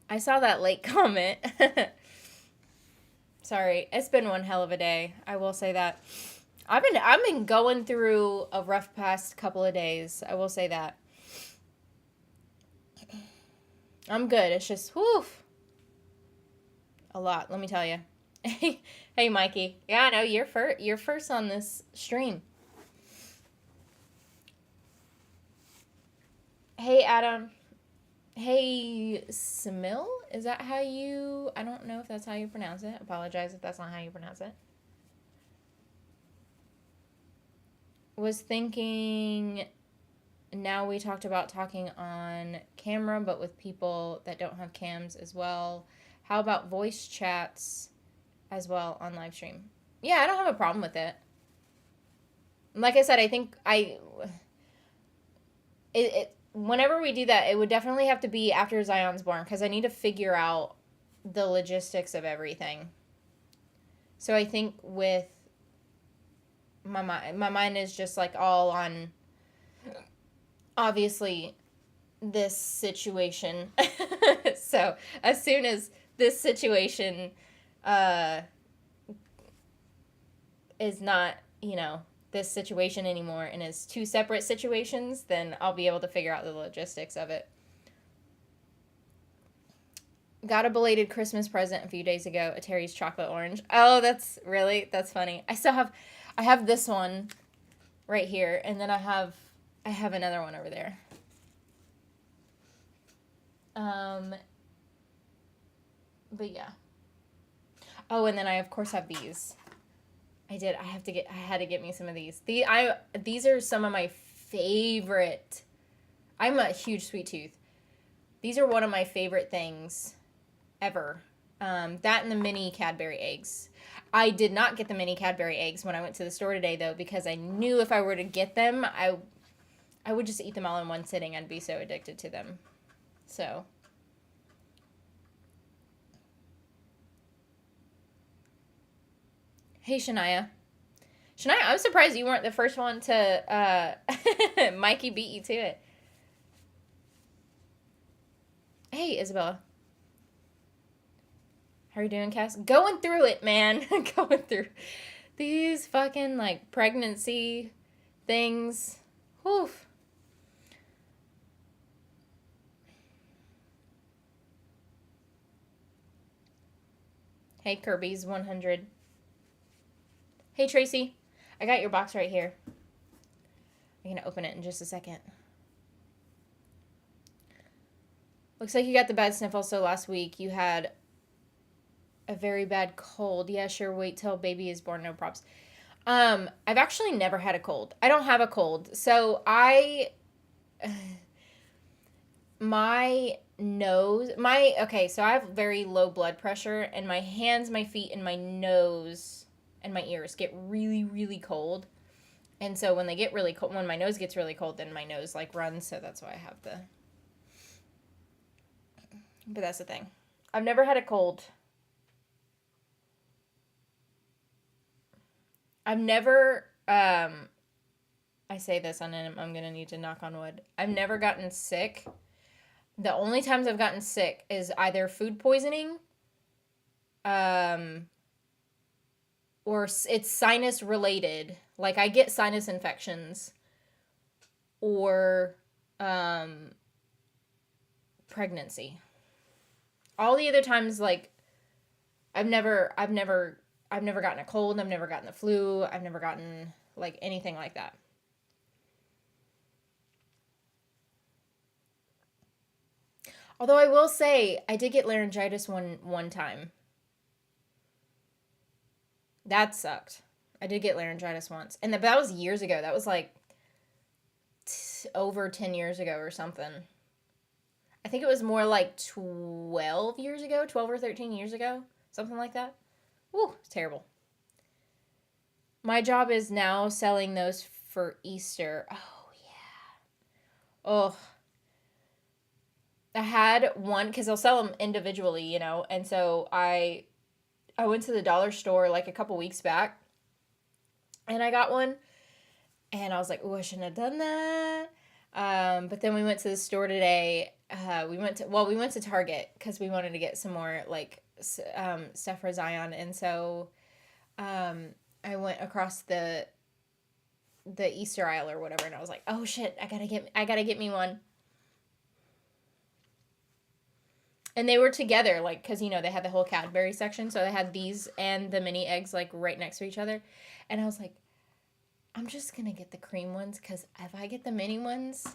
I saw that late comment. Sorry, it's been one hell of a day. I will say that. I've been going through a rough past couple of days. I will say that. I'm good. It's just whew, a lot. Let me tell you. Hey, Mikey. Yeah, I know you're first. You're first on this stream. Hey, Adam. Hey, Samil. Is that how you? I don't know if that's how you pronounce it. Apologize if that's not how you pronounce it. Was thinking. Now we talked about talking on camera, but with people that don't have cams as well. How about voice chats as well on live stream? Yeah, I don't have a problem with it. Like I said, I think whenever we do that, it would definitely have to be after Zion's born because I need to figure out the logistics of everything. So I think with my mind is just like all on obviously this situation. So as soon as this situation is not, this situation anymore and is two separate situations, then I'll be able to figure out the logistics of it. Got a belated Christmas present a few days ago, a Terry's chocolate orange. Oh, that's funny. I have this one right here, and then I have another one over there. But yeah. Oh, and then I of course have these. I had to get me some of these. These are some of my favorite. I'm a huge sweet tooth. These are one of my favorite things ever. That and the mini Cadbury eggs. I did not get the mini Cadbury eggs when I went to the store today though, because I knew if I were to get them, I would just eat them all in one sitting. I'd be so addicted to them. So. Hey, Shania. Shania, I'm surprised you weren't the first one to, Mikey beat you to it. Hey, Isabella. How are you doing, Cass? Going through it, man. Going through these fucking, like, pregnancy things. Whew. Hey, Kirby's 100. Hey, Tracy. I got your box right here. I'm going to open it in just a second. Looks like you got the bad sniffle, so last week you had a very bad cold. Yeah, sure, wait till baby is born, no props. I've actually never had a cold. I don't have a cold. So so I have very low blood pressure, and my hands, my feet, and my nose and my ears get really, really cold. And so when they get really cold, when my nose gets really cold, then my nose like runs. So that's why I have but that's the thing. I've never had a cold. I've never, I say this and I'm going to need to knock on wood. I've never gotten sick. The only times I've gotten sick is either food poisoning, or it's sinus related. Like I get sinus infections, or pregnancy. All the other times, like I've never gotten a cold. I've never gotten the flu. I've never gotten like anything like that. Although I will say I did get laryngitis one time. That sucked. I did get laryngitis once. And that was years ago. That was like over 10 years ago or something. I think it was more like 12 years ago, 12 or 13 years ago, something like that. Woo, it's terrible. My job is now selling those for Easter. Oh, yeah. Oh. I had one, because they'll sell them individually, and so I went to the dollar store like a couple weeks back, and I got one, and I was like, oh, I shouldn't have done that. But then we went to the store today. We went to Target because we wanted to get some more like stuff for Zion, and so I went across the Easter aisle or whatever, and I was like, oh shit, I gotta get me one. And they were together, like, because they had the whole Cadbury section, so they had these and the mini eggs like right next to each other, and I was like, I'm just gonna get the cream ones because if I get the mini ones,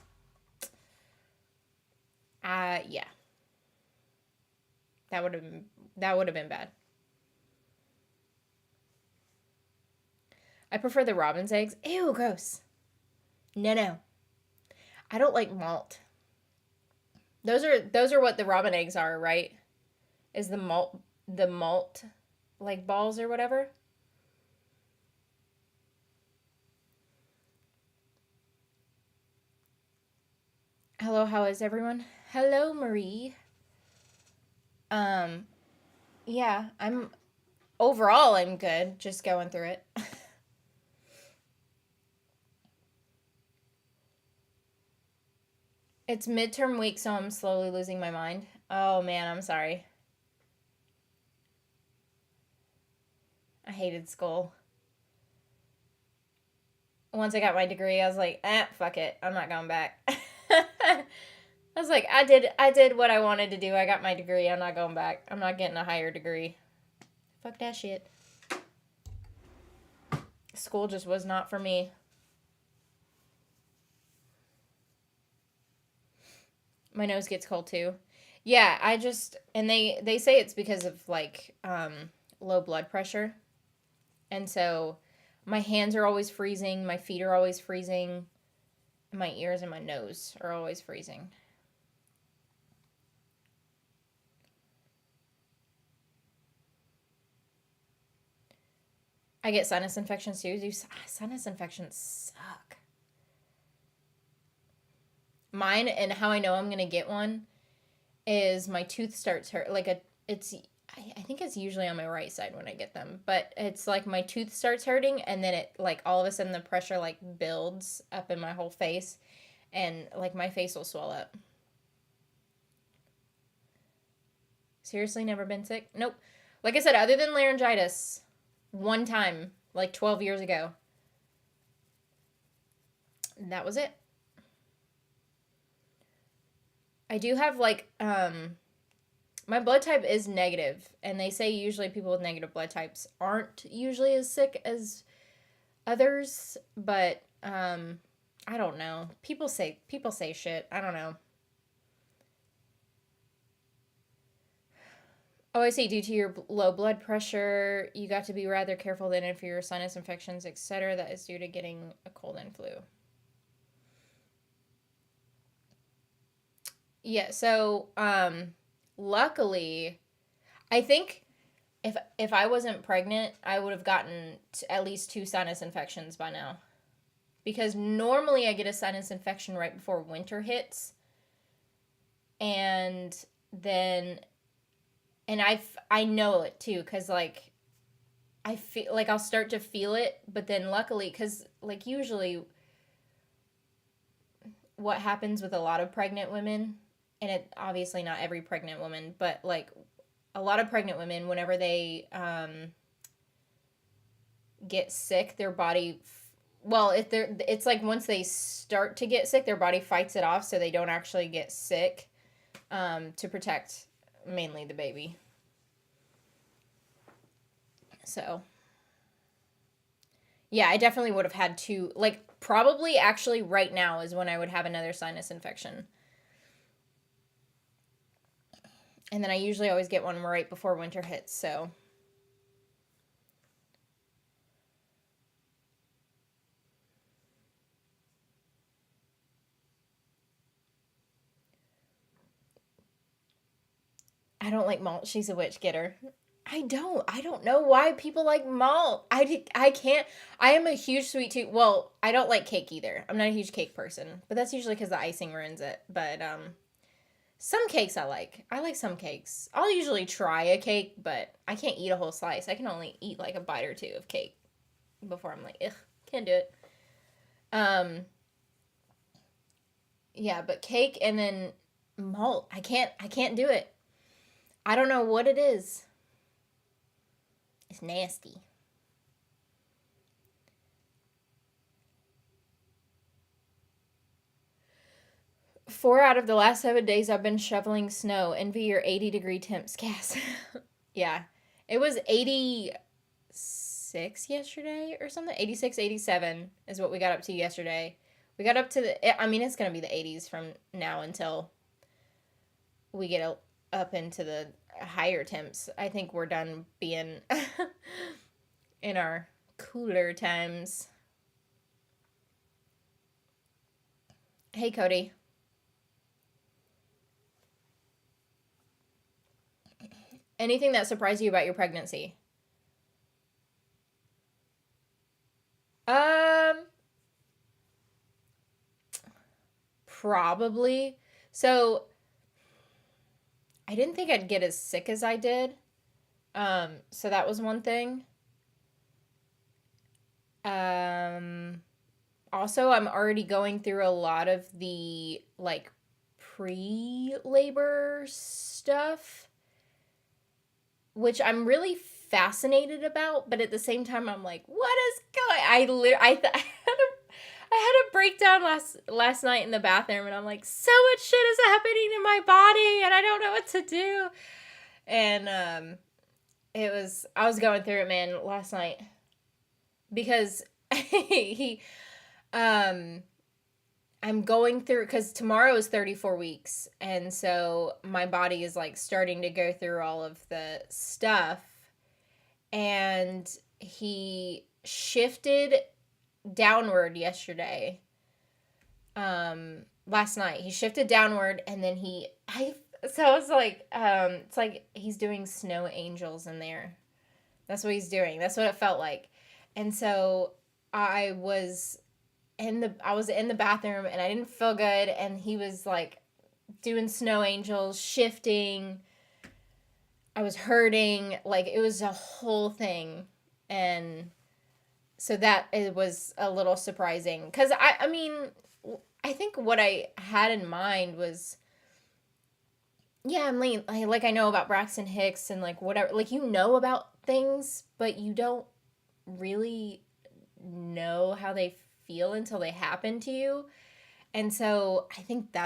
yeah, that would have been bad. I prefer the robin's eggs. Ew, gross. No, no, I don't like malt. Those are what the robin eggs are, right? Is the malt like balls or whatever? Hello, how is everyone? Hello, Marie. Um, yeah, I'm good, just going through it. It's midterm week, so I'm slowly losing my mind. Oh man, I'm sorry. I hated school. Once I got my degree, I was like, fuck it. I'm not going back. I was like, I did what I wanted to do. I got my degree. I'm not going back. I'm not getting a higher degree. Fuck that shit. School just was not for me. My nose gets cold too. Yeah, and they say it's because of like low blood pressure. And so my hands are always freezing, my feet are always freezing, and my ears and my nose are always freezing. I get sinus infections too. Sinus infections suck. Mine, and how I know I'm gonna get one is my tooth starts hurt. I think it's usually on my right side when I get them, but it's like my tooth starts hurting, and then it like all of a sudden the pressure like builds up in my whole face, and like my face will swell up. Seriously, never been sick? Nope. Like I said, other than laryngitis, one time, like 12 years ago. That was it. I do have like my blood type is negative, and they say usually people with negative blood types aren't usually as sick as others, but I don't know. People say shit. I don't know. Oh, I see. Due to your low blood pressure, you got to be rather careful then if your sinus infections, etc. That is due to getting a cold and flu. Yeah, so luckily, I think if I wasn't pregnant, I would have gotten at least two sinus infections by now. Because normally I get a sinus infection right before winter hits, and then I know it too, cuz like I feel like I'll start to feel it, but then luckily cuz like usually what happens with a lot of pregnant women, and it obviously not every pregnant woman, but like a lot of pregnant women, whenever they get sick, their body, well, if they're, it's like once they start to get sick, their body fights it off, so they don't actually get sick, to protect mainly the baby. So yeah, I definitely would have had to, like, probably actually right now is when I would have another sinus infection. And then I usually always get one right before winter hits, so I don't like malt. She's a witch. Get her. I don't know why people like malt. I can't. I am a huge sweet tooth. Well, I don't like cake either. I'm not a huge cake person, but that's usually because the icing ruins it. But some cakes I like. I like some cakes. I'll usually try a cake, but I can't eat a whole slice. I can only eat like a bite or two of cake before I'm like, ugh, can't do it. Um, Yeah, but cake and then malt. I can't do it. I don't know what it is. It's nasty. 4 out of the last 7 days I've been shoveling snow. Envy your 80-degree temps, Cass. Yeah. It was 86 yesterday or something. 86, 87 is what we got up to yesterday. We got up to I mean, it's going to be the 80s from now until we get up into the higher temps. I think we're done being in our cooler times. Hey, Cody. Anything that surprised you about your pregnancy? Um, Probably. So I didn't think I'd get as sick as I did. So that was one thing. Um, Also, I'm already going through a lot of the like pre-labor stuff, which I'm really fascinated about, but at the same time I'm like, what is going I had a breakdown last night in the bathroom, and I'm like, so much shit is happening in my body and I don't know what to do. And I was going through it, man, last night because he um I'm going through, because tomorrow is 34 weeks, and so my body is like starting to go through all of the stuff, and he shifted downward yesterday. Last night he shifted downward, and then I was like, it's like he's doing snow angels in there. That's what he's doing. That's what it felt like. And so I was I was in the bathroom, and I didn't feel good, and he was like doing snow angels, shifting. I was hurting, like it was a whole thing. And so that it was a little surprising, cuz I mean, I think what I had in mind was, yeah, I'm like I know about Braxton Hicks and like whatever, like you know about things, but you don't really know how they feel until they happen to you. And so I think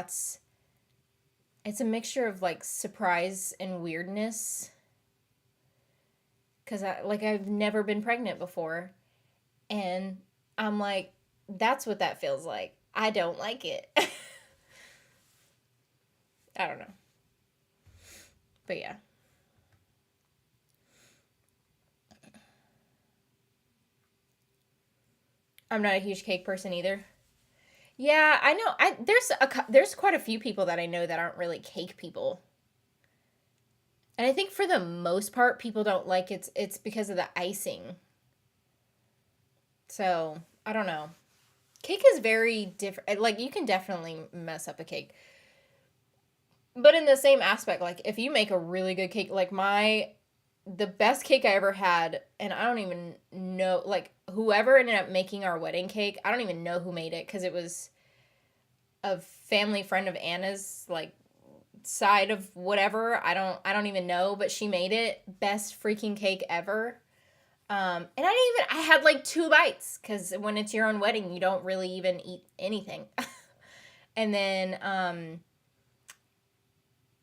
it's a mixture of like surprise and weirdness, cuz I've never been pregnant before, and I'm like, that's what that feels like. I don't like it. I don't know. But yeah. I'm not a huge cake person either. Yeah, I know. There's quite a few people that I know that aren't really cake people. And I think for the most part people don't like it's because of the icing. So, I don't know. Cake is very different. Like you can definitely mess up a cake. But in the same aspect, like if you make a really good cake, like the best cake I ever had, and I don't even know, like whoever ended up making our wedding cake, I don't even know who made it, because it was a family friend of Anna's, like side of whatever. I don't even know, but she made it. Best freaking cake ever. And I had like 2 bites, because when it's your own wedding, you don't really even eat anything. And then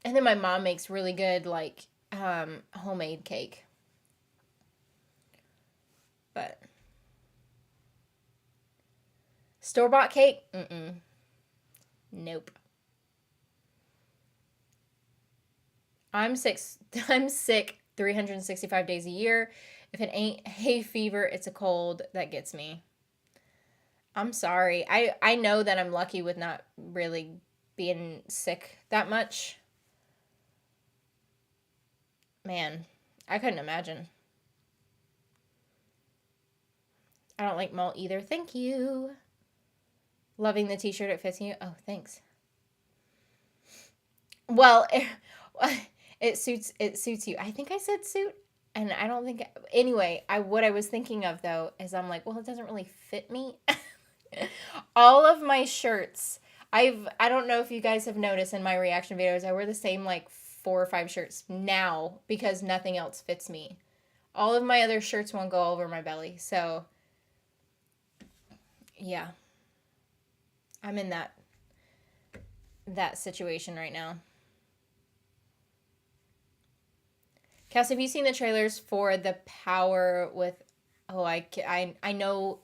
my mom makes really good like homemade cake. But store-bought cake? Mm-mm. Nope. I'm sick. I'm sick 365 days a year. If it ain't hay fever, it's a cold that gets me. I'm sorry. I know that I'm lucky with not really being sick that much. Man, I couldn't imagine. I don't like malt either. Thank you. Loving the t-shirt, it fits you. Oh, thanks. Well, it suits you. I think I said suit, and I don't think anyway, what I was thinking of though is I'm like, well, it doesn't really fit me. All of my shirts, I don't know if you guys have noticed in my reaction videos, I wear the same like 4 or 5 shirts now because nothing else fits me. All of my other shirts won't go over my belly. So, yeah. I'm in that situation right now. Cass, have you seen the trailers for The Power with I know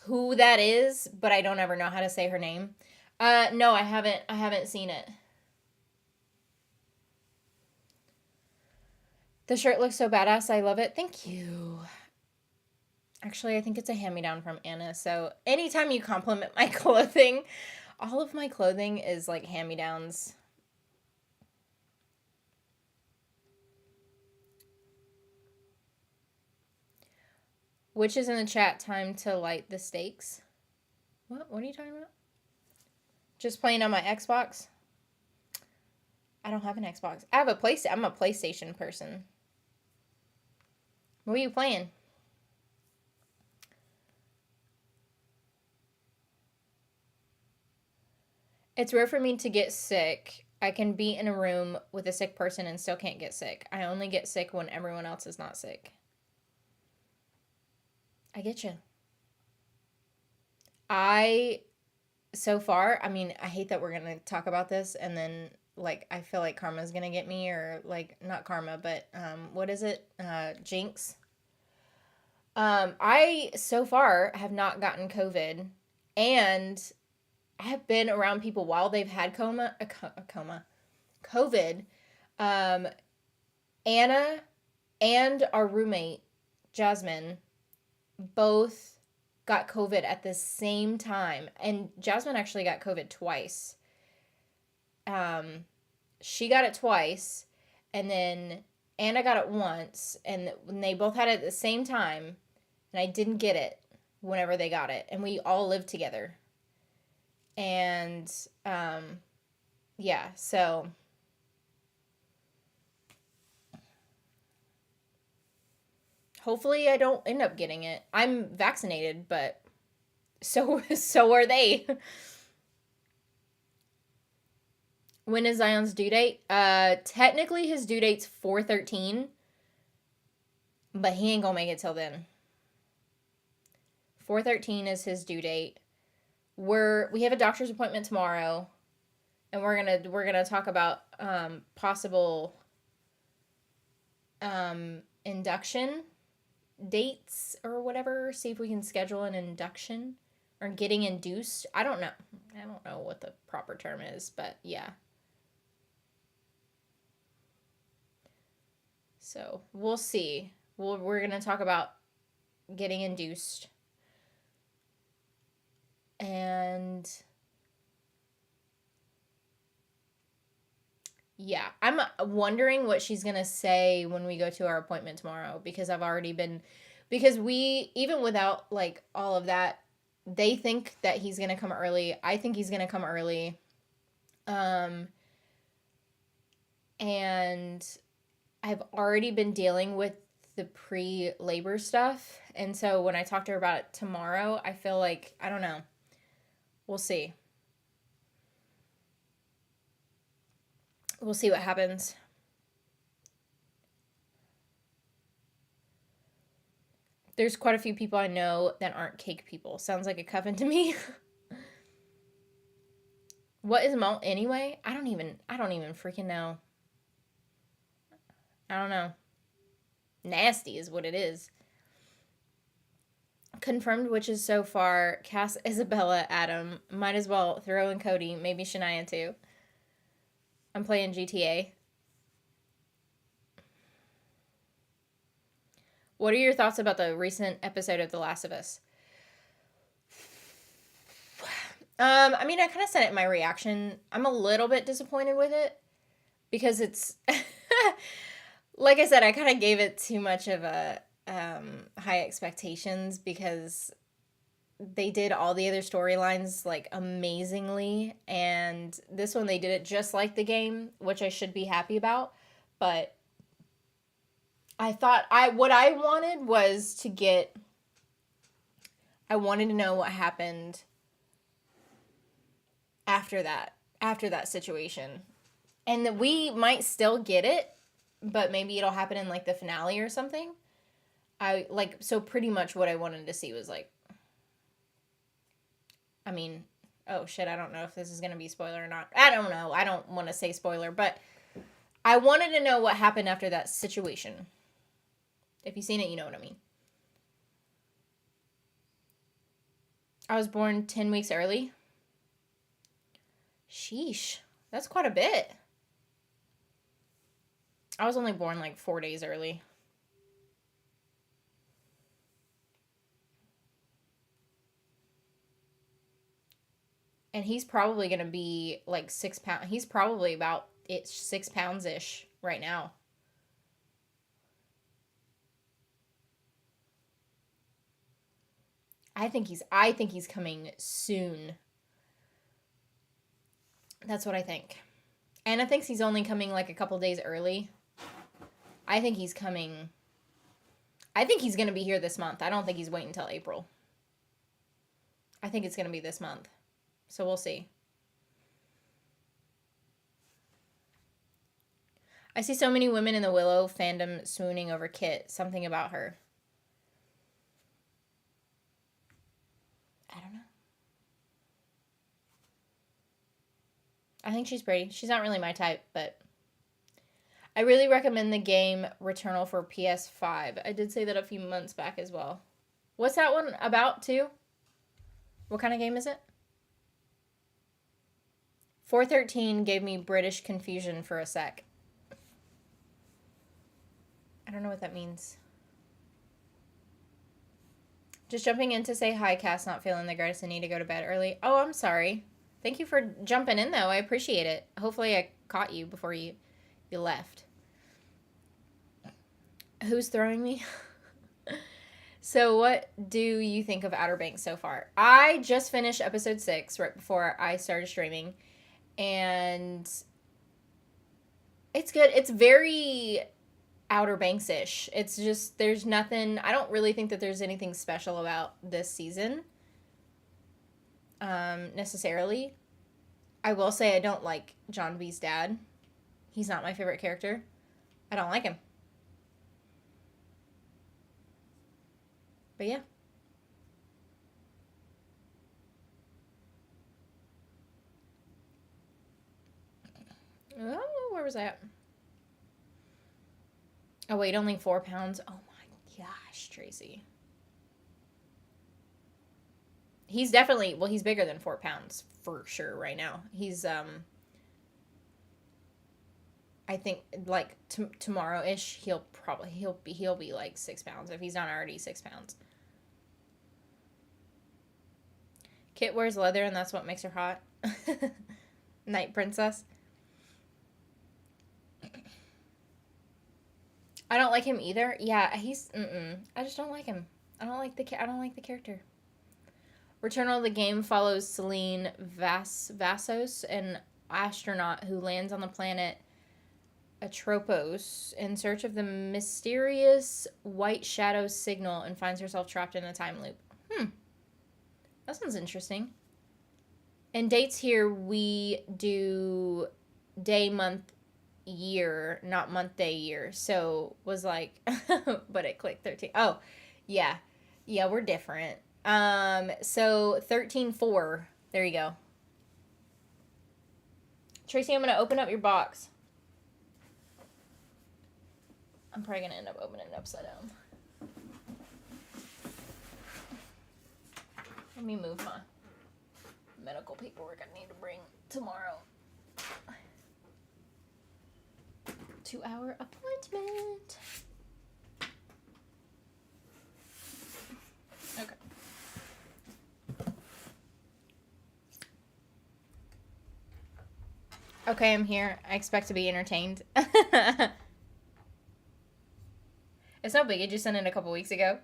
who that is, but I don't ever know how to say her name. No, I haven't seen it. The shirt looks so badass. I love it. Thank you. Actually, I think it's a hand-me-down from Anna. So anytime you compliment my clothing, all of my clothing is like hand-me-downs. Which is in the chat, time to light the stakes. What are you talking about? Just playing on my Xbox? I don't have an Xbox. I have a PlayStation. I'm a PlayStation person. What are you playing? It's rare for me to get sick. I can be in a room with a sick person and still can't get sick. I only get sick when everyone else is not sick. I get you. So far, I mean, I hate that we're going to talk about this and then, like, I feel like karma's going to get me, or, like, not karma, but, what is it? Jinx. I, so far, have not gotten COVID, and I have been around people while they've had COVID. Anna and our roommate, Jasmine, both got COVID at the same time. And Jasmine actually got COVID twice. She got it twice, and then Anna got it once, and when they both had it at the same time, and I didn't get it whenever they got it, and we all lived together. And yeah, so hopefully I don't end up getting it. I'm vaccinated, but so are they. When is Zion's due date? Technically his due date's 4/13, but he ain't gonna make it till then. 4/13 is his due date. We have a doctor's appointment tomorrow, and we're gonna talk about possible induction dates or whatever. See if we can schedule an induction or getting induced. I don't know what the proper term is, but yeah. So we'll see. We're gonna talk about getting induced. And yeah, I'm wondering what she's gonna say when we go to our appointment tomorrow, because we, even without like all of that, they think that he's gonna come early. I think he's gonna come early. And I've already been dealing with the pre-labor stuff, and so when I talk to her about it tomorrow, I feel like, I don't know. We'll see. We'll see what happens. There's quite a few people I know that aren't cake people. Sounds like a coven to me. What is malt anyway? I don't even freaking know. I don't know. Nasty is what it is. Confirmed witches so far: Cass, Isabella, Adam. Might as well throw in Cody, maybe Shania too. I'm playing GTA. What are your thoughts about the recent episode of The Last of Us? I mean, I kind of said it in my reaction. I'm a little bit disappointed with it because it's like I said, I kind of gave it too much of a high expectations, because they did all the other storylines like amazingly, and this one they did it just like the game, which I should be happy about. But I thought what I wanted was I wanted to know what happened after that situation. And that we might still get it, but maybe it'll happen in like the finale or something. So pretty much what I wanted to see was like, I mean, oh shit, I don't know if this is going to be spoiler or not. I don't know. I don't want to say spoiler, but I wanted to know what happened after that situation. If you've seen it, you know what I mean. I was born 10 weeks early. Sheesh. That's quite a bit. I was only born like 4 days early. And he's probably going to be like 6 pounds. He's probably about 6 pounds-ish right now. I think he's coming soon. That's what I think. Anna thinks he's only coming like a couple days early. I think he's coming. I think he's going to be here this month. I don't think he's waiting until April. I think it's going to be this month. So we'll see. I see so many women in the Willow fandom swooning over Kit. Something about her. I don't know. I think she's pretty. She's not really my type, but I really recommend the game Returnal for PS5. I did say that a few months back as well. What's that one about, too? What kind of game is it? 413 gave me British confusion for a sec. I don't know what that means. Just jumping in to say hi, Cass. Not feeling the greatest. I need to go to bed early. Oh, I'm sorry. Thank you for jumping in, though. I appreciate it. Hopefully I caught you before you left. Who's throwing me? So what do you think of Outer Banks so far? I just finished episode 6 right before I started streaming. And it's good. It's very Outer Banks-ish. It's just, there's nothing, I don't really think that there's anything special about this season. Necessarily. I will say I don't like John B's dad. He's not my favorite character. I don't like him. But yeah. Oh, where was I at? Oh, wait, only 4 pounds? Oh my gosh, Tracy. He's definitely, well, he's bigger than 4 pounds for sure right now. He's, I think, like, tomorrow-ish, he'll be like 6 pounds, if he's not already 6 pounds. Kit wears leather, and that's what makes her hot. Night princess. I don't like him either. Yeah, he's, I just don't like him. I don't like the character. Returnal of the game follows Celine Vassos, an astronaut who lands on the planet Atropos in search of the mysterious white shadow signal and finds herself trapped in a time loop. That sounds interesting. And dates here, we do day, month, year, not month, day, year. So was like, but it clicked 13. Oh, yeah. Yeah, we're different. So 13-4. There you go. Tracy, I'm going to open up your box. I'm probably going to end up opening it upside down. Let me move my medical paperwork I need to bring tomorrow. 2-hour appointment. Okay. Okay, I'm here. I expect to be entertained. It's no big. You just sent it a couple weeks ago.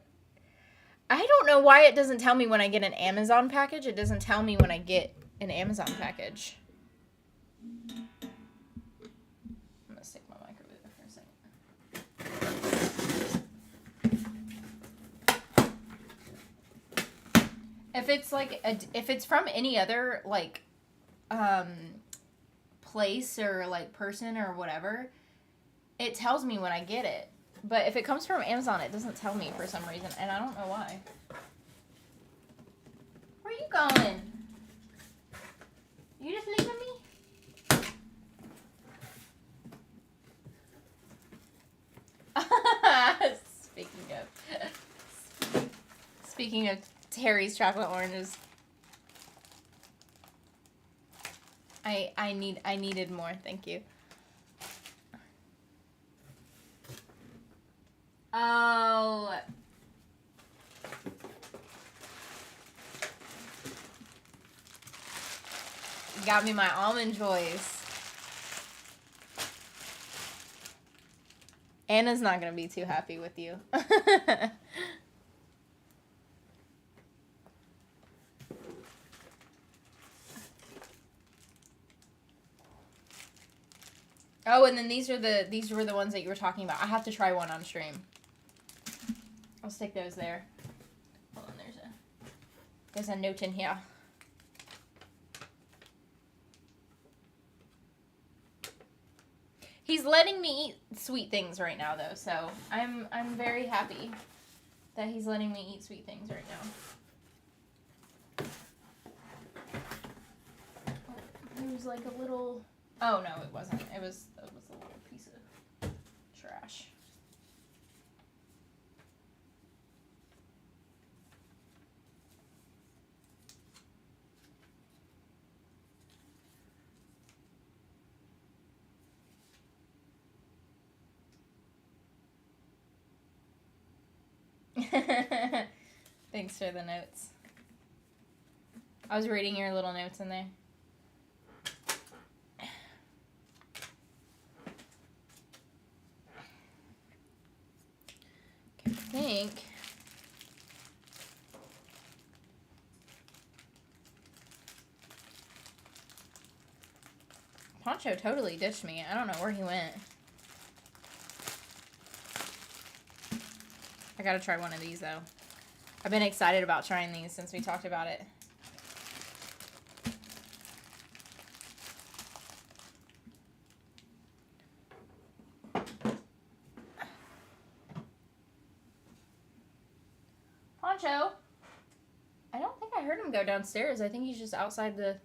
I don't know why it doesn't tell me when I get an Amazon package. It doesn't tell me when I get an Amazon package. I'm going to stick my microwave for a second. If it's like, if it's from any other, like, place or like person or whatever, it tells me when I get it. But if it comes from Amazon, it doesn't tell me for some reason, and I don't know why. Where are you going? You just leaving me? Speaking of Terry's chocolate oranges, I needed more. Thank you. Oh. You got me my almond joys. Anna's not going to be too happy with you. Oh, and then these were the ones that you were talking about. I have to try one on stream. I'll stick those there. Hold on, there's a note in here. He's letting me eat sweet things right now, though, so I'm very happy that he's letting me eat sweet things right now. There was like a little... Oh, no, it wasn't. It was a little piece of trash. Thanks for the notes. I was reading your little notes in there. I think Poncho totally ditched me. I don't know where he went. I gotta try one of these, though. I've been excited about trying these since we talked about it. Poncho! I don't think I heard him go downstairs. I think he's just outside the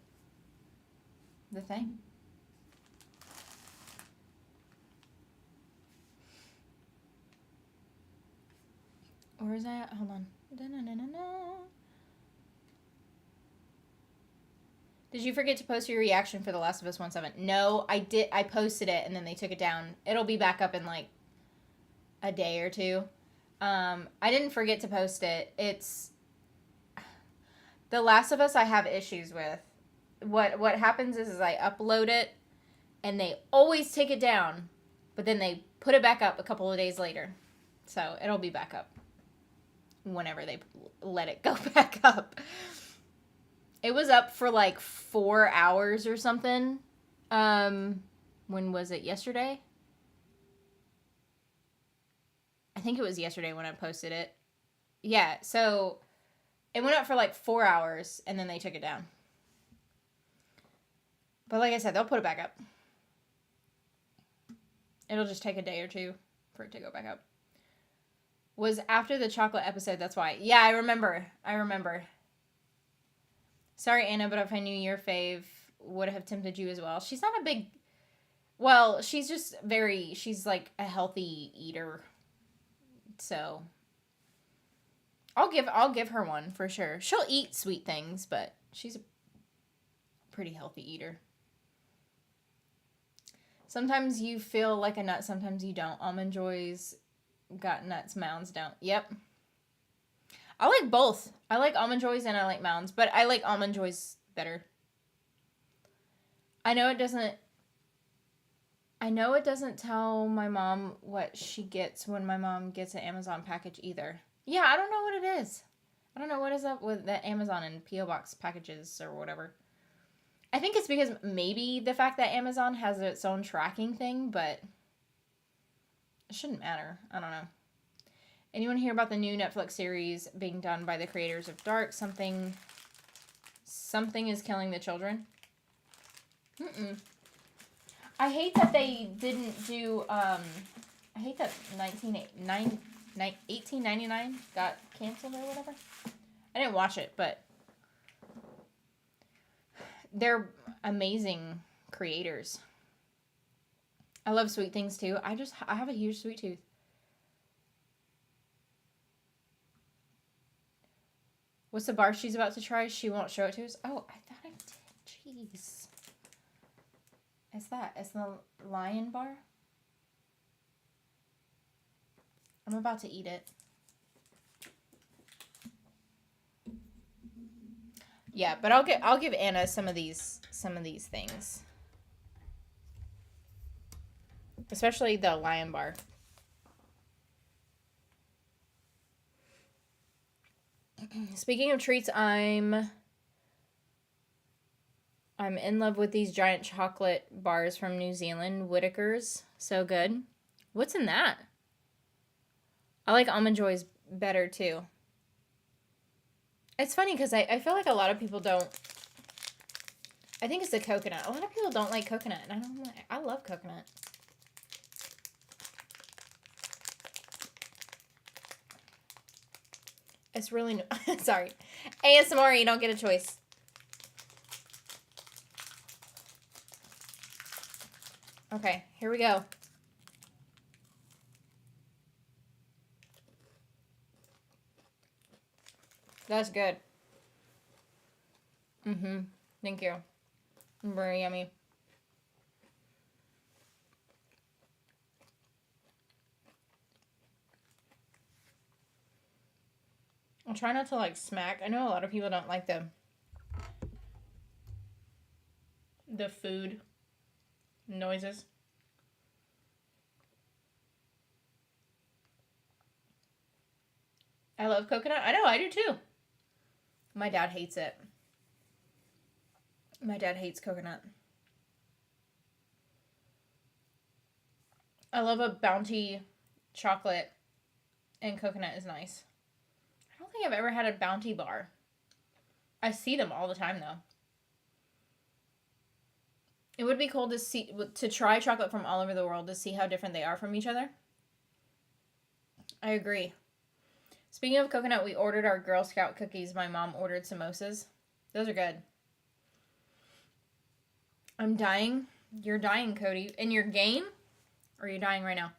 thing. Where is that? Hold on. Did you forget to post your reaction for The Last of Us 1-7? No, I did. I posted it and then they took it down. It'll be back up in like a day or two. I didn't forget to post it. It's The Last of Us I have issues with. What happens is I upload it and they always take it down, but then they put it back up a couple of days later. So it'll be back up whenever they let it go back up. It was up for like 4 hours or something. When was it? Yesterday? I think it was yesterday when I posted it. Yeah, so it went up for like 4 hours and then they took it down. But like I said, they'll put it back up. It'll just take a day or two for it to go back up. Was after the chocolate episode, that's why. Yeah, I remember. Sorry, Anna, but if I knew your fave, would have tempted you as well. She's not a big... Well, she's just very... She's like a healthy eater. So... I'll give her one for sure. She'll eat sweet things, but she's a pretty healthy eater. Sometimes you feel like a nut, sometimes you don't. Almond Joys got nuts, Mounds don't. Yep. I like both. I like Almond Joys and I like Mounds, but I like Almond Joys better. I know it doesn't tell my mom what she gets when my mom gets an Amazon package either. Yeah, I don't know what it is. I don't know what is up with the Amazon and P.O. Box packages or whatever. I think it's because maybe the fact that Amazon has its own tracking thing, but it shouldn't matter. I don't know. Anyone hear about the new Netflix series being done by the creators of Dark? Something is killing the children. Mm-mm. I hate that they didn't do, I hate that 1899 got canceled or whatever. I didn't watch it, but they're amazing creators. I love sweet things too. I have a huge sweet tooth. What's the bar she's about to try? She won't show it to us. Oh, I thought I did. Jeez. It's that. It's the lion bar. I'm about to eat it. Yeah, but I'll give Anna some of these things. Especially the lion bar. Speaking of treats, I'm in love with these giant chocolate bars from New Zealand, Whittaker's. So good. What's in that? I like Almond Joys better too. It's funny because I feel like a lot of people don't. I think it's the coconut. A lot of people don't like coconut, and I love coconut. It's really sorry. ASMR, you don't get a choice. Okay, here we go. That's good. Mm-hmm. Thank you. Very yummy. I'll try not to like smack. I know a lot of people don't like the food noises. I love coconut. I know, I do too. My dad hates it. My dad hates coconut. I love a Bounty chocolate, and coconut is nice. I don't think I've ever had a Bounty bar. I see them all the time though. It would be cool to try chocolate from all over the world to see how different they are from each other. I agree. Speaking of coconut, we ordered our Girl Scout cookies. My mom ordered samosas. Those are good. I'm dying. You're dying, Cody. In your game? Or are you dying right now?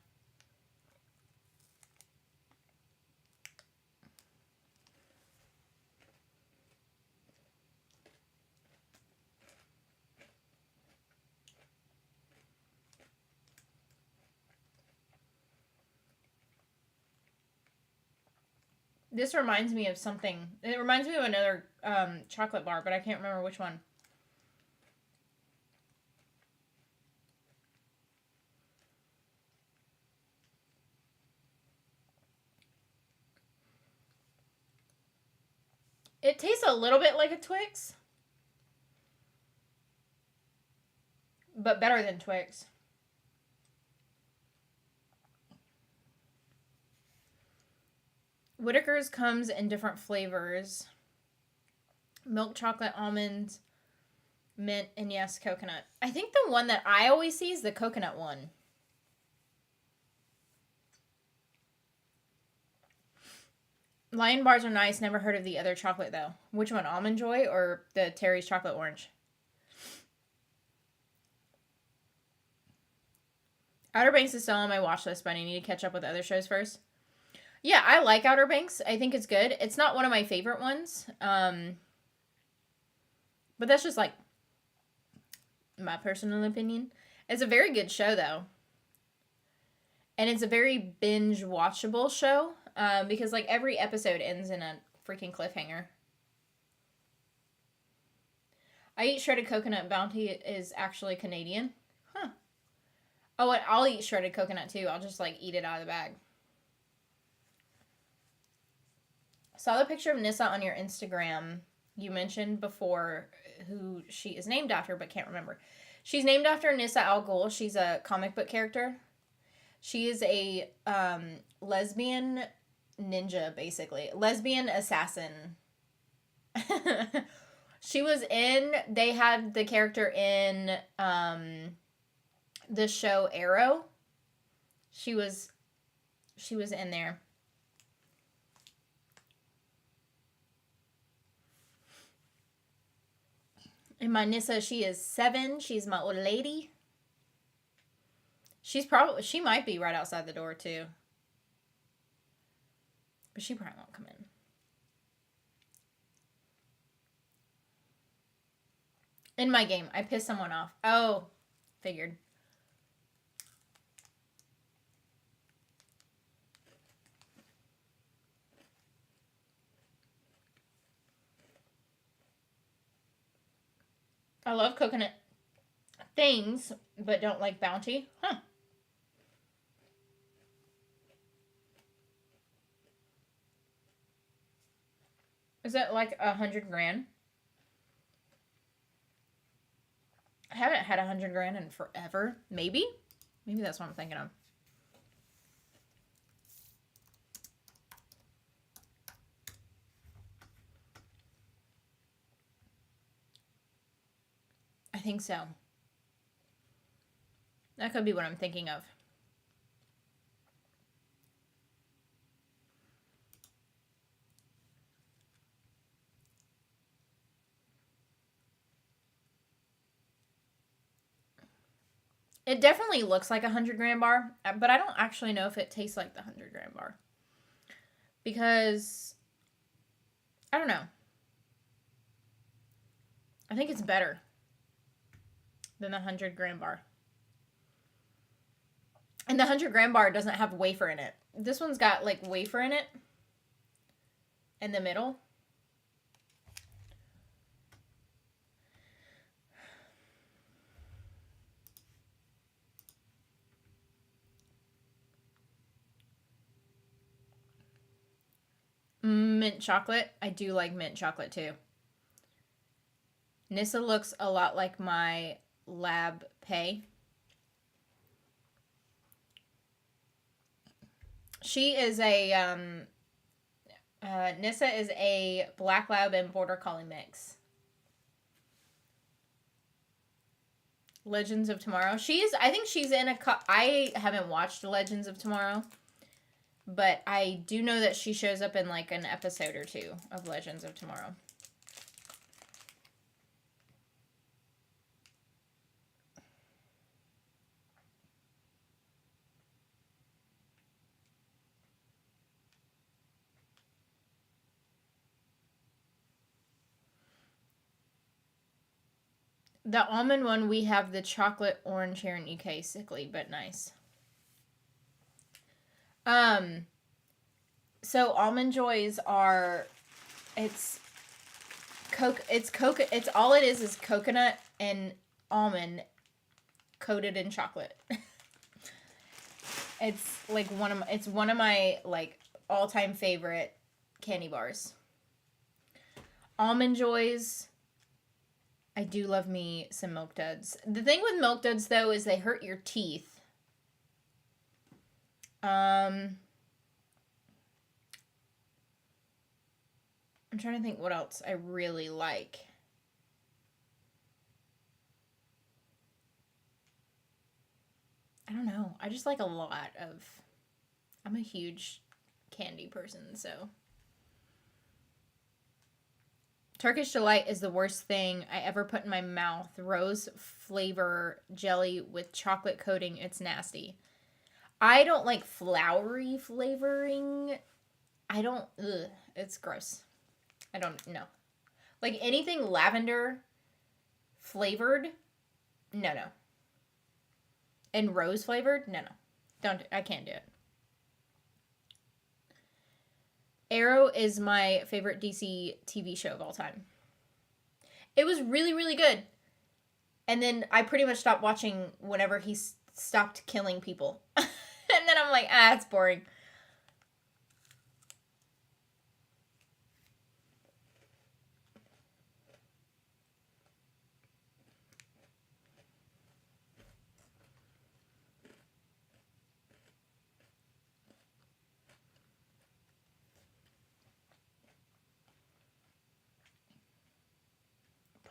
This reminds me of something. It reminds me of another chocolate bar, but I can't remember which one. It tastes a little bit like a Twix, but better than Twix. Whittaker's comes in different flavors. Milk chocolate, almond, mint, and yes, coconut. I think the one that I always see is the coconut one. Lion bars are nice. Never heard of the other chocolate though. Which one? Almond Joy or the Terry's chocolate orange? Outer Banks is still on my watch list, but I need to catch up with other shows first. Yeah, I like Outer Banks. I think it's good. It's not one of my favorite ones. But that's just like my personal opinion. It's a very good show though. And it's a very binge watchable show. Because like every episode ends in a freaking cliffhanger. I eat shredded coconut. Bounty is actually Canadian. Huh. Oh, and I'll eat shredded coconut too. I'll just like eat it out of the bag. Saw the picture of Nissa on your Instagram. You mentioned before who she is named after, but can't remember. She's named after Nissa Al Ghul. She's a comic book character. She is a lesbian ninja, basically. Lesbian assassin. She was in. They had the character in the show Arrow. She was in there. And my Nissa, she is 7. She's my old lady. She might be right outside the door too. But she probably won't come in. In my game, I pissed someone off. Oh, figured. I love coconut things, but don't like Bounty. Huh. Is that like 100 grand? I haven't had 100 grand in forever. Maybe that's what I'm thinking of. I think so. That could be what I'm thinking of. It definitely looks like a 100 gram bar, but I don't actually know if it tastes like the 100 gram bar. Because, I don't know. I think it's better than the 100 gram bar. And the 100 gram bar doesn't have wafer in it. This one's got like wafer in it. In the middle. Mint chocolate. I do like mint chocolate too. Nissa looks a lot like my Lab Pay. She is a, Nissa is a Black Lab and Border Collie mix. Legends of Tomorrow. I think she's in I haven't watched Legends of Tomorrow, but I do know that she shows up in like an episode or two of Legends of Tomorrow. The almond one, we have the chocolate orange here in UK. Sickly, but nice. So Almond Joys are, it's all it is coconut and almond coated in chocolate. It's like one of my like all-time favorite candy bars. Almond Joys. I do love me some Milk Duds. The thing with Milk Duds though is they hurt your teeth. I'm trying to think what else I really like. I don't know. I just like a lot of... I'm a huge candy person, so... Turkish Delight is the worst thing I ever put in my mouth. Rose flavor jelly with chocolate coating. It's nasty. I don't like flowery flavoring. It's gross. I don't know. Like anything lavender flavored, no. And rose flavored, no. I can't do it. Arrow is my favorite DC TV show of all time. It was really, really good. And then I pretty much stopped watching whenever he stopped killing people. And then I'm like, it's boring.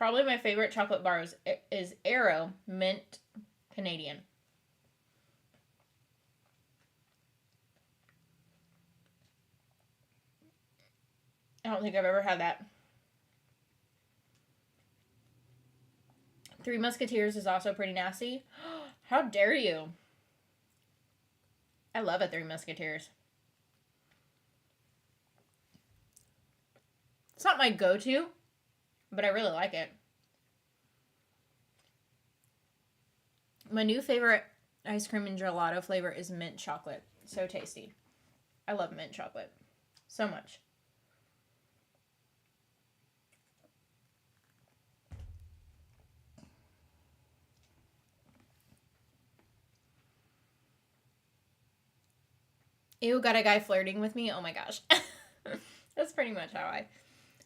Probably my favorite chocolate bar is Aero Mint Canadian. I don't think I've ever had that. Three Musketeers is also pretty nasty. How dare you? I love a Three Musketeers. It's not my go-to, but I really like it. My new favorite ice cream and gelato flavor is mint chocolate. So tasty. I love mint chocolate so much. Ew, got a guy flirting with me? Oh my gosh. That's pretty much how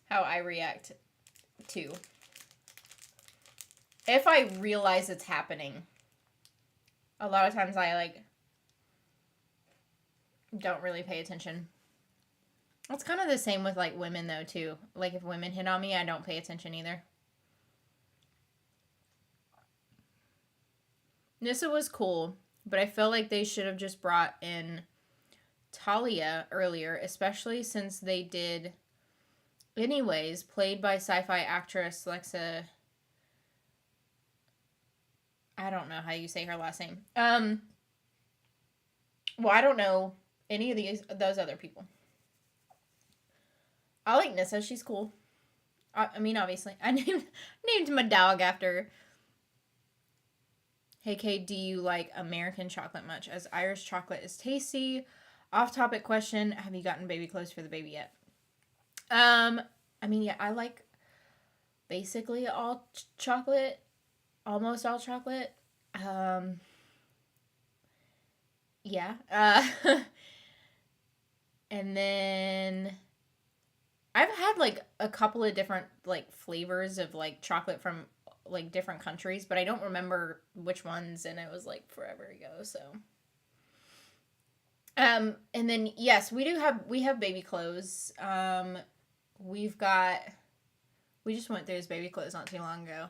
I react to. If I realize it's happening, a lot of times I don't really pay attention. It's kind of the same with women though too. Like if women hit on me, I don't pay attention either. Nissa was cool, but I feel like they should have just brought in Talia earlier, especially since they did Anyways, played by sci-fi actress Lexa. I don't know how you say her last name. Well, I don't know any of those other people. I like Nissa. She's cool. I mean, obviously, I named my dog after. Hey, Kate, do you like American chocolate much? As Irish chocolate is tasty. Off-topic question: have you gotten baby clothes for the baby yet? I mean, yeah, I like basically all chocolate, almost all chocolate. Yeah. And then I've had a couple of different flavors of chocolate from different countries, but I don't remember which ones, and it was forever ago, so. And then yes, we have baby clothes. We just went through his baby clothes not too long ago.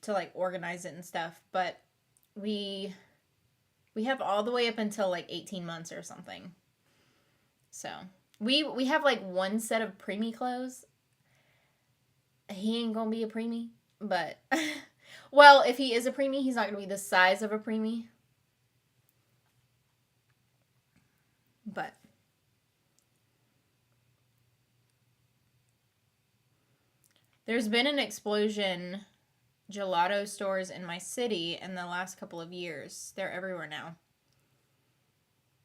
To organize it and stuff, but we have all the way up until 18 months or something. So we have one set of preemie clothes. He ain't gonna be a preemie, but well, if he is a preemie, he's not gonna be the size of a preemie. But there's been an explosion gelato stores in my city in the last couple of years. They're everywhere now.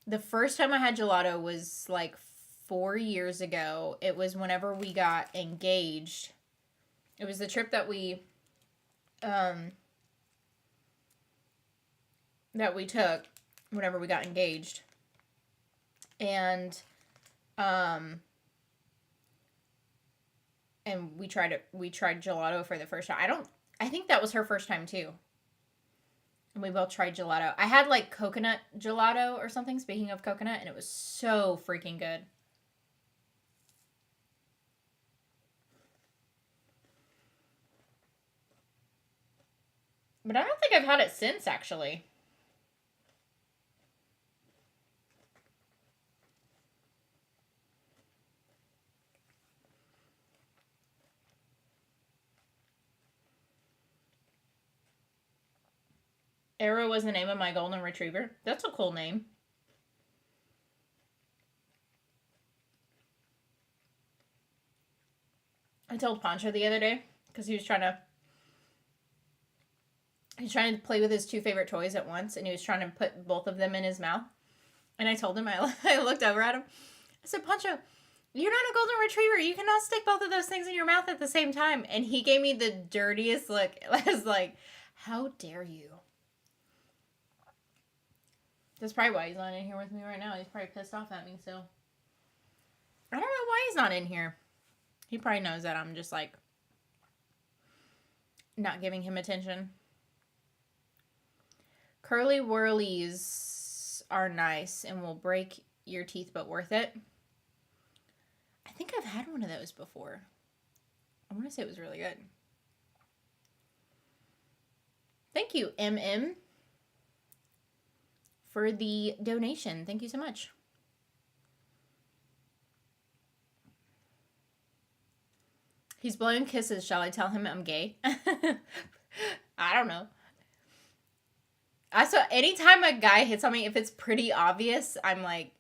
The first time I had gelato was 4 years ago. It was whenever we got engaged. It was the trip that we took whenever we got engaged. And we tried gelato for the first time. I think that was her first time too. And we both tried gelato. I had coconut gelato or something, speaking of coconut, and it was so freaking good. But I don't think I've had it since, actually. Arrow was the name of my golden retriever. That's a cool name. I told Pancho the other day, because he was trying to play with his two favorite toys at once, and he was trying to put both of them in his mouth. And I told him, I looked over at him. I said, Pancho, you're not a golden retriever. You cannot stick both of those things in your mouth at the same time. And he gave me the dirtiest look. I was like, how dare you? That's probably why he's not in here with me right now. He's probably pissed off at me, so. I don't know why he's not in here. He probably knows that I'm just not giving him attention. Curly whirlies are nice and will break your teeth, but worth it. I think I've had one of those before. I want to say it was really good. Thank you, MM, for the donation. Thank you so much. He's blowing kisses. Shall I tell him I'm gay? I don't know. Anytime a guy hits on me, if it's pretty obvious, I'm like,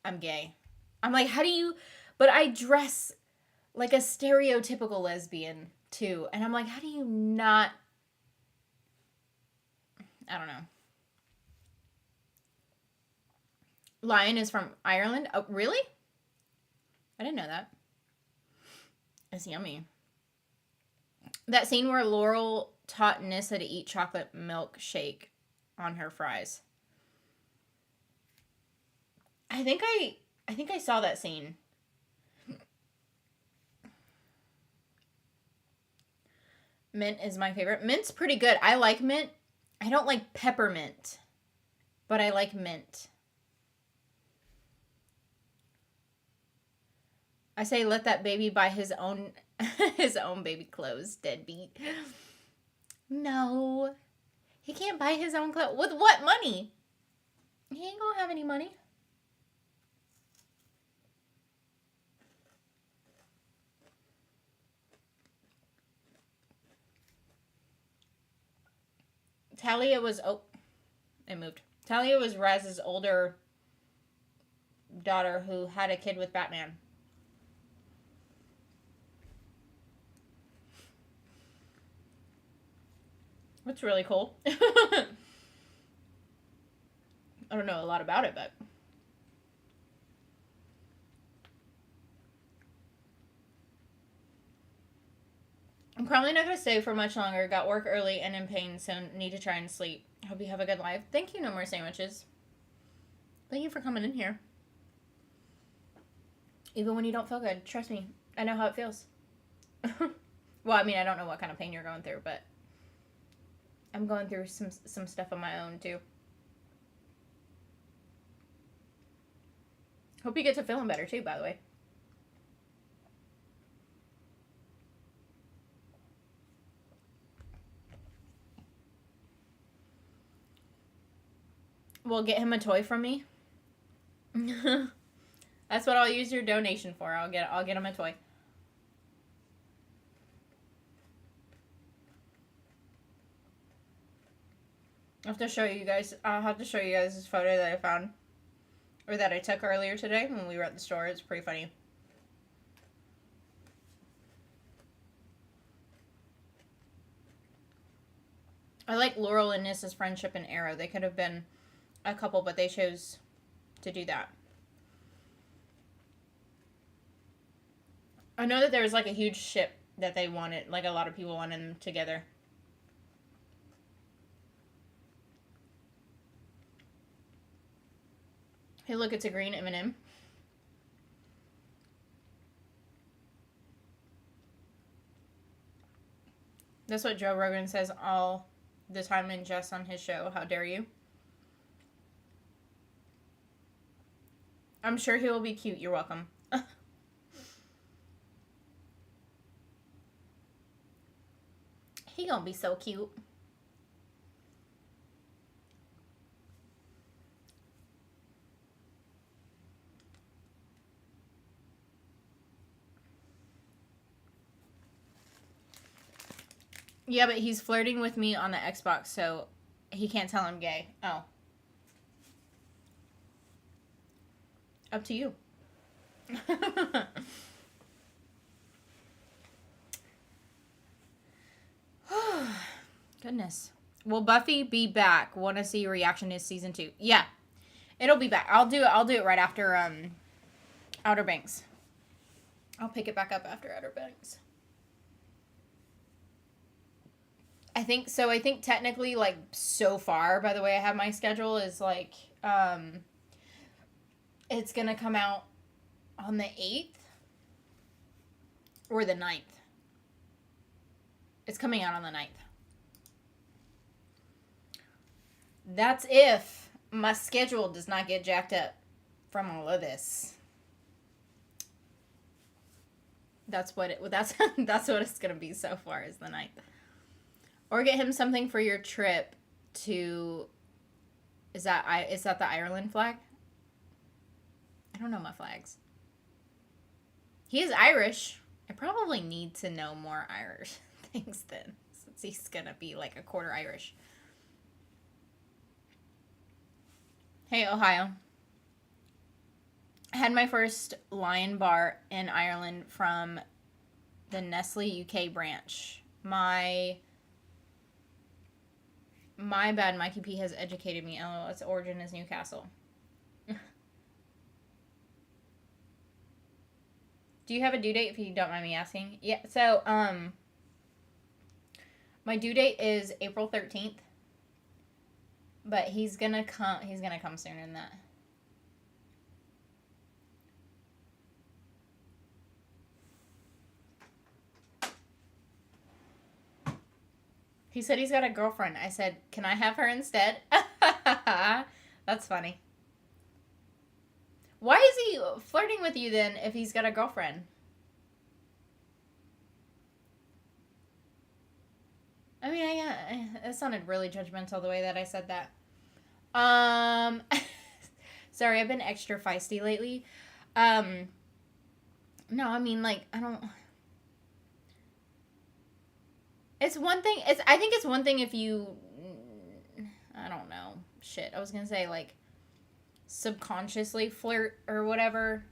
I'm gay. I'm like, how do you... But I dress like a stereotypical lesbian, too. And I'm like, how do you not... I don't know. Lion is from Ireland? Oh, really? I didn't know that. It's yummy. That scene where Laurel taught Nissa to eat chocolate milkshake on her fries. I think I saw that scene. Mint is my favorite. Mint's pretty good. I like mint. I don't like peppermint, but I like mint. I say let that baby buy his own baby clothes, deadbeat. No. He can't buy his own clothes. With what money? He ain't gonna have any money. Talia was... Oh, it moved. Talia was Raz's older daughter who had a kid with Batman. That's really cool. I don't know a lot about it, but... I'm probably not going to stay for much longer. Got work early and in pain, so need to try and sleep. Hope you have a good life. Thank you, No More Sandwiches. Thank you for coming in here. Even when you don't feel good. Trust me. I know how it feels. Well, I mean, I don't know what kind of pain you're going through, but... I'm going through some stuff on my own, too. Hope you get to feeling better, too, by the way. Well, get him a toy from me. That's what I'll use your donation for. I'll get him a toy. I'll have to show you guys. I'll have to show you guys this photo that I found, or that I took earlier today when we were at the store. It's pretty funny. I like Laurel and Nissa's friendship in Arrow. They could have been a couple, but they chose to do that. I know that there was like a huge ship that they wanted, like a lot of people wanted them together. Hey, look, it's a green M&M. That's what Joe Rogan says all the time in jest on his show. How dare you? I'm sure he will be cute. You're welcome. He gonna be so cute. Yeah, but he's flirting with me on the Xbox, so he can't tell I'm gay. Oh. Up to you. Goodness. Will Buffy be back? Want to see your reaction to season 2? Yeah. It'll be back. I'll do it right after Outer Banks. I'll pick it back up after Outer Banks. I think technically, like, so far, by the way I have my schedule, is like, it's gonna come out on the 8th or the 9th. It's coming out on the 9th. That's if my schedule does not get jacked up from all of this. That's what it. That's that's what it's gonna be so far is the ninth. Or get him something for your trip to. Is that the Ireland flag? I don't know my flags. He is Irish. I probably need to know more Irish things then, since he's gonna be like a quarter Irish. Hey, Ohio. I had my first Lion bar in Ireland from the Nestle UK branch. My bad, Mikey P has educated me. Oh, its origin is Newcastle. Do you have a due date if you don't mind me asking? Yeah, so my due date is April 13th. But he's gonna come sooner than that. He said he's got a girlfriend. I said, "Can I have her instead?" That's funny. Why is he flirting with you then if he's got a girlfriend? I mean, that sounded really judgmental the way that I said that. Sorry, I've been extra feisty lately. No, I mean, like, I don't. It's one thing. I think it's one thing if you. I don't know. Shit. I was gonna say, like, subconsciously flirt or whatever.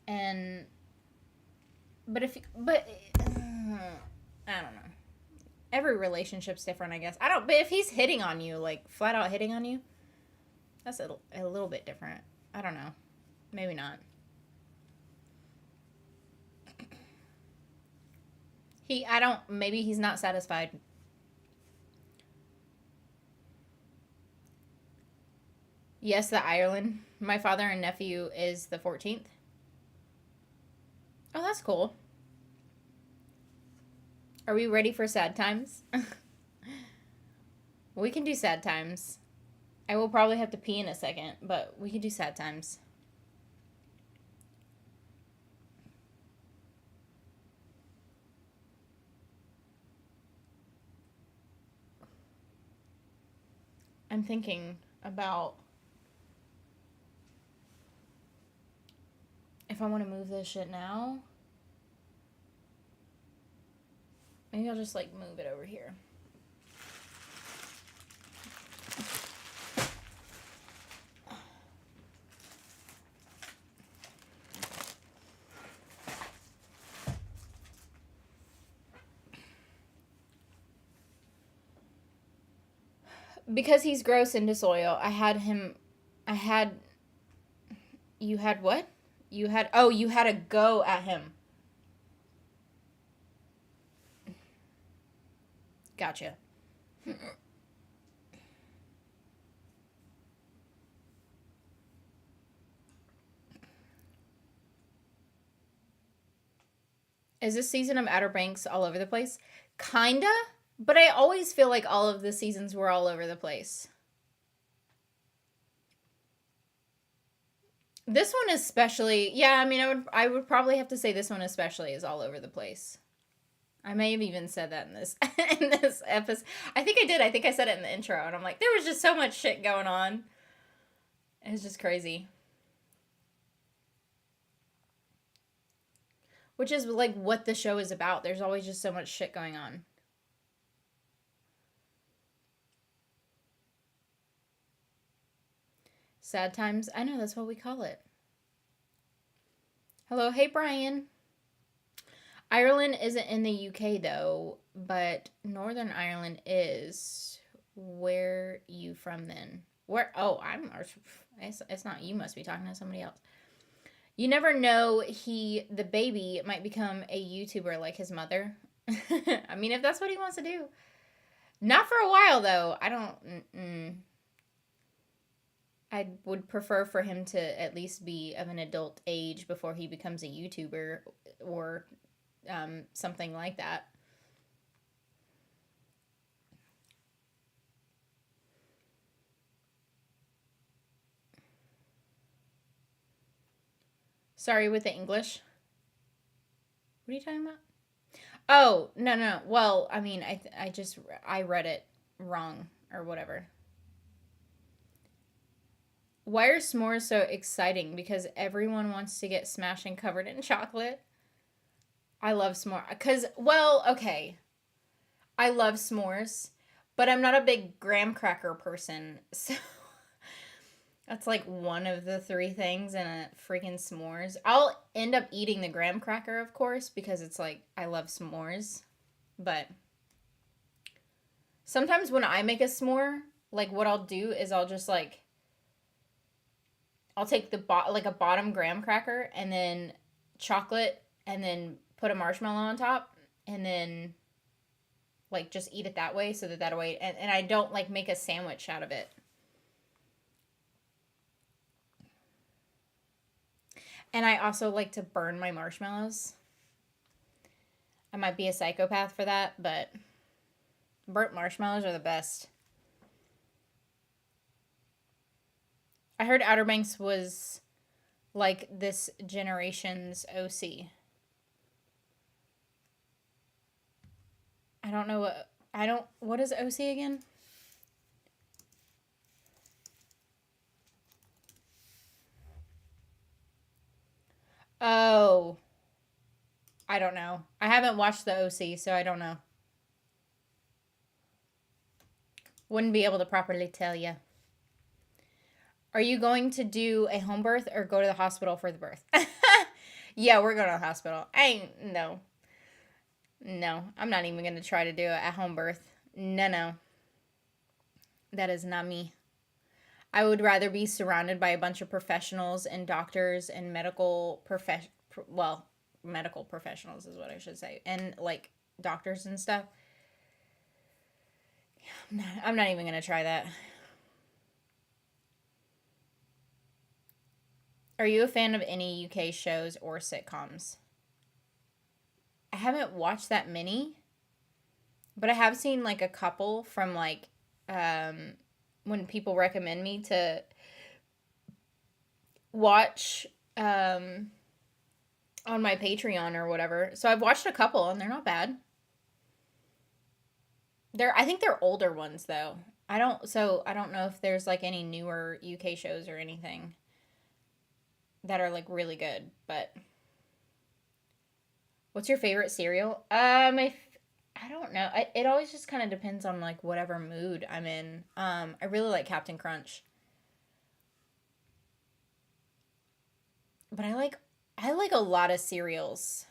And. But I don't know. Every relationship's different, I guess. But if he's hitting on you, like, flat out hitting on you, that's a little bit different. I don't know. Maybe not. Maybe he's not satisfied. Yes, the Ireland. My father and nephew is the 14th. Oh, that's cool. Are we ready for sad times? We can do sad times. I will probably have to pee in a second, but we can do sad times. I'm thinking about if I want to move this shit now. Maybe I'll just, like, move it over here. Because he's gross into soil, you had what? You had a go at him. Gotcha. Is this season of Outer Banks all over the place? Kinda, but I always feel like all of the seasons were all over the place. This one especially, yeah, I mean, I would probably have to say this one especially is all over the place. I may have even said that in this in this episode. I think I did. I think I said it in the intro, and I'm like, there was just so much shit going on. It's just crazy. Which is like what the show is about. There's always just so much shit going on. Sad times. I know, that's what we call it. Hello, hey Brian. Ireland isn't in the UK though, but Northern Ireland is. Where you from then? Where? Oh, it's not. You must be talking to somebody else. You never know. The baby might become a YouTuber like his mother. I mean, if that's what he wants to do. Not for a while though. I don't. I would prefer for him to at least be of an adult age before he becomes a YouTuber or something like that. Sorry with the English. What are you talking about? Oh, no, no, no. Well, I mean, I read it wrong or whatever. Why are s'mores so exciting? Because everyone wants to get smashed and covered in chocolate. I love s'mores. Because, well, okay. I love s'mores, but I'm not a big graham cracker person. So that's like one of the three things in a freaking s'mores. I'll end up eating the graham cracker, of course, because it's like I love s'mores. But sometimes when I make a s'more, like what I'll do is I'll just like I'll take like a bottom graham cracker and then chocolate and then put a marshmallow on top and then like just eat it that way so that way and I don't like make a sandwich out of it. And I also like to burn my marshmallows. I might be a psychopath for that, but burnt marshmallows are the best. I heard Outer Banks was like this generation's OC. I don't know what is OC again? Oh. I don't know. I haven't watched the OC, so I don't know. Wouldn't be able to properly tell you. Are you going to do a home birth or go to the hospital for the birth? Yeah, we're going to the hospital. No. No, I'm not even going to try to do a home birth. No. That is not me. I would rather be surrounded by a bunch of professionals and doctors and medical professionals is what I should say. And like doctors and stuff. I'm not even going to try that. Are you a fan of any UK shows or sitcoms? I haven't watched that many, but I have seen like a couple from like when people recommend me to watch on my Patreon or whatever. So I've watched a couple and they're not bad. I think they're older ones though. I don't know if there's like any newer UK shows or anything that are like really good, but what's your favorite cereal? I don't know. It always just kind of depends on like whatever mood I'm in. I really like Captain Crunch. But I like a lot of cereals.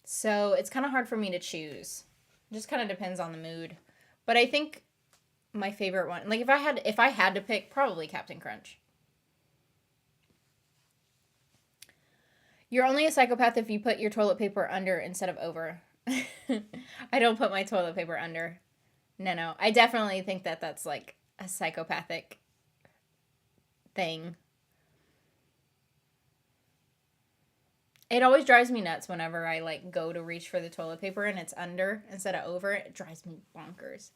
So it's kind of hard for me to choose. It just kind of depends on the mood. But I think my favorite one, like if I had to pick, probably Captain Crunch. You're only a psychopath if you put your toilet paper under instead of over. I don't put my toilet paper under. No. I definitely think that that's like a psychopathic thing. It always drives me nuts whenever I like go to reach for the toilet paper and it's under instead of over. It drives me bonkers.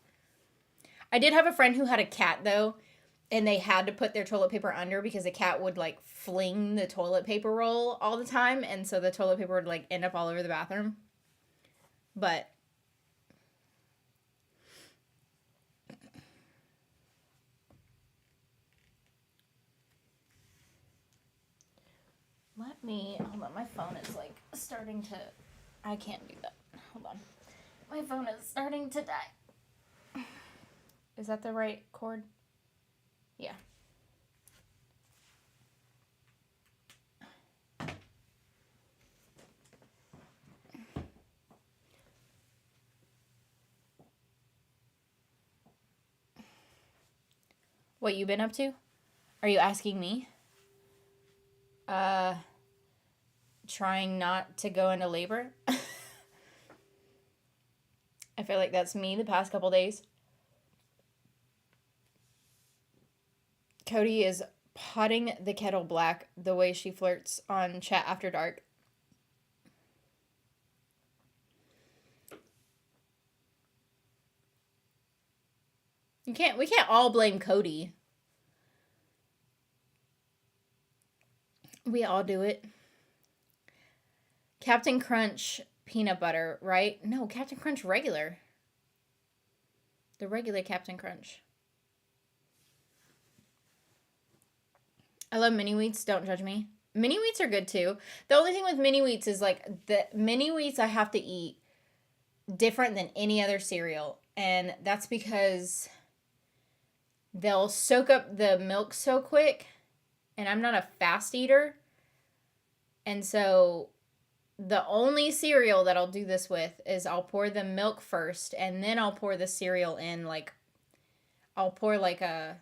I did have a friend who had a cat though, and they had to put their toilet paper under because the cat would like fling the toilet paper roll all the time, and so the toilet paper would like end up all over the bathroom. But hold on, my phone is like starting to, I can't do that. Hold on. My phone is starting to die. Is that the right cord? Yeah. What you been up to? Are you asking me? Trying not to go into labor. I feel like that's me the past couple days. Cody is potting the kettle black the way she flirts on Chat After Dark. We can't all blame Cody. We all do it. Captain Crunch peanut butter, right? No, Captain Crunch regular. The regular Captain Crunch. I love mini wheats. Don't judge me. Mini wheats are good too. The only thing with mini wheats is like the mini wheats I have to eat different than any other cereal. And that's because they'll soak up the milk so quick. And I'm not a fast eater. And so the only cereal that I'll do this with is I'll pour the milk first and then I'll pour the cereal in. Like, I'll pour like a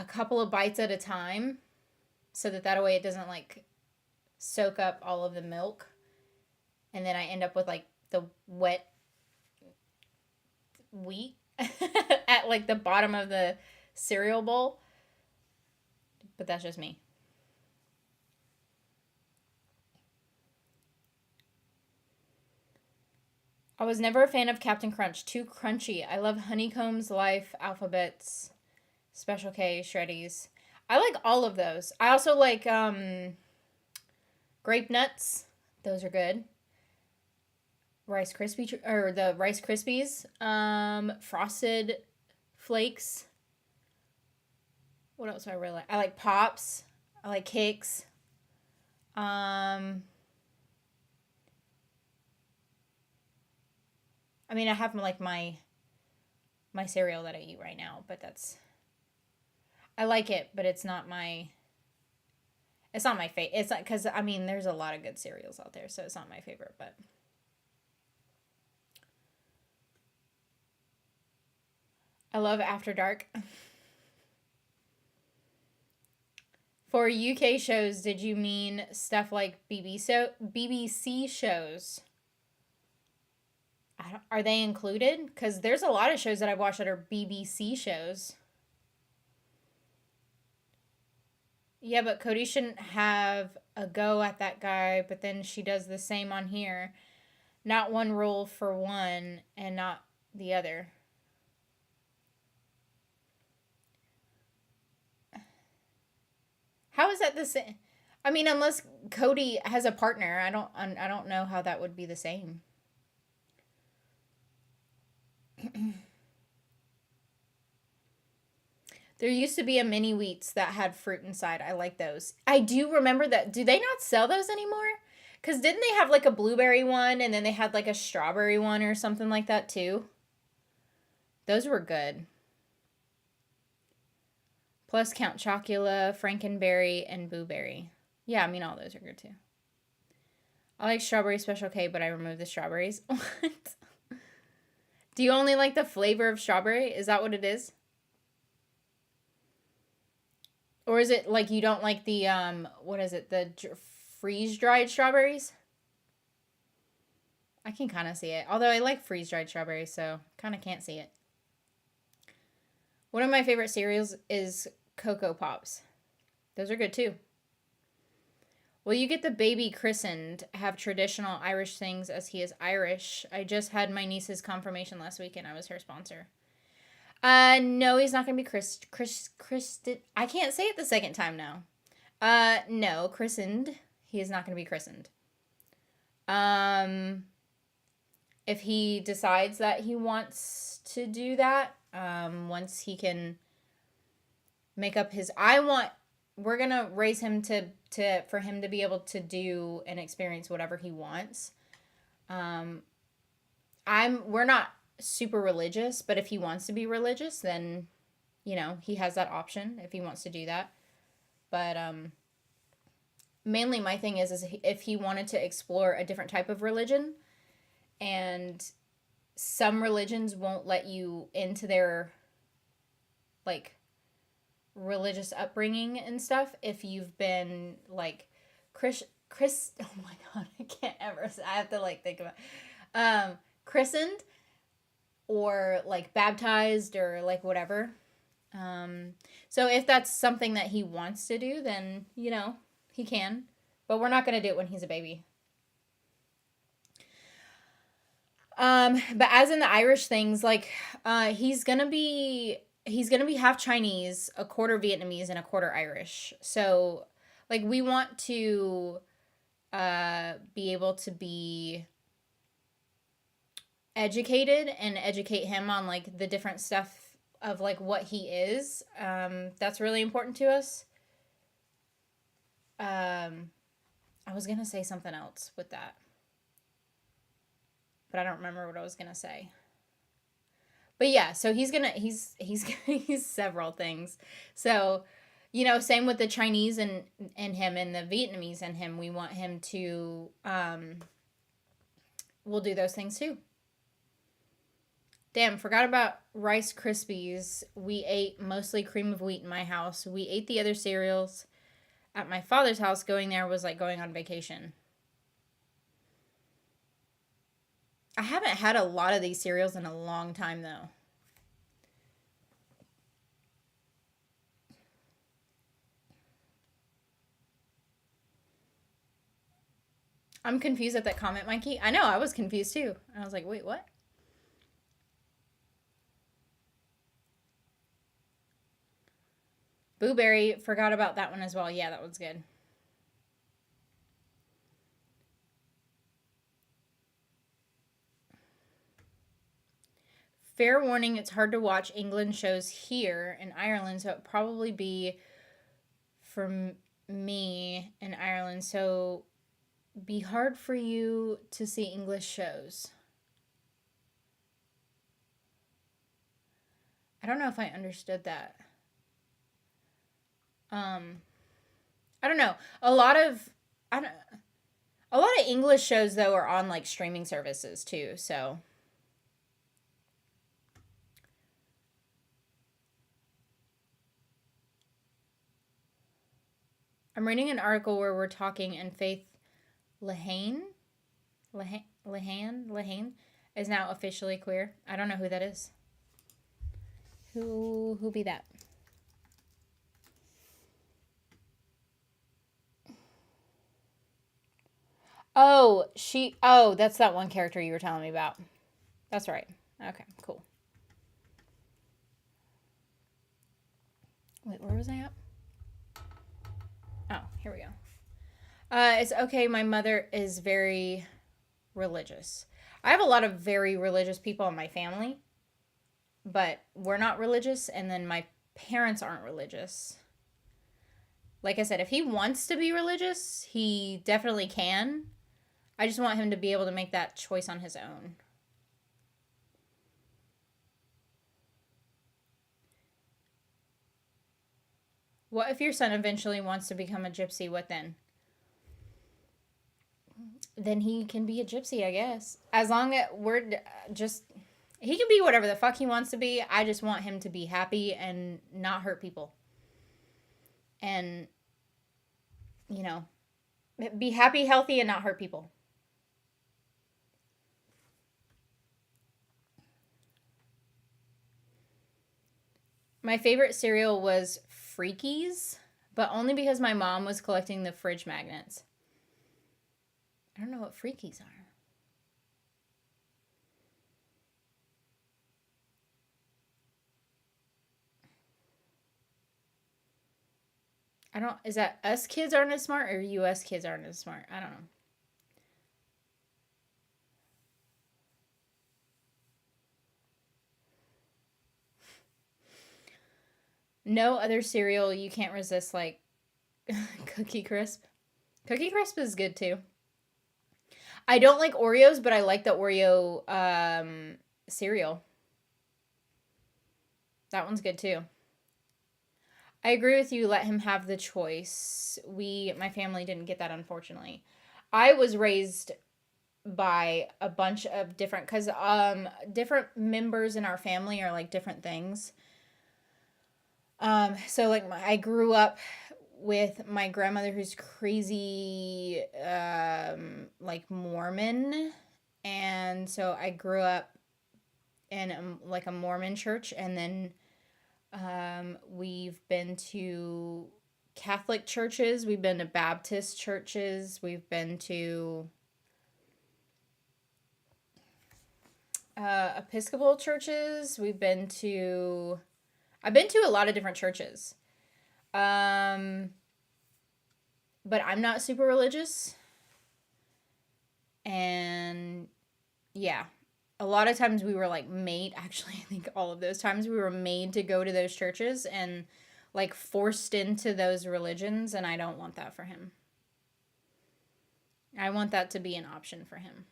couple of bites at a time so that way it doesn't like soak up all of the milk. And then I end up with like the wet wheat at like the bottom of the cereal bowl. But that's just me. I was never a fan of Captain Crunch. Too crunchy. I love Honeycomb's Life, Alphabets, Special K, Shreddies. I like all of those. I also like Grape Nuts. Those are good. Rice Krispie or the Rice Krispies. Frosted Flakes. What else do I really like? I like Pops. I like Kicks. I mean, I have like my cereal that I eat right now, but I like it, but it's not my favorite. It's not because I mean, there's a lot of good cereals out there, so it's not my favorite. But I love After Dark. For UK shows, did you mean stuff like BBC shows? Are they included? Because there's a lot of shows that I watch that are BBC shows. Yeah, but Cody shouldn't have a go at that guy, but then she does the same on here. Not one rule for one and not the other. How is that the same? I mean, unless Cody has a partner, I don't know how that would be the same. There used to be a mini wheats that had fruit inside. I like those. I do remember that. Do they not sell those anymore? Because didn't they have like a blueberry one and then they had like a strawberry one or something like that too? Those were good. Plus Count Chocula, Frankenberry, and Blueberry. Yeah, I mean, all those are good too. I like Strawberry Special K, but I removed the strawberries. What? Do you only like the flavor of strawberry? Is that what it is? Or is it like you don't like the, what is it, the freeze-dried strawberries? I can kind of see it. Although I like freeze-dried strawberries, so kind of can't see it. One of my favorite cereals is Cocoa Pops. Those are good too. Will you get the baby christened? Have traditional Irish things as he is Irish. I just had my niece's confirmation last week and I was her sponsor. No, he's not going to be christened. I can't say it the second time now. No, christened. He is not going to be christened. If he decides that he wants to do that, once he can make up his, we're going to raise him for him to be able to do and experience whatever he wants. We're not super religious, but if he wants to be religious, then, he has that option if he wants to do that. But, mainly my thing is if he wanted to explore a different type of religion, and some religions won't let you into their, like, religious upbringing and stuff if you've been, like, oh my god, I can't ever, I have to, like, think about, christened, or, like, baptized, or, like, whatever. So if that's something that he wants to do, then, he can. But we're not going to do it when he's a baby. But as in the Irish things, like, he's gonna be half Chinese, a quarter Vietnamese, and a quarter Irish. So, like, we want to, be able to be educated and educate him on like the different stuff of like what he is. That's really important to us. I was gonna say something else with that, but I don't remember what I was gonna say. But yeah, so he's several things. So, same with the Chinese and him and the Vietnamese and him. We want him to we'll do those things too. Damn, forgot about Rice Krispies. We ate mostly cream of wheat in my house. We ate the other cereals at my father's house. Going there was like going on vacation. I haven't had a lot of these cereals in a long time though. I'm confused at that comment, Mikey. I know, I was confused too. I was like, wait, what? Blueberry, forgot about that one as well. Yeah, that one's good. Fair warning, it's hard to watch England shows here in Ireland, so it'd probably be for me in Ireland. So be hard for you to see English shows. I don't know if I understood that. I don't know. I don't a lot of English shows though are on like streaming services too, so I'm reading an article where we're talking and Faith Lehane Lehane is now officially queer. I don't know who that is. Who be that? Oh, that's that one character you were telling me about. That's right. Okay, cool. Wait, where was I at? Oh, here we go. It's okay. My mother is very religious. I have a lot of very religious people in my family, but we're not religious, and then my parents aren't religious. Like I said, if he wants to be religious, he definitely can. I just want him to be able to make that choice on his own. What if your son eventually wants to become a gypsy? What then? Then he can be a gypsy, I guess. As long as we're just. He can be whatever the fuck he wants to be. I just want him to be happy and not hurt people. And, be happy, healthy, and not hurt people. My favorite cereal was Freakies, but only because my mom was collecting the fridge magnets. I don't know what Freakies are. Is that us kids aren't as smart or US kids aren't as smart? I don't know. No other cereal you can't resist like Cookie Crisp. Cookie Crisp is good too. I don't like Oreos, but I like the Oreo cereal. That one's good too. I agree with you. Let him have the choice. My family didn't get that, unfortunately. I was raised by a bunch of because different members in our family are like different things. So like I grew up with my grandmother who's crazy, like Mormon, and so I grew up in like a Mormon church, and then we've been to Catholic churches, we've been to Baptist churches, we've been to Episcopal churches, I've been to a lot of different churches. But I'm not super religious. And yeah. a lot of times we were like made, actually, I think all of those times we were made to go to those churches and like forced into those religions. And I don't want that for him. I want that to be an option for him.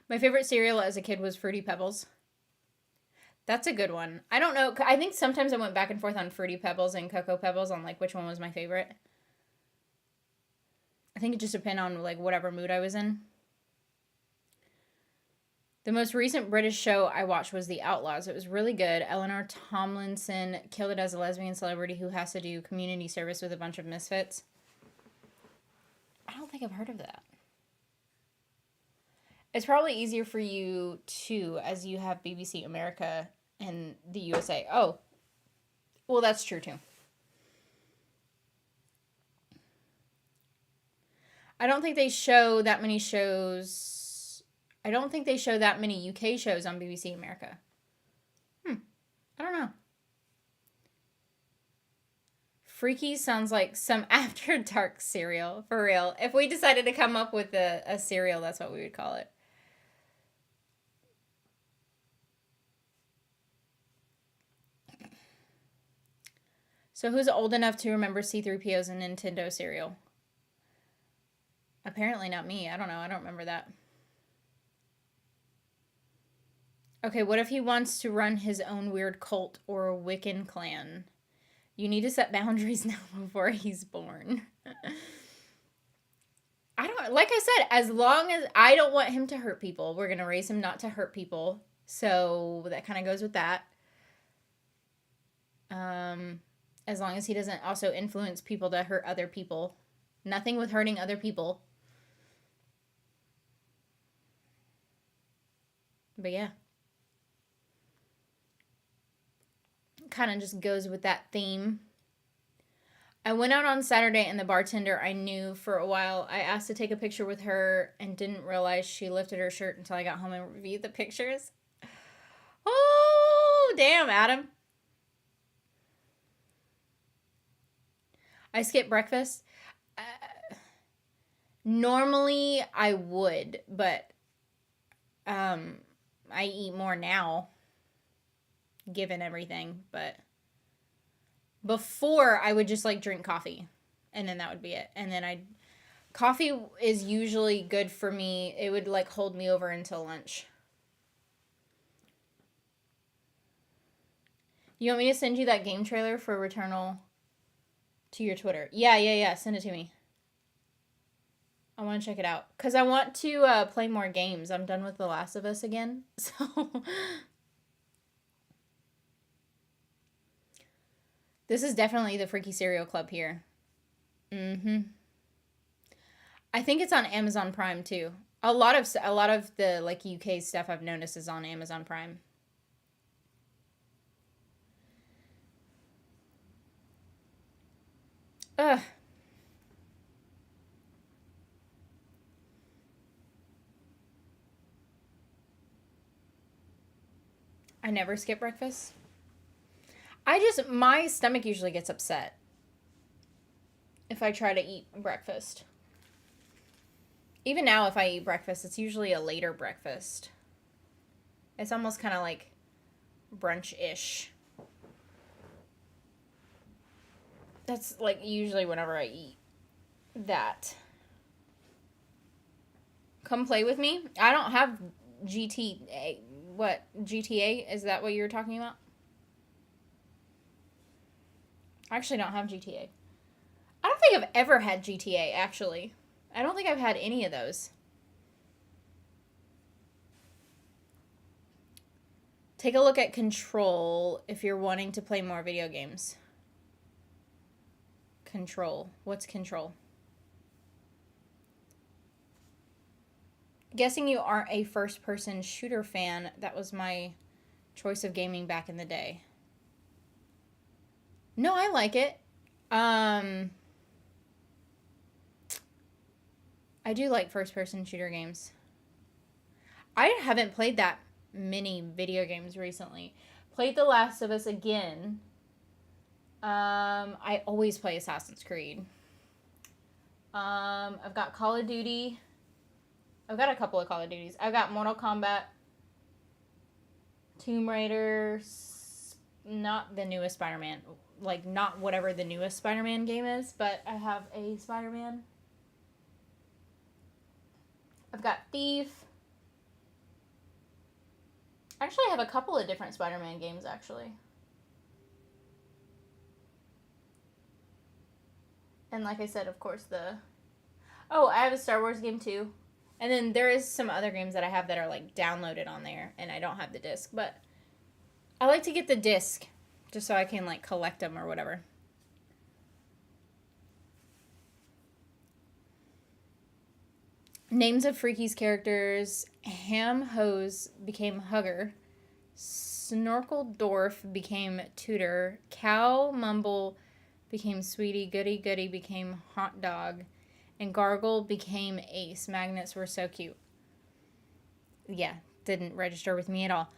My favorite cereal as a kid was Fruity Pebbles. That's a good one. I don't know. I think sometimes I went back and forth on Fruity Pebbles and Cocoa Pebbles on like which one was my favorite. I think it just depended on like whatever mood I was in. The most recent British show I watched was The Outlaws. It was really good. Eleanor Tomlinson killed it as a lesbian celebrity who has to do community service with a bunch of misfits. I don't think I've heard of that. It's probably easier for you too, as you have BBC America and the USA. Oh, well, that's true too. I don't think they show that many shows. I don't think they show that many UK shows on BBC America. I don't know. Freaky sounds like some After Dark cereal, for real. If we decided to come up with a cereal, that's what we would call it. So who's old enough to remember C-3PO's and Nintendo cereal? Apparently not me. I don't know. I don't remember that. Okay, what if he wants to run his own weird cult or a Wiccan clan? You need to set boundaries now before he's born. I don't, like I said, as long as I don't want him to hurt people, we're going to raise him not to hurt people. So that kind of goes with that. As long as he doesn't also influence people to hurt other people. Nothing with hurting other people. But yeah. Kind of just goes with that theme. I went out on Saturday and the bartender I knew for a while, I asked to take a picture with her and didn't realize she lifted her shirt until I got home and reviewed the pictures. Oh, damn, Adam. I skip breakfast. Normally I would, but I eat more now, given everything. But before, I would just like drink coffee, and then that would be it. And then coffee is usually good for me. It would like hold me over until lunch. You want me to send you that game trailer for Returnal to your Twitter? Yeah. Send it to me. I want to check it out. Because I want to play more games. I'm done with The Last of Us again. So this is definitely the Freaky Cereal Club here. I think it's on Amazon Prime too. A lot of the like UK stuff I've noticed is on Amazon Prime. Ugh. I never skip breakfast. My stomach usually gets upset if I try to eat breakfast. Even now, if I eat breakfast, it's usually a later breakfast. It's almost kind of like brunch-ish. That's like usually whenever I eat that. Come play with me. I don't have GTA. What? GTA? Is that what you were talking about? I actually don't have GTA. I don't think I've ever had GTA, actually. I don't think I've had any of those. Take a look at Control if you're wanting to play more video games. Control. What's Control? Guessing you aren't a first-person shooter fan. That was my choice of gaming back in the day. No, I like it. I do like first-person shooter games. I haven't played that many video games recently. Played The Last of Us again. I always play Assassin's Creed. I've got Call of Duty. I've got a couple of Call of Duties. I've got Mortal Kombat, Tomb Raider, not the newest Spider-Man, like not whatever the newest Spider-Man game is, but I have a Spider-Man. I've got Thief. Actually, I have a couple of different Spider-Man games, actually. And like I said, of course, I have a Star Wars game, too. And then there is some other games that I have that are, like, downloaded on there, and I don't have the disc, but I like to get the disc just so I can, like, collect them or whatever. Names of Freaky's characters. Ham Hose became Hugger. Snorkeldorf became Tutor. Cow Mumble became Sweetie. Goody Goody became Hot Dog. And Gargle became Ace. Magnets were so cute. Yeah, didn't register with me at all.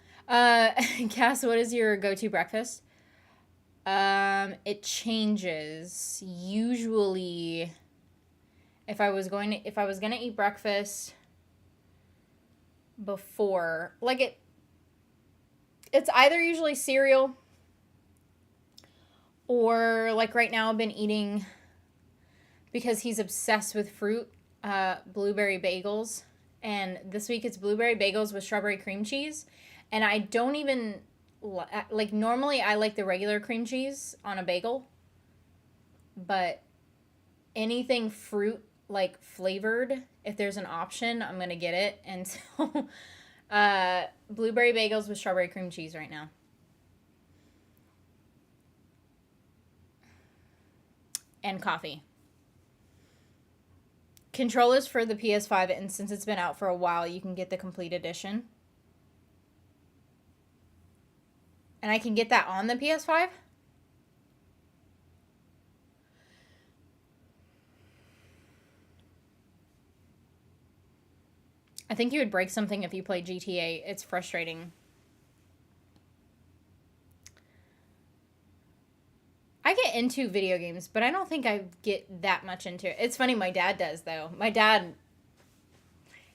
Cass, what is your go-to breakfast? It changes. Usually, if I was gonna eat breakfast before, like it's either usually cereal or like right now I've been eating, because he's obsessed with fruit, blueberry bagels. And this week it's blueberry bagels with strawberry cream cheese. And I don't even, like, normally I like the regular cream cheese on a bagel. But anything fruit, like, flavored, if there's an option, I'm going to get it. And so, blueberry bagels with strawberry cream cheese right now. And coffee. Controllers for the PS5, and since it's been out for a while, you can get the complete edition. And I can get that on the PS5? I think you would break something if you played GTA. It's frustrating. I get into video games, but I don't think I get that much into it. It's funny, my dad does, though. My dad,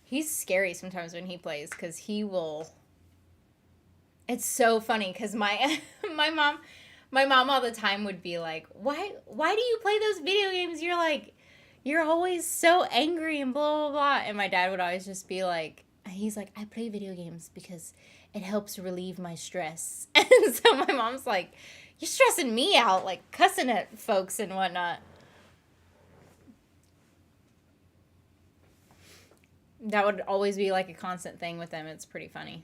he's scary sometimes when he plays, because he will... It's so funny, because my mom all the time would be like, why do you play those video games? You're always so angry and blah, blah, blah. And my dad would always just be like, he's like, I play video games because it helps relieve my stress. And so my mom's like, you're stressing me out, like cussing at folks and whatnot. That would always be like a constant thing with them. It's pretty funny.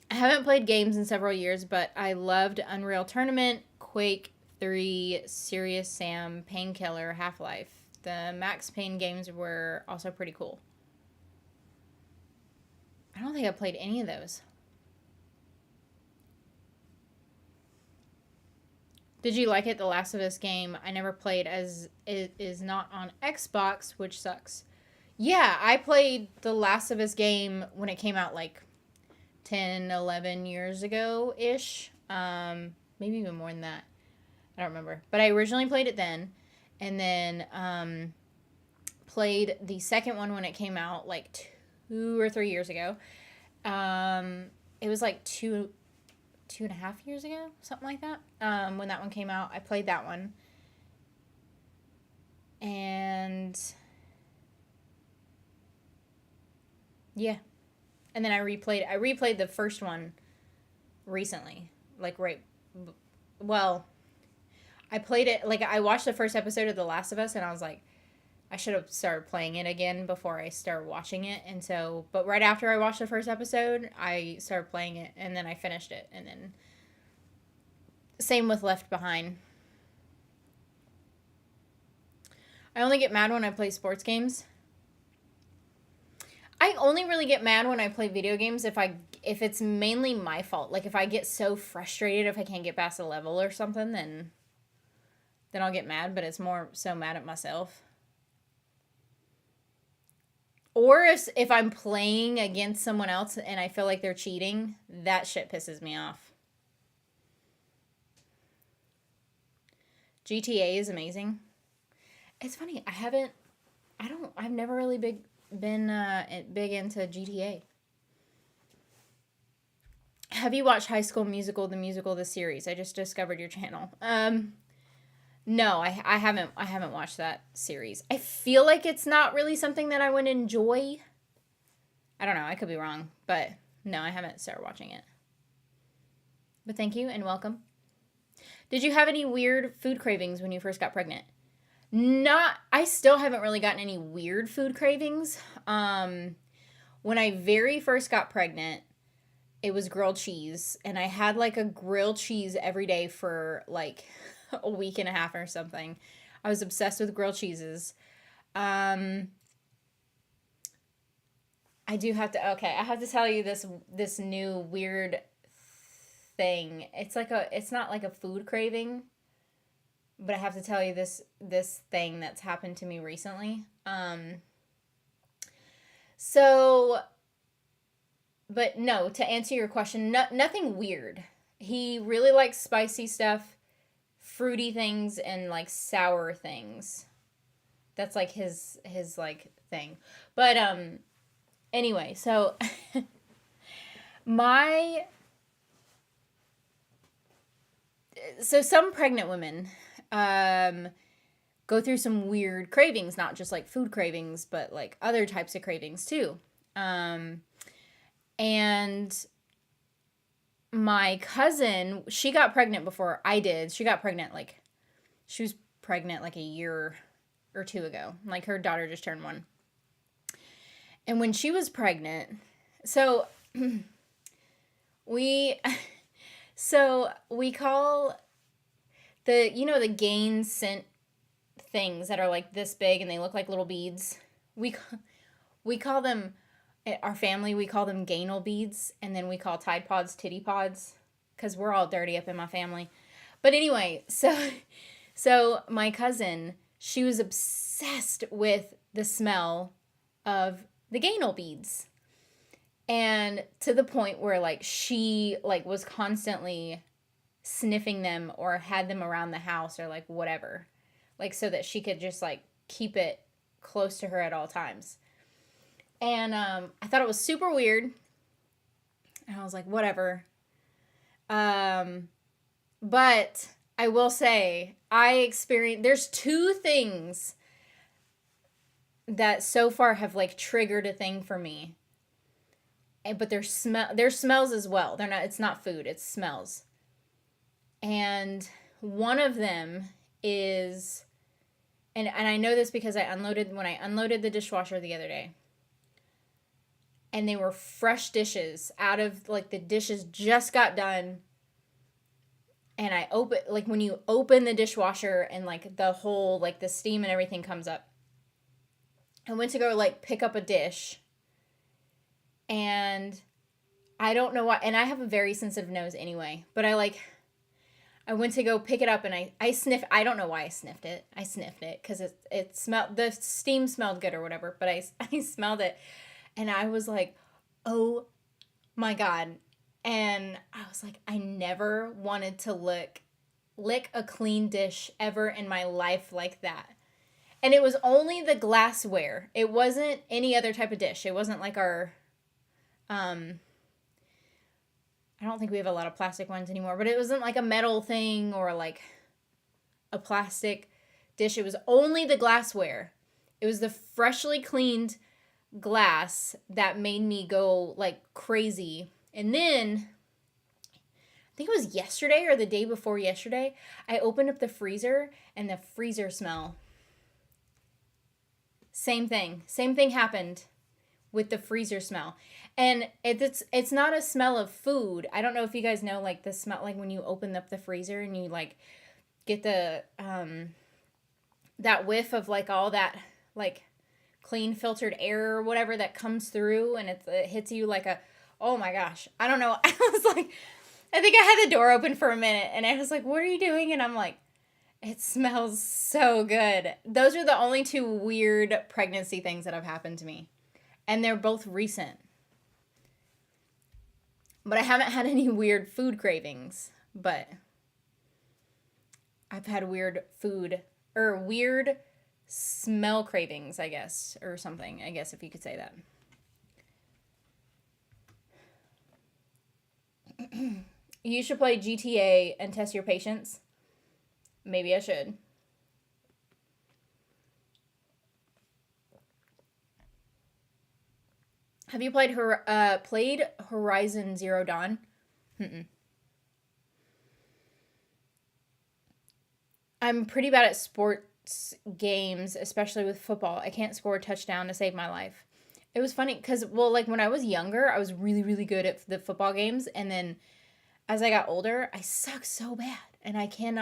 I haven't played games in several years, but I loved Unreal Tournament, Quake 3, Serious Sam, Painkiller, Half-Life. The Max Payne games were also pretty cool. I don't think I played any of those. Did you like it? The Last of Us game I never played, as it is not on Xbox, which sucks. Yeah, I played The Last of Us game when it came out like 10, 11 years ago-ish. Maybe even more than that. I don't remember. But I originally played it then. And then played the second one when it came out like 2 or 3 years ago. It was like 2.5 years ago, something like that. When that one came out, I played that one. And yeah. And then I replayed the first one recently. I played it, like, I watched the first episode of The Last of Us, and I was like, I should have started playing it again before I started watching it. And so, but right after I watched the first episode, I started playing it, and then I finished it. And then, same with Left Behind. I only get mad when I play sports games. I only really get mad when I play video games if it's mainly my fault. Like, if I get so frustrated if I can't get past a level or something, then I'll get mad, but it's more so mad at myself. Or if I'm playing against someone else and I feel like they're cheating, that shit pisses me off. GTA is amazing. It's funny. I've never really been big into GTA. Have you watched High School Musical, the series? I just discovered your channel. No, I haven't watched that series. I feel like it's not really something that I would enjoy. I don't know. I could be wrong, but no, I haven't started watching it. But thank you and welcome. Did you have any weird food cravings when you first got pregnant? I still haven't really gotten any weird food cravings. When I very first got pregnant, it was grilled cheese, and I had like a grilled cheese every day for like a week and a half or something. I was obsessed with grilled cheeses. I have to tell you this new weird thing. It's not like a food craving, but I have to tell you this thing that's happened to me recently. But no, to answer your question, nothing weird. He really likes spicy stuff, fruity things, and like sour things. That's like his like thing. But anyway, so some pregnant women go through some weird cravings, not just like food cravings, but like other types of cravings too. And my cousin, she got pregnant before I did. She was pregnant like a year or two ago. Like her daughter just turned 1. And when she was pregnant, so we call the gain scent things that are like this big and they look like little beads. We call them, our family, we call them Gainal beads, and then we call Tide Pods Titty Pods, because we're all dirty up in my family. But anyway, so my cousin, she was obsessed with the smell of the Gainal beads, and to the point where like she like was constantly sniffing them or had them around the house or like whatever, like so that she could just like keep it close to her at all times. And I thought it was super weird. And I was like, whatever. But I will say, there's 2 things that so far have like triggered a thing for me. But there's smells as well. It's not food, it's smells. And one of them is, and I know this because when I unloaded the dishwasher the other day. And they were fresh dishes out of, like, the dishes just got done. And when you open the dishwasher and, like, the whole, like, the steam and everything comes up. I went to go, like, pick up a dish. And I don't know why. And I have a very sensitive nose anyway. But I went to go pick it up and I sniffed. I don't know why I sniffed it. I sniffed it because it smelled, the steam smelled good or whatever. But I smelled it. And I was like, oh my God. And I was like, I never wanted to lick a clean dish ever in my life like that. And it was only the glassware. It wasn't any other type of dish. It wasn't like our, I don't think we have a lot of plastic ones anymore, but it wasn't like a metal thing or like a plastic dish. It was only the glassware. It was the freshly cleaned glass that made me go like crazy. And then I think it was yesterday or the day before yesterday, I opened up the freezer and the freezer smell, same thing happened with the freezer smell. And it's not a smell of food. I don't know if you guys know like the smell, like when you open up the freezer and you like get the that whiff of like all that like clean filtered air or whatever that comes through, and it hits you like oh my gosh, I don't know. I was like, I think I had the door open for a minute and I was like, what are you doing? And I'm like, it smells so good. Those are the only 2 weird pregnancy things that have happened to me. And they're both recent. But I haven't had any weird food cravings. But I've had weird food, or weird smell cravings, I guess, or something, I guess, if you could say that. You should play GTA and test your patience. Maybe I should. Have you played Horizon Zero Dawn? Mm-mm. I'm pretty bad at sports games, especially with football. I can't score a touchdown to save my life. It was funny because, well, like when I was younger, I was really, really good at the football games. And then as I got older, I suck so bad. And I can't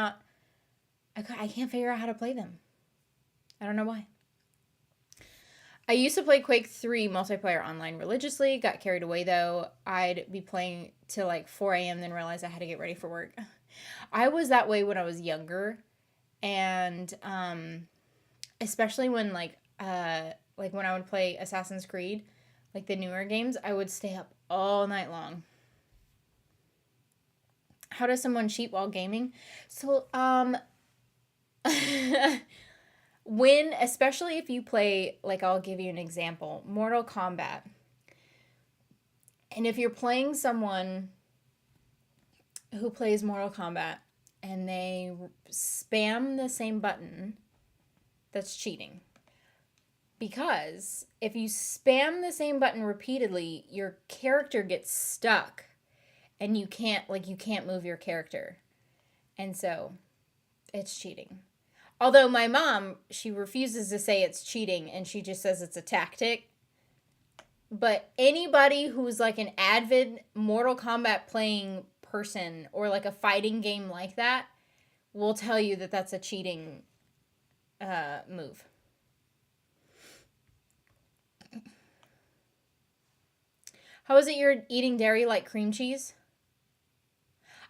figure out how to play them. I don't know why. I used to play Quake 3 multiplayer online religiously. Got carried away though. I'd be playing till like 4 a.m. then realized I had to get ready for work. I was that way when I was younger. And especially when like when I would play Assassin's Creed, like the newer games, I would stay up all night long. How does someone cheat while gaming? So when, especially if you play, like I'll give you an example, Mortal Kombat. And if you're playing someone who plays Mortal Kombat and they spam the same button, that's cheating. Because if you spam the same button repeatedly, your character gets stuck and you can't move your character. And so it's cheating. Although my mom, she refuses to say it's cheating and she just says it's a tactic. But anybody who's like an avid Mortal Kombat playing person or like a fighting game like that will tell you that that's a cheating move. How is it you're eating dairy like cream cheese?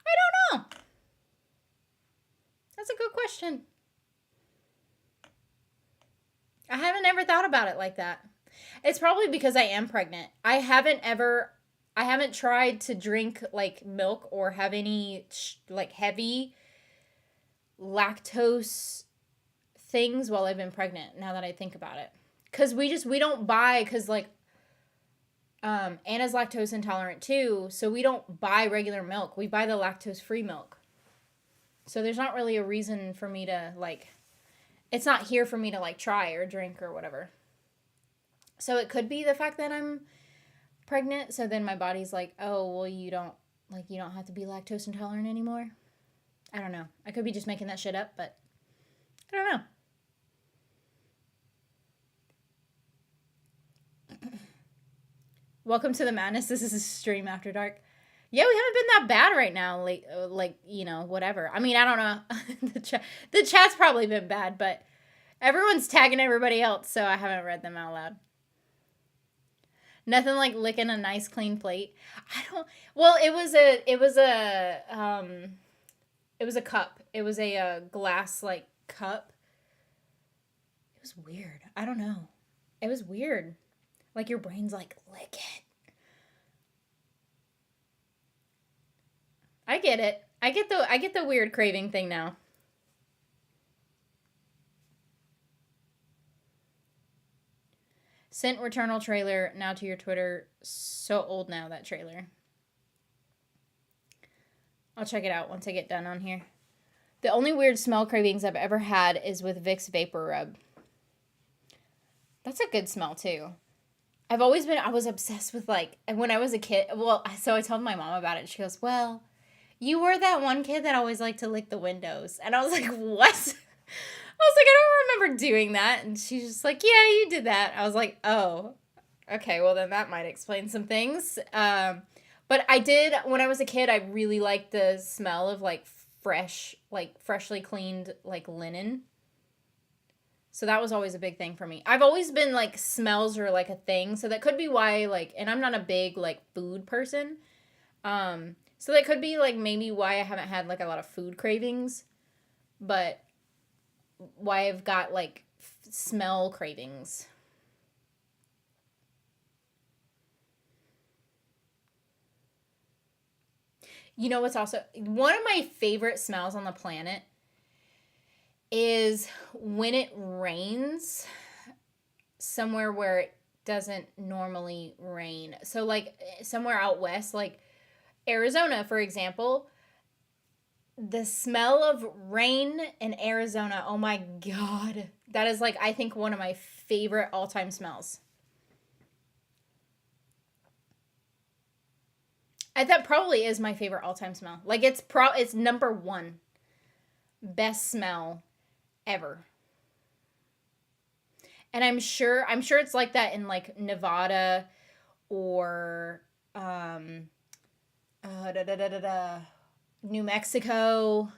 I don't know. That's a good question. I haven't ever thought about it like that. It's probably because I am pregnant. I haven't tried to drink like milk or have any like heavy lactose things while I've been pregnant, now that I think about it. Cuz we don't buy, cuz like Anna's lactose intolerant too, so we don't buy regular milk. We buy the lactose-free milk. So there's not really a reason for me to like, it's not here for me to like try or drink or whatever. So it could be the fact that I'm pregnant, so then my body's like, oh, well, you don't have to be lactose intolerant anymore. I don't know. I could be just making that shit up, but I don't know. Welcome to the madness. This is a stream after dark. Yeah, we haven't been that bad right now. Like whatever. I mean, I don't know. The chat's probably been bad, but everyone's tagging everybody else, so I haven't read them out loud. Nothing like licking a nice clean plate. Well, it was a cup. It was a glass like cup. It was weird. I don't know. It was weird. Like your brain's like, lick it. I get it. I get the weird craving thing now. Sent Returnal trailer now to your Twitter. So old now, that trailer. I'll check it out once I get done on here. The only weird smell cravings I've ever had is with Vicks Vapor Rub. That's a good smell too. I was obsessed with like, when I was a kid, well, so I told my mom about it. She goes, well, you were that one kid that always liked to lick the windows. And I was like, what? I was like, I don't remember doing that. And she's just like, yeah, you did that. I was like, oh, okay, well then that might explain some things. But I did, when I was a kid, I really liked the smell of like freshly cleaned like linen. So that was always a big thing for me. I've always been like, smells are like a thing. So that could be why, like, and I'm not a big like food person. So that could be like maybe why I haven't had like a lot of food cravings. But why I've got like smell cravings. You know what's also one of my favorite smells on the planet is when it rains somewhere where it doesn't normally rain. So like somewhere out west, like Arizona, for example, the smell of rain in Arizona, oh my God. That is like, I think, one of my favorite all time smells. That probably is my favorite all time smell. Like it's number one best smell ever. And I'm sure it's like that in like Nevada or da, da, da, da, da, New Mexico,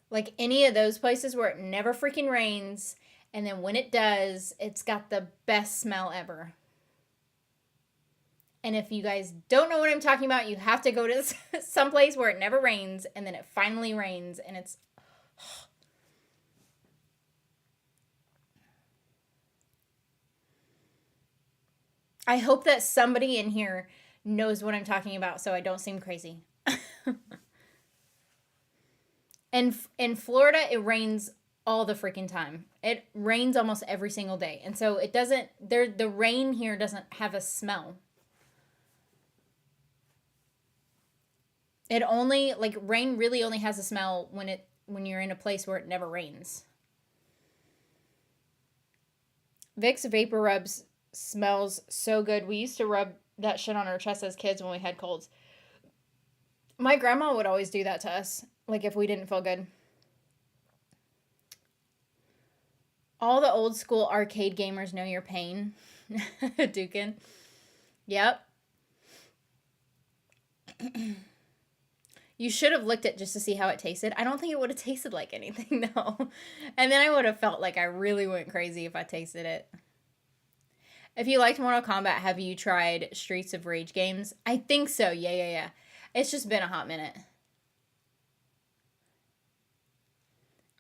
like any of those places where it never freaking rains, and then when it does, it's got the best smell ever. And if you guys don't know what I'm talking about, you have to go to some place where it never rains, and then it finally rains, and it's. I hope that somebody in here knows what I'm talking about so I don't seem crazy. And in Florida, it rains all the freaking time. It rains almost every single day. And so it doesn't the rain here doesn't have a smell. It only like rain really only has a smell when you're in a place where it never rains. Vicks Vapor Rubs smells so good. We used to rub that shit on our chest as kids when we had colds. My grandma would always do that to us, like if we didn't feel good. All the old school arcade gamers know your pain. Dukin. Yep. You should have licked it just to see how it tasted. I don't think it would have tasted like anything, though. And then I would have felt like I really went crazy if I tasted it. If you liked Mortal Kombat, have you tried Streets of Rage games? I think so. Yeah. It's just been a hot minute.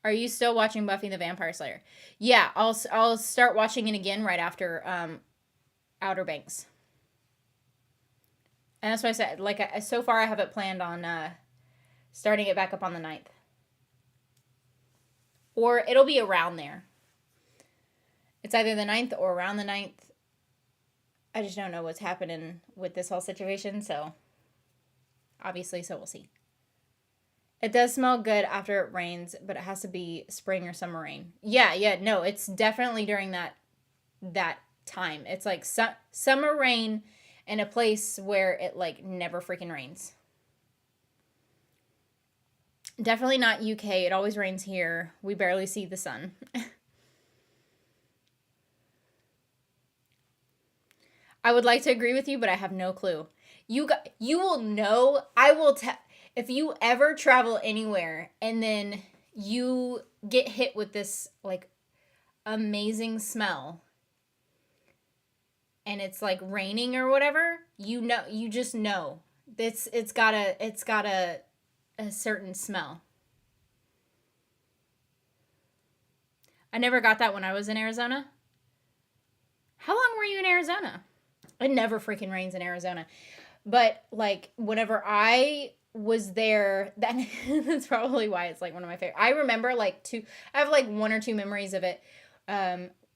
Are you still watching Buffy the Vampire Slayer? Yeah, I'll start watching it again right after Outer Banks. And that's what I said. Like, so far I have it planned on starting it back up on the 9th. Or it'll be around there. It's either the 9th or around the 9th. I just don't know what's happening with this whole situation, so obviously, so we'll see. It does smell good after it rains, but it has to be spring or summer rain. Yeah, no, it's definitely during that time. It's like summer rain in a place where it like never freaking rains. Definitely not UK. It always rains here. We barely see the sun. I would like to agree with you, but I have no clue. You will know. I will tell. If you ever travel anywhere and then you get hit with this like amazing smell and it's like raining or whatever, you just know. It's got a certain smell. I never got that when I was in Arizona. How long were you in Arizona? It never freaking rains in Arizona. But like whenever I was there, that's probably why it's like one of my favorite. I remember I have like one or two memories of it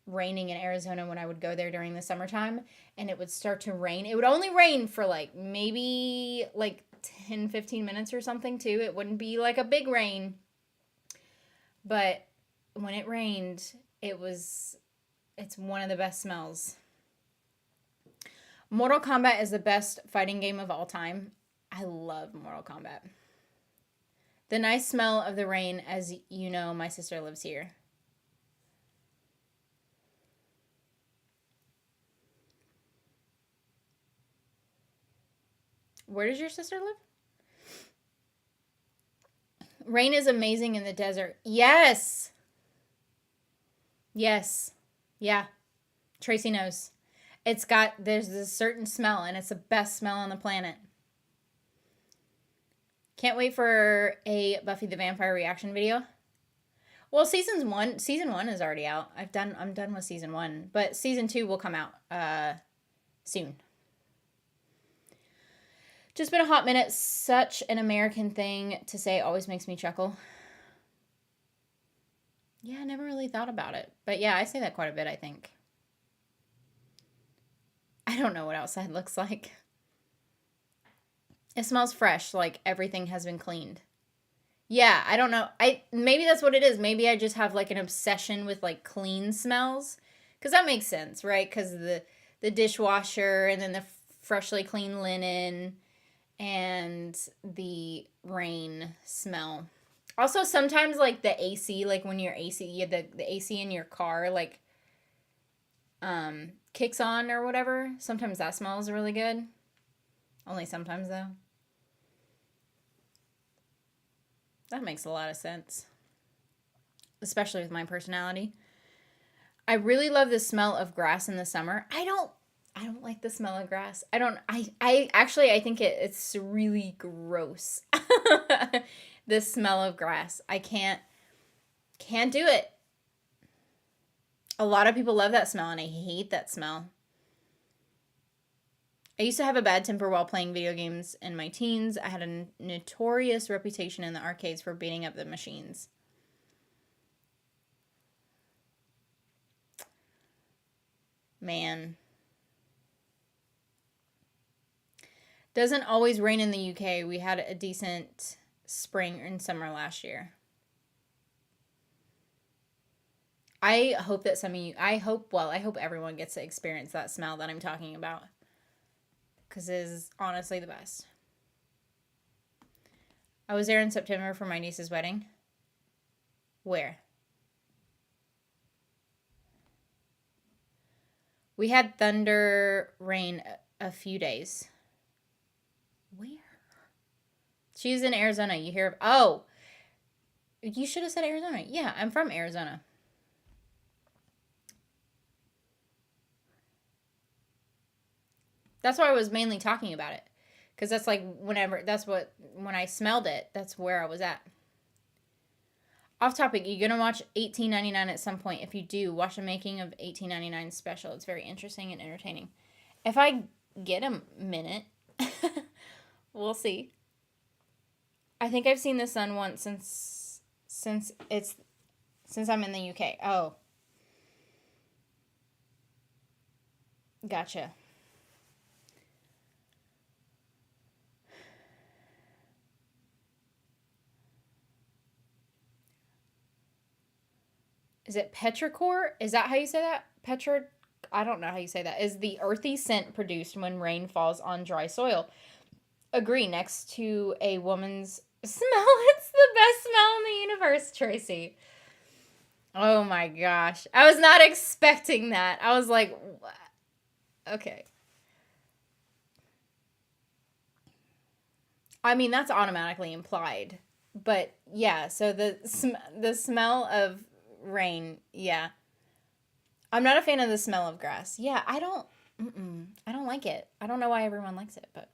raining in Arizona when I would go there during the summertime, and it would start to rain. It would only rain for like maybe like 10-15 minutes or something too. It wouldn't be like a big rain. But when it rained, it's one of the best smells. Mortal Kombat is the best fighting game of all time. I love Mortal Kombat. The nice smell of the rain, as you know, my sister lives here. Where does your sister live? Rain is amazing in the desert. Yes. Yeah. Tracy knows. There's this certain smell, and it's the best smell on the planet. Can't wait for a Buffy the Vampire reaction video. Well, season one is already out. I'm done with season 1, but season 2 will come out soon. Just been a hot minute. Such an American thing to say. Always makes me chuckle. Yeah, I never really thought about it. But yeah, I say that quite a bit, I think. I don't know what outside looks like. It smells fresh, like everything has been cleaned. Yeah, I don't know. Maybe that's what it is. Maybe I just have like an obsession with like clean smells. Cuz that makes sense, right? Cuz the dishwasher and then the freshly clean linen and the rain smell. Also sometimes like the AC, like when your AC, you have the AC in your car like kicks on or whatever. Sometimes that smells really good. Only sometimes though. That makes a lot of sense. Especially with my personality. I really love the smell of grass in the summer. I don't like the smell of grass. I actually I think it's really gross. The smell of grass. I can't do it. A lot of people love that smell and I hate that smell. I used to have a bad temper while playing video games in my teens. I had a notorious reputation in the arcades for beating up the machines. Man. Doesn't always rain in the UK. We had a decent spring and summer last year. I hope that some of you, I hope everyone gets to experience that smell that I'm talking about. Because it is honestly the best. I was there in September for my niece's wedding. Where? We had thunder rain a few days. Where? She's in Arizona. You hear of... Oh! You should have said Arizona. Yeah, I'm from Arizona. That's why I was mainly talking about it. Because that's like when I smelled it, that's where I was at. Off topic, you're going to watch 1899 at some point. If you do, watch the making of 1899 special. It's very interesting and entertaining. If I get a minute, we'll see. I think I've seen The Sun once since I'm in the UK. Oh. Gotcha. Is it petrichor? Is that how you say that? I don't know how you say that. Is the earthy scent produced when rain falls on dry soil. Agree, next to a woman's smell, it's the best smell in the universe, Tracy. Oh my gosh. I was not expecting that. I was like, what? Okay. I mean, that's automatically implied. But yeah, so the smell of rain, yeah. I'm not a fan of the smell of grass. Yeah, I don't like it. I don't know why everyone likes it, but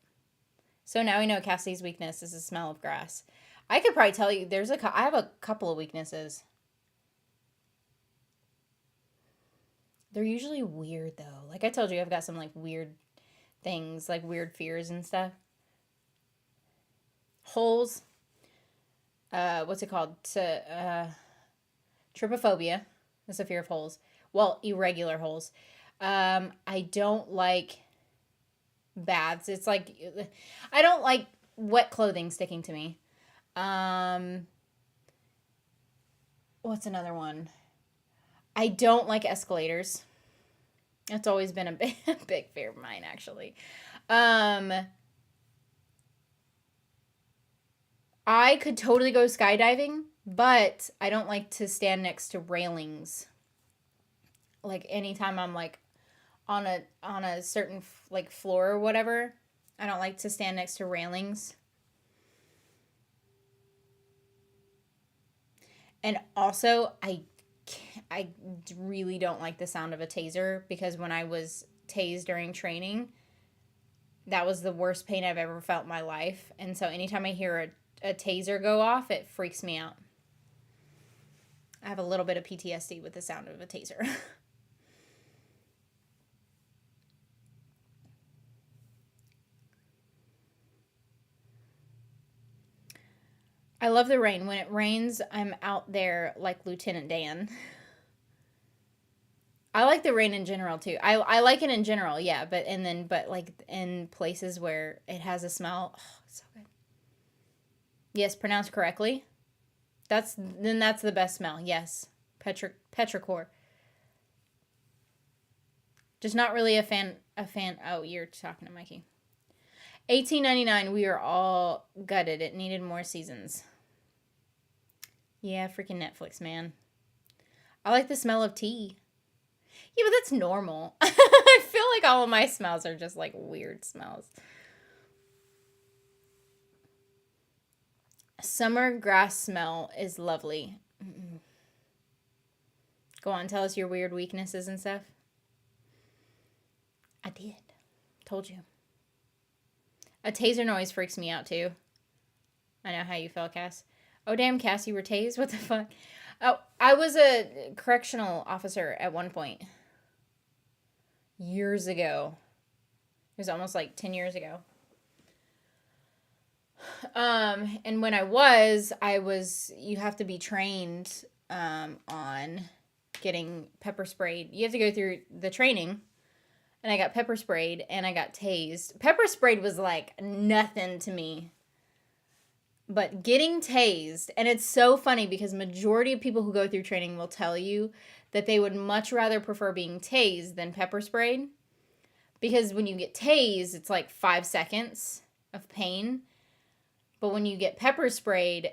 so now we know Cassie's weakness is the smell of grass. I could probably tell you I have a couple of weaknesses. They're usually weird though. Like I told you, I've got some like weird things, like weird fears and stuff. Holes. What's it called? Trypophobia. That's a fear of holes. Well, irregular holes. I don't like baths. It's like I don't like wet clothing sticking to me. What's another one? I don't like escalators. That's always been a big fear of mine, actually. I could totally go skydiving, but I don't like to stand next to railings. Like anytime I'm like on a certain like floor or whatever, I don't like to stand next to railings. And also, I really don't like the sound of a taser because when I was tased during training, that was the worst pain I've ever felt in my life. And so anytime I hear a taser go off, it freaks me out. I have a little bit of PTSD with the sound of a taser. I love the rain. When it rains, I'm out there like Lieutenant Dan. I like the rain in general too. I like it in general, yeah, but like in places where it has a smell, oh, it's so good. Yes, pronounced correctly. That's the best smell. Yes. Petrichor. Just not really a fan. Oh, you're talking to Mikey. 1899, we are all gutted. It needed more seasons. Yeah, freaking Netflix, man. I like the smell of tea. Yeah, but that's normal. I feel like all of my smells are just like weird smells. Summer grass smell is lovely. Mm-mm. Go on, tell us your weird weaknesses and stuff. I did. Told you. A taser noise freaks me out too. I know how you felt, Cass. Oh, damn, Cass, you were tased? What the fuck? Oh, I was a correctional officer at one point. Years ago. It was almost like 10 years ago. And when you have to be trained on getting pepper sprayed. You have to go through the training. And I got pepper sprayed and I got tased. Pepper sprayed was like nothing to me. But getting tased, and it's so funny because majority of people who go through training will tell you that they would much rather prefer being tased than pepper sprayed. Because when you get tased, it's like 5 seconds of pain. But when you get pepper sprayed,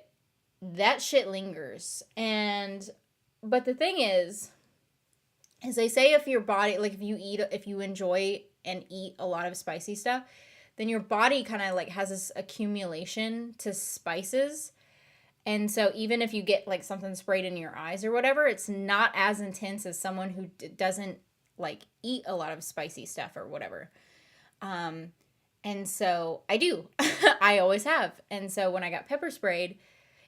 that shit lingers. But the thing is they say if your body, like if you enjoy and eat a lot of spicy stuff, then your body kind of like has this accumulation to spices. And so even if you get like something sprayed in your eyes or whatever, it's not as intense as someone who doesn't like eat a lot of spicy stuff or whatever. And so I do. I always have. And so when I got pepper sprayed,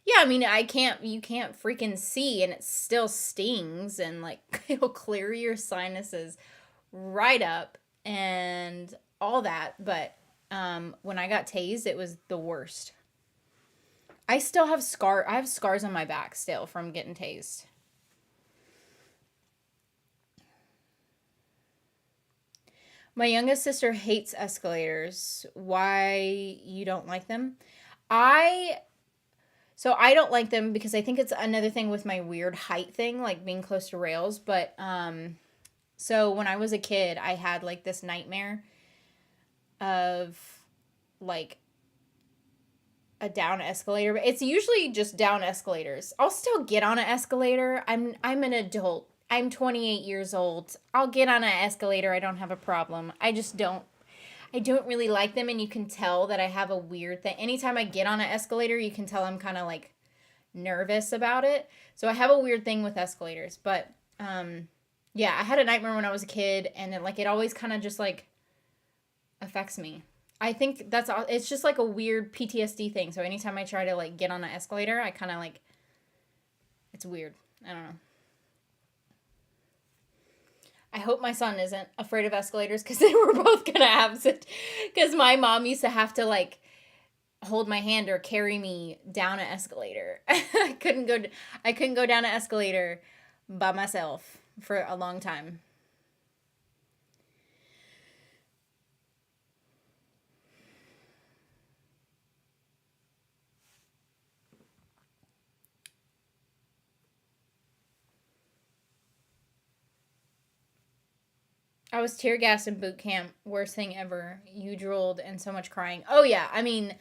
yeah, I mean, you can't freaking see and it still stings and like it'll clear your sinuses right up and all that. But when I got tased, it was the worst. I still have I have scars on my back still from getting tased. My youngest sister hates escalators. Why you don't like them? I I don't like them because I think it's another thing with my weird height thing, like being close to rails. But so when I was a kid, I had like this nightmare of like a down escalator. But it's usually just down escalators. I'll still get on an escalator. I'm an adult. I'm 28 years old. I'll get on an escalator. I don't have a problem. I don't really like them, and you can tell that I have a weird thing. Anytime I get on an escalator, you can tell I'm kind of like nervous about it. So I have a weird thing with escalators. But yeah, I had a nightmare when I was a kid, and it always kind of just like affects me. I think it's just like a weird PTSD thing. So anytime I try to like get on an escalator, I kind of like, it's weird. I don't know. I hope my son isn't afraid of escalators because then we're both going to have such. Because my mom used to have to like hold my hand or carry me down an escalator. I couldn't go down an escalator by myself for a long time. I was tear gassed in boot camp. Worst thing ever. You drooled and so much crying. Oh, yeah. I mean,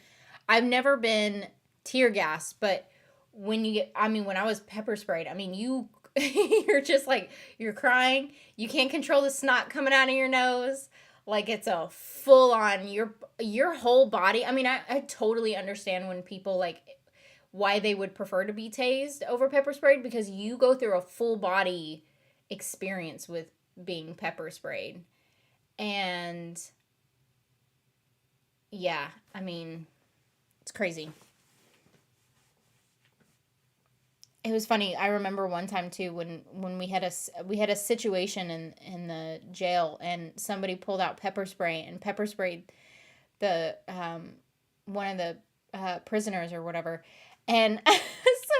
I've never been tear gassed, but when I was pepper sprayed, I mean, you're just like, you're crying. You can't control the snot coming out of your nose. Like it's a full on, your whole body. I mean, I totally understand when people like, why they would prefer to be tased over pepper sprayed because you go through a full body experience with being pepper sprayed. And yeah, I mean, it's crazy. It was funny. I remember one time too when we had a situation in the jail and somebody pulled out pepper spray and pepper sprayed the one of the prisoners or whatever, And so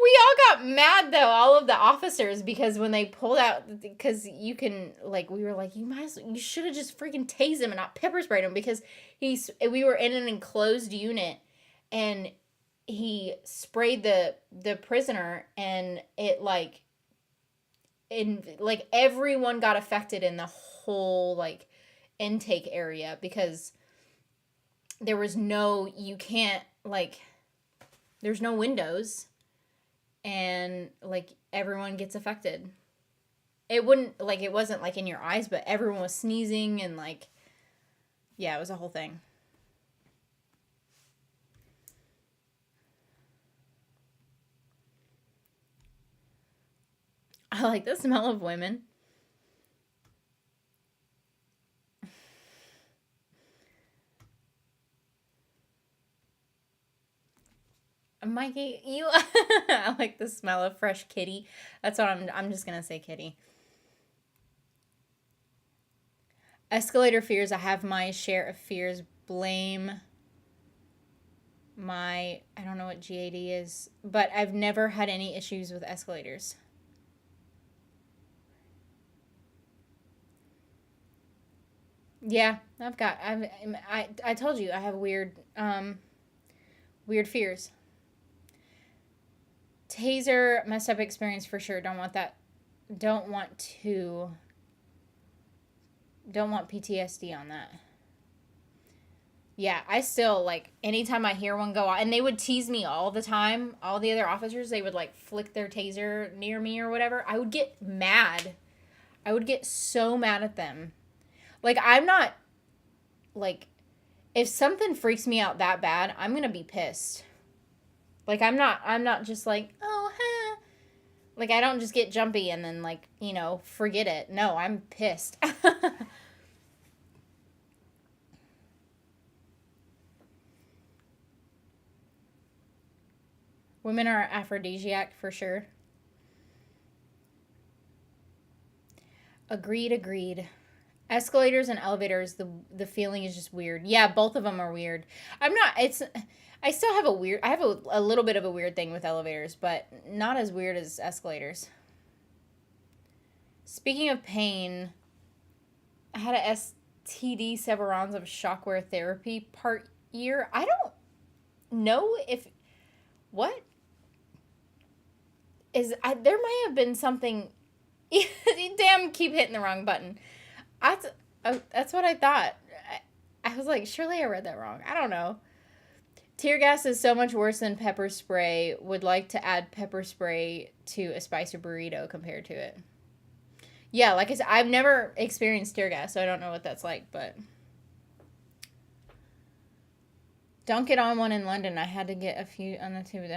we all got mad though, all of the officers, because when they pulled out, because you can, like, we were like, you should have just freaking tased him and not pepper sprayed him, because we were in an enclosed unit, and he sprayed the prisoner, and it like, everyone got affected in the whole like intake area, because there was no, you can't, like, there's no windows, and like everyone gets affected. It wasn't like in your eyes, but everyone was sneezing, and like, yeah, it was a whole thing. I like the smell of women. Mikey, you I like the smell of fresh kitty. That's what I'm just going to say kitty. Escalator fears. I have my share of fears. Blame my, I don't know what GAD is, but I've never had any issues with escalators. Yeah, I told you I have weird fears. Taser, messed up experience for sure. Don't want that. Don't want PTSD on that. Yeah, I still, like, anytime I hear one go off, and they would tease me all the time, all the other officers, they would, like, flick their taser near me or whatever. I would get mad. I would get so mad at them. Like, I'm not, like, if something freaks me out that bad, I'm going to be pissed. Like, I'm not just like, oh, huh. Like, I don't just get jumpy and then, like, forget it. No, I'm pissed. Women are aphrodisiac for sure. Agreed. Escalators and elevators, the feeling is just weird. Yeah, both of them are weird. I still have I have a little bit of a weird thing with elevators, but not as weird as escalators. Speaking of pain, I had a STD, several rounds of shockwave therapy part year. I don't know if, what is, there might have been something. Damn, keep hitting the wrong button. That's what I thought. I was like, surely I read that wrong. I don't know. Tear gas is so much worse than pepper spray. Would like to add pepper spray to a spicy burrito compared to it. Yeah, like I said, I've never experienced tear gas, so I don't know what that's like, but don't get on one in London. I had to get a few on the tube.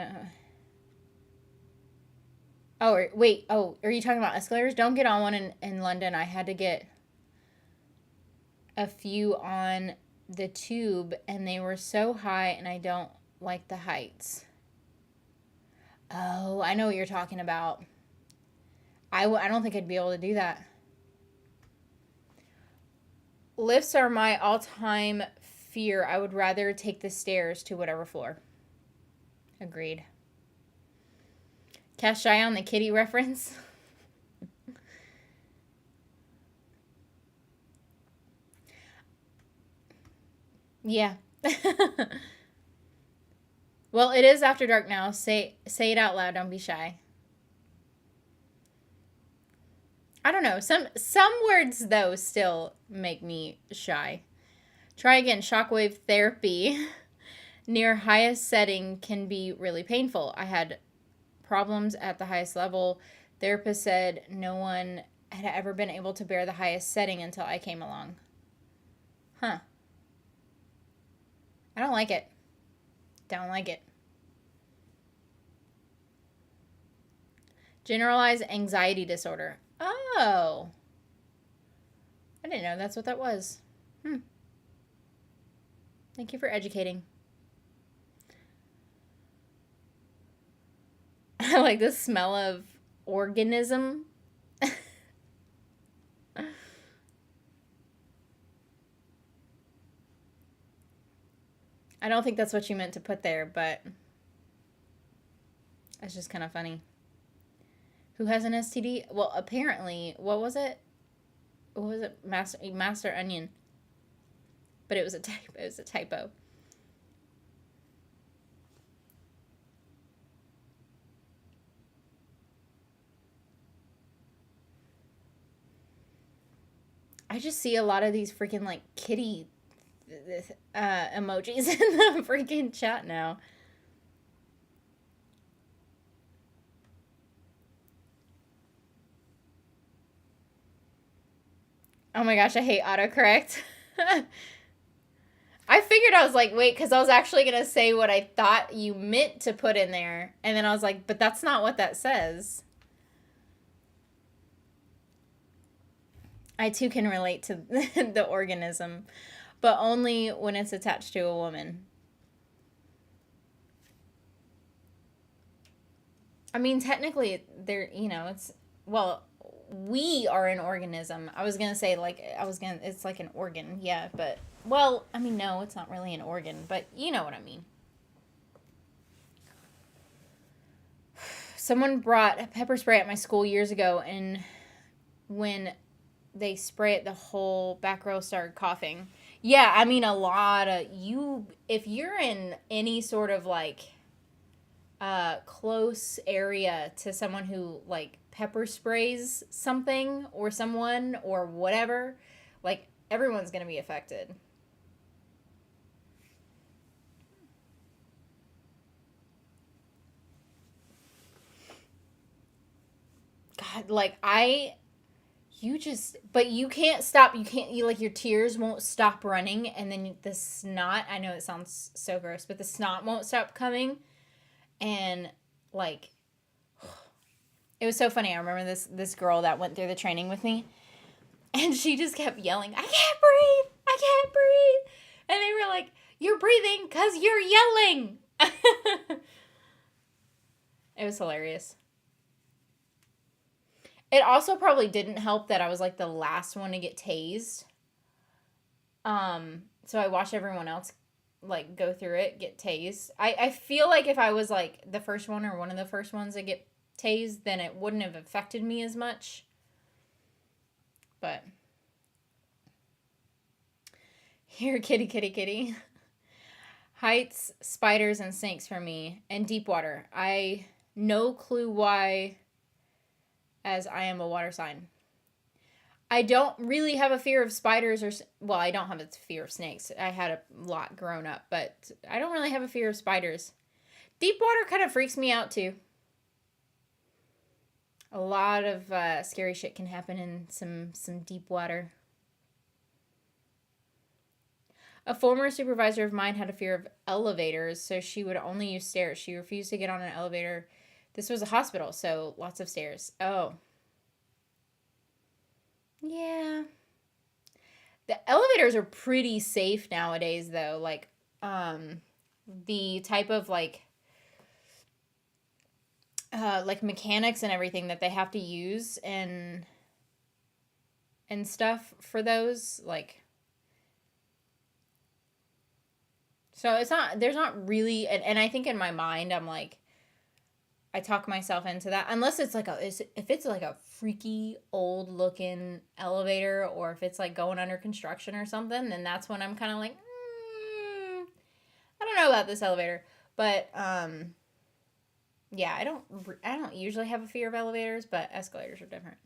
Oh, wait. Oh, are you talking about escalators? Don't get on one in London. I had to get a few on the tube, and they were so high, and I don't like the heights. Oh, I know what you're talking about. I don't think I'd be able to do that. Lifts are my all-time fear. I would rather take the stairs to whatever floor. Agreed. Cast shy on the kitty reference. Yeah. Well, it is after dark now. Say it out loud. Don't be shy. I don't know. Some words though still make me shy. Try again. Shockwave therapy near highest setting can be really painful. I had problems at the highest level. Therapist said no one had ever been able to bear the highest setting until I came along. Huh. I don't like it. Don't like it. Generalized anxiety disorder. Oh. I didn't know that's what that was. Thank you for educating. I like the smell of organism. I don't think that's what you meant to put there, but That's just kind of funny. Who has an STD? Well, apparently, what was it? What was it? Master Onion. But it was a typo. It was a typo. I just see a lot of these freaking like kitty emojis in the freaking chat now. Oh my gosh, I hate autocorrect. I figured, I was like, wait, because I was actually going to say what I thought you meant to put in there. And then I was like, but that's not what that says. I too can relate to the organism, but only when it's attached to a woman. I mean, technically, it's, well, we are an organism. I was going to say, it's like an organ, yeah, but, well, I mean, no, it's not really an organ, but you know what I mean. Someone brought a pepper spray at my school years ago, and when they spray it, the whole back row started coughing. Yeah, I mean, if you're in any sort of like close area to someone who like pepper sprays something or someone or whatever, like everyone's gonna be affected. God, but you can't stop. Like, your tears won't stop running, and then the snot, I know it sounds so gross, but the snot won't stop coming. And, like, it was so funny. I remember this girl that went through the training with me, and she just kept yelling, I can't breathe! I can't breathe! And they were like, you're breathing because you're yelling! It was hilarious. It also probably didn't help that I was like the last one to get tased. So I watched everyone else like go through it, get tased. I feel like if I was like the first one or one of the first ones to get tased, then it wouldn't have affected me as much. But here, kitty, kitty, kitty. Heights, spiders, and snakes for me, and deep water. I no clue why, as I am a water sign. I don't really have a fear of spiders well, I don't have a fear of snakes. I had a lot growing up, but I don't really have a fear of spiders. Deep water kind of freaks me out too. A lot of scary shit can happen in some deep water. A former supervisor of mine had a fear of elevators, so she would only use stairs. She refused to get on an elevator. This was a hospital, so lots of stairs. Oh. Yeah. The elevators are pretty safe nowadays, though. Like, the type of, like mechanics and everything that they have to use and stuff for those, like... So there's not really, and I think in my mind, I'm like, I talk myself into that. Unless it's like if it's like a freaky old looking elevator, or if it's like going under construction or something, then that's when I'm kind of like, I don't know about this elevator. But, yeah, I don't usually have a fear of elevators, but escalators are different.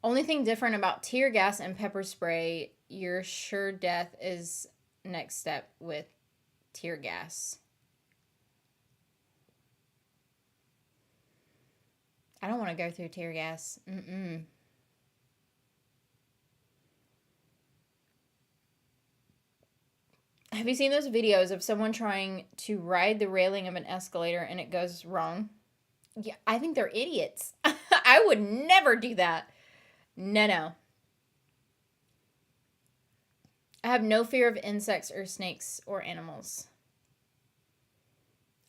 Only thing different about tear gas and pepper spray, your sure death is next step with tear gas. I don't want to go through tear gas. Have you seen those videos of someone trying to ride the railing of an escalator and it goes wrong? Yeah, I think they're idiots. I would never do that. No. I have no fear of insects or snakes or animals.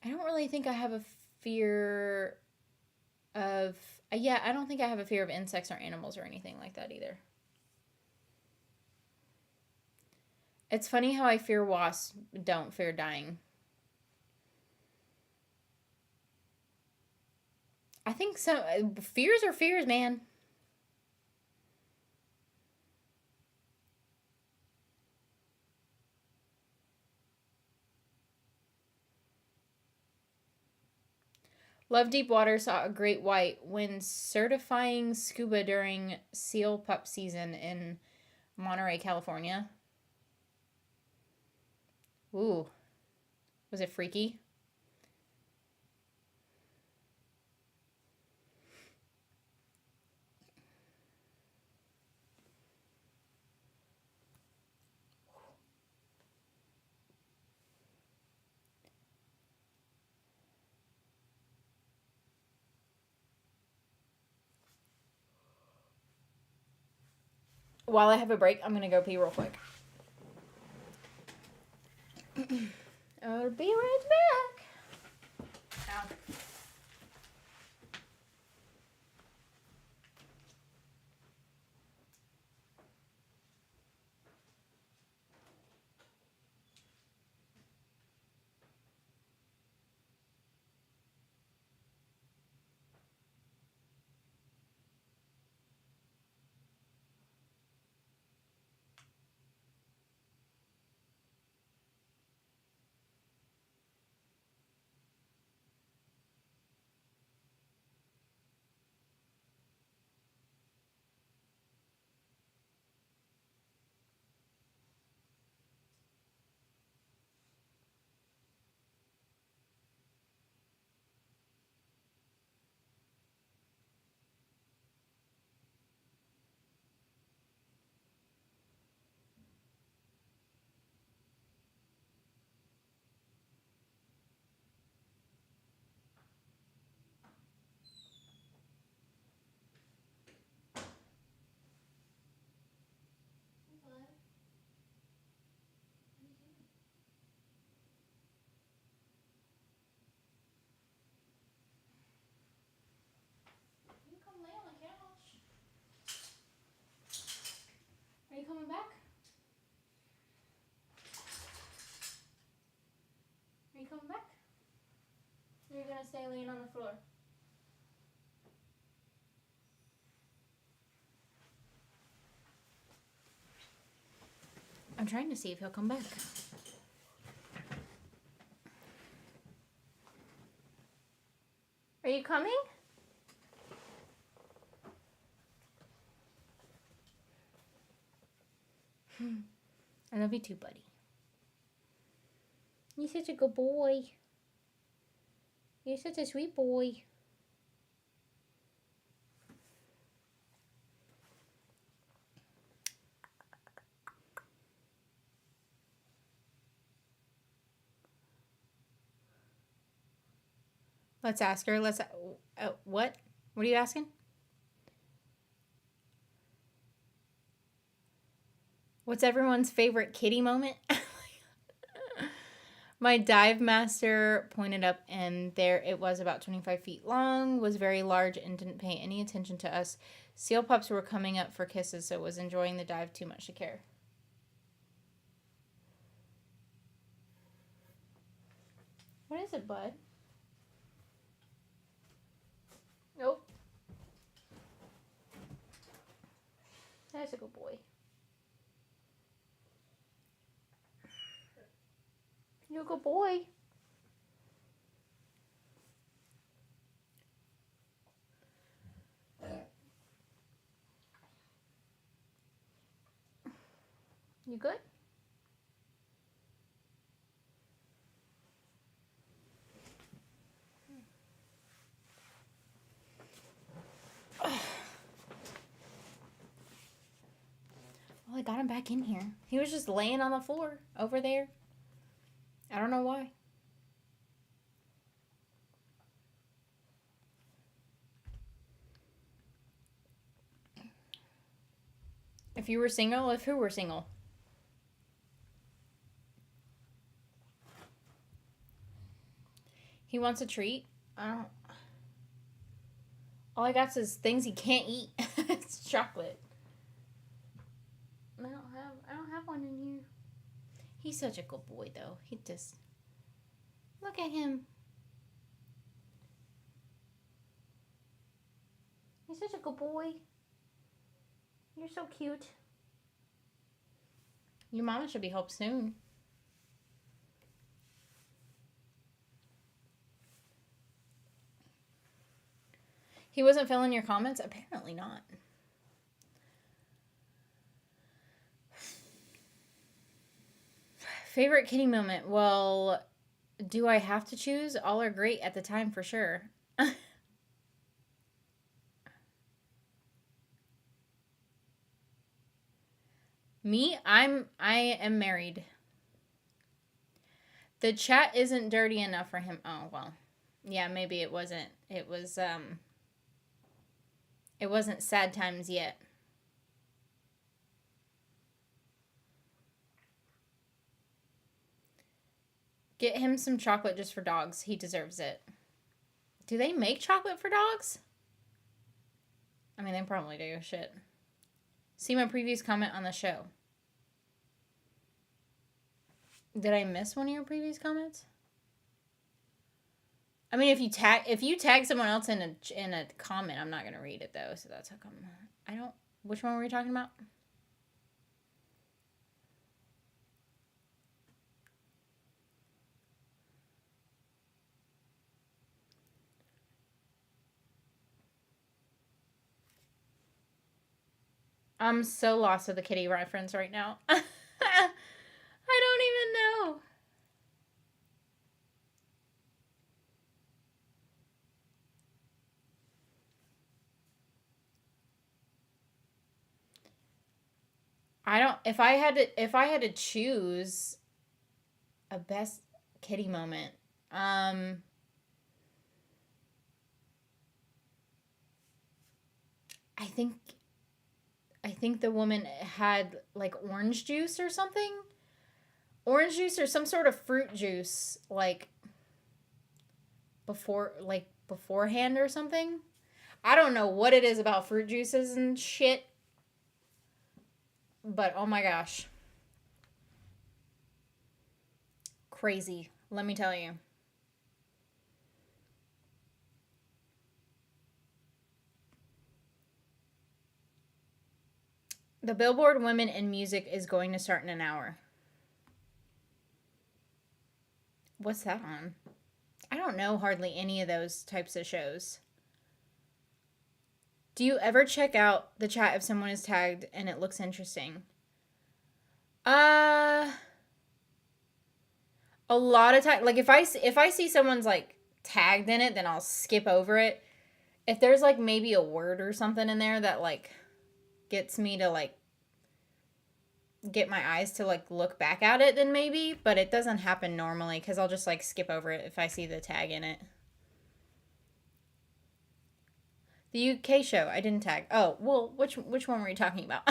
I don't really think I have a fear of... Yeah, I don't think I have a fear of insects or animals or anything like that either. It's funny how I fear wasps, don't fear dying. I think so. Fears are fears, man. Love Deep Water saw a great white when certifying scuba during seal pup season in Monterey, California. Ooh, was it freaky? While I have a break, I'm going to go pee real quick. I'll be right back. Ow. You come lay on the couch. Are you coming back? Are you coming back? Or are you going to stay laying on the floor? I'm trying to see if he'll come back. Are you coming? I love you too, buddy. You're such a good boy. You're such a sweet boy. Let's ask her. What? What are you asking? What's everyone's favorite kitty moment? My dive master pointed up, and there it was, about 25 feet long, was very large, and didn't pay any attention to us. Seal pups were coming up for kisses, so was enjoying the dive too much to care. What is it, bud? Nope. That's a good boy. You're a good boy. You good? Well, I got him back in here. He was just laying on the floor over there. I don't know why. If you were single, if who were single? He wants a treat. All I got is things he can't eat. It's chocolate. I don't have one in here. He's such a good boy, though. He just... Look at him. He's such a good boy. You're so cute. Your mama should be home soon. He wasn't filling your comments? Apparently not. Favorite kitty moment? Well, do I have to choose? All are great at the time for sure. Me? I am married. The chat isn't dirty enough for him. Oh, well. Yeah, maybe it wasn't. It wasn't sad times yet. Get him some chocolate just for dogs. He deserves it. Do they make chocolate for dogs? I mean, they probably do. Shit. See my previous comment on the show. Did I miss one of your previous comments? I mean, if you tag someone else in a comment, I'm not gonna read it though. So that's how come I don't. Which one were we talking about? I'm so lost with the kitty reference right now. I don't even know. I don't. If I had to choose a best kitty moment, I think the woman had like orange juice or something. Orange juice or some sort of fruit juice, like beforehand or something. I don't know what it is about fruit juices and shit, but oh my gosh. Crazy, let me tell you. The Billboard Women in Music is going to start in an hour. What's that on? I don't know hardly any of those types of shows. Do you ever check out the chat if someone is tagged and it looks interesting? A lot of time, like if I see someone's like tagged in it, then I'll skip over it. If there's like maybe a word or something in there that like gets me to like get my eyes to like look back at it, then maybe, but it doesn't happen normally because I'll just like skip over it if I see the tag in it. The UK show, I didn't tag. Oh, well, which one were you talking about?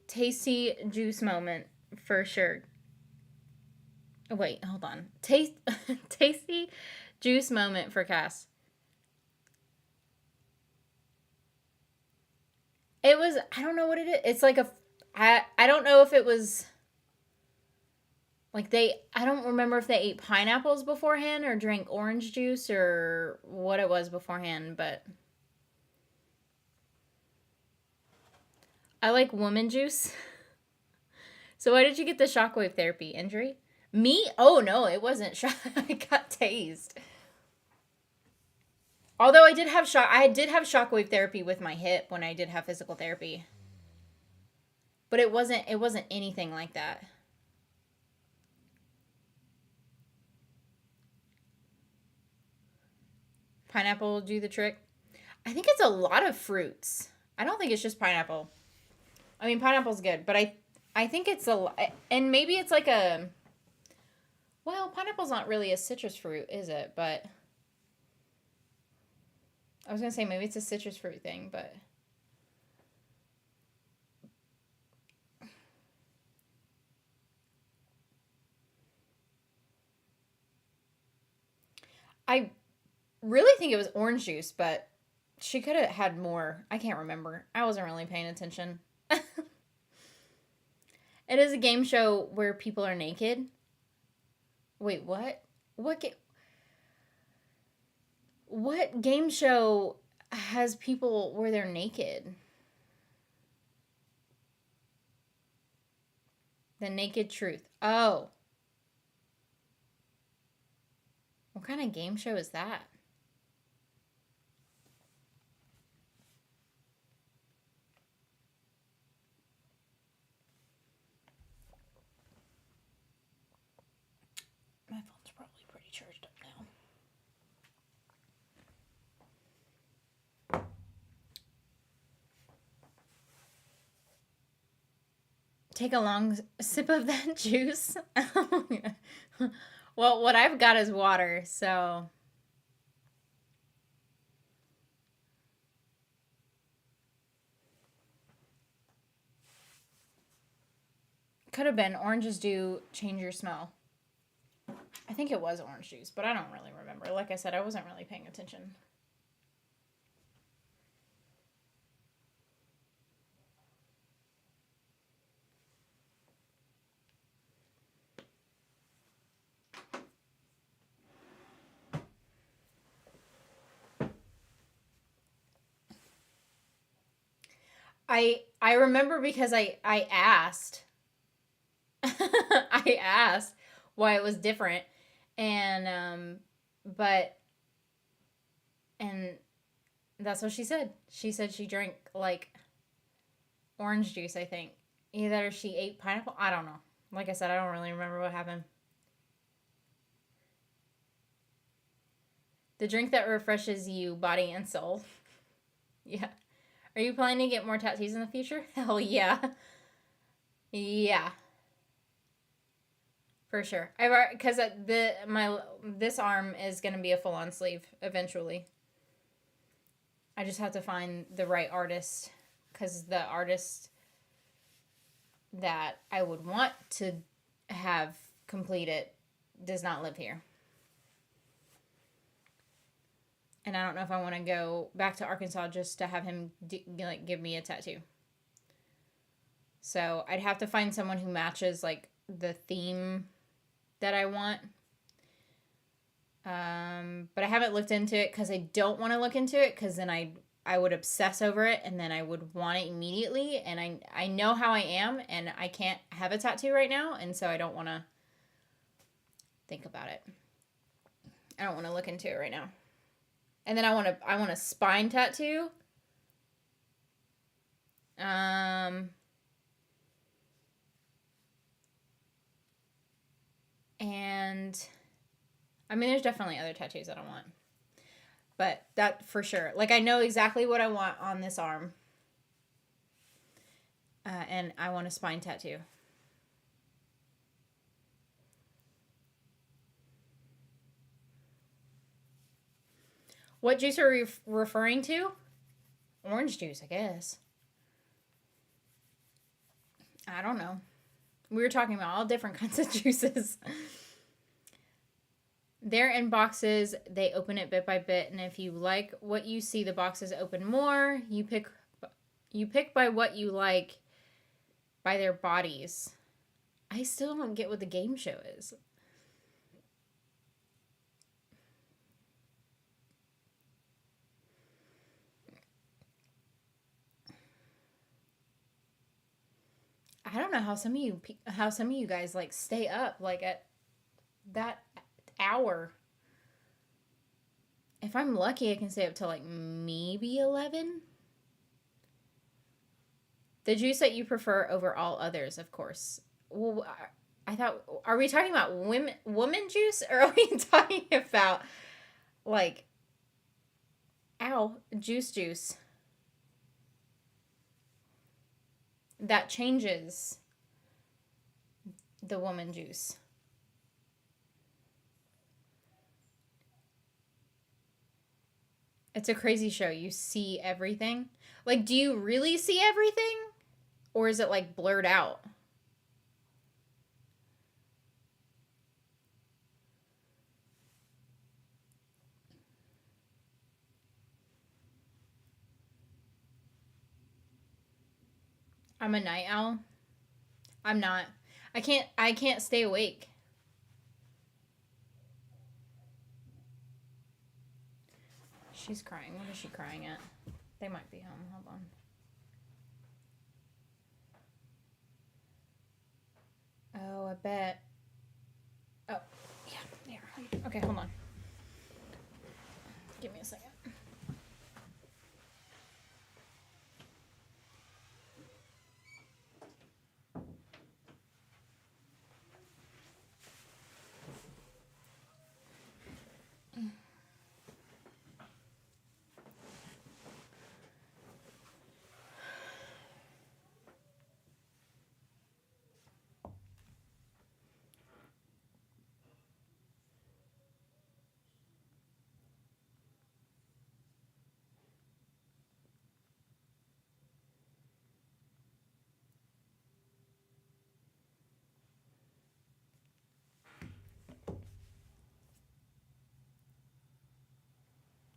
Tasty juice moment for sure. Wait, hold on. Tasty juice moment for Cass. It was, I don't know what it is. It's like I don't know if it was like I don't remember if they ate pineapples beforehand or drank orange juice or what it was beforehand, but I like woman juice. So why did you get the shockwave therapy? Injury? Me? Oh no, it wasn't I got tased. Although I did have shockwave therapy with my hip when I did have physical therapy. But it wasn't anything like that. Pineapple will do the trick. I think it's a lot of fruits. I don't think it's just pineapple. I mean, pineapple's good, but I think it's and maybe it's like well, pineapple's not really a citrus fruit, is it? But I was going to say maybe it's a citrus fruit thing, but I really think it was orange juice, but She could have had more. I can't remember. I wasn't really paying attention. It is a game show where people are naked. Wait, what? What game show has people where they're naked? The Naked Truth. Oh. What kind of game show is that? My phone's probably pretty charged up now. Take a long sip of that juice. Well, what I've got is water, so. Could have been. Oranges do change your smell. I think it was orange juice, but I don't really remember. Like I said, I wasn't really paying attention. I remember because I asked. I asked why it was different, and but and that's what she said. She said she drank like orange juice, I think. Either she ate pineapple. I don't know. Like I said, I don't really remember what happened. The drink that refreshes you, body and soul. Yeah. Are you planning to get more tattoos in the future? Hell yeah. Yeah. For sure. Because this arm is going to be a full on sleeve eventually. I just have to find the right artist, because the artist that I would want to have complete it does not live here. And I don't know if I want to go back to Arkansas just to have him give me a tattoo. So I'd have to find someone who matches like the theme that I want. But I haven't looked into it because I don't want to look into it, because then I would obsess over it and then I would want it immediately. And I know how I am, and I can't have a tattoo right now. And so I don't want to think about it. I don't want to look into it right now. And then I want a spine tattoo. And I mean, there's definitely other tattoos that I want. But that for sure. Like, I know exactly what I want on this arm. And I want a spine tattoo. What juice are we referring to? Orange juice, I guess. I don't know. We were talking about all different kinds of juices. They're in boxes. They open it bit by bit, and if you like what you see, the boxes open more. You pick by what you like by their bodies. I still don't get what the game show is. I don't know how some of you guys like stay up like at that hour. If I'm lucky, I can stay up till like maybe 11. The juice that you prefer over all others, of course. Well, I thought, are we talking about woman juice, or are we talking about like, juice? That changes the woman juice. It's a crazy show. You see everything. Like, do you really see everything? Or is it like blurred out? I'm a night owl. I'm not. I can't stay awake. She's crying. What is she crying at? They might be home. Hold on. Oh, I bet. Oh, yeah, there. Okay, hold on. Give me a second.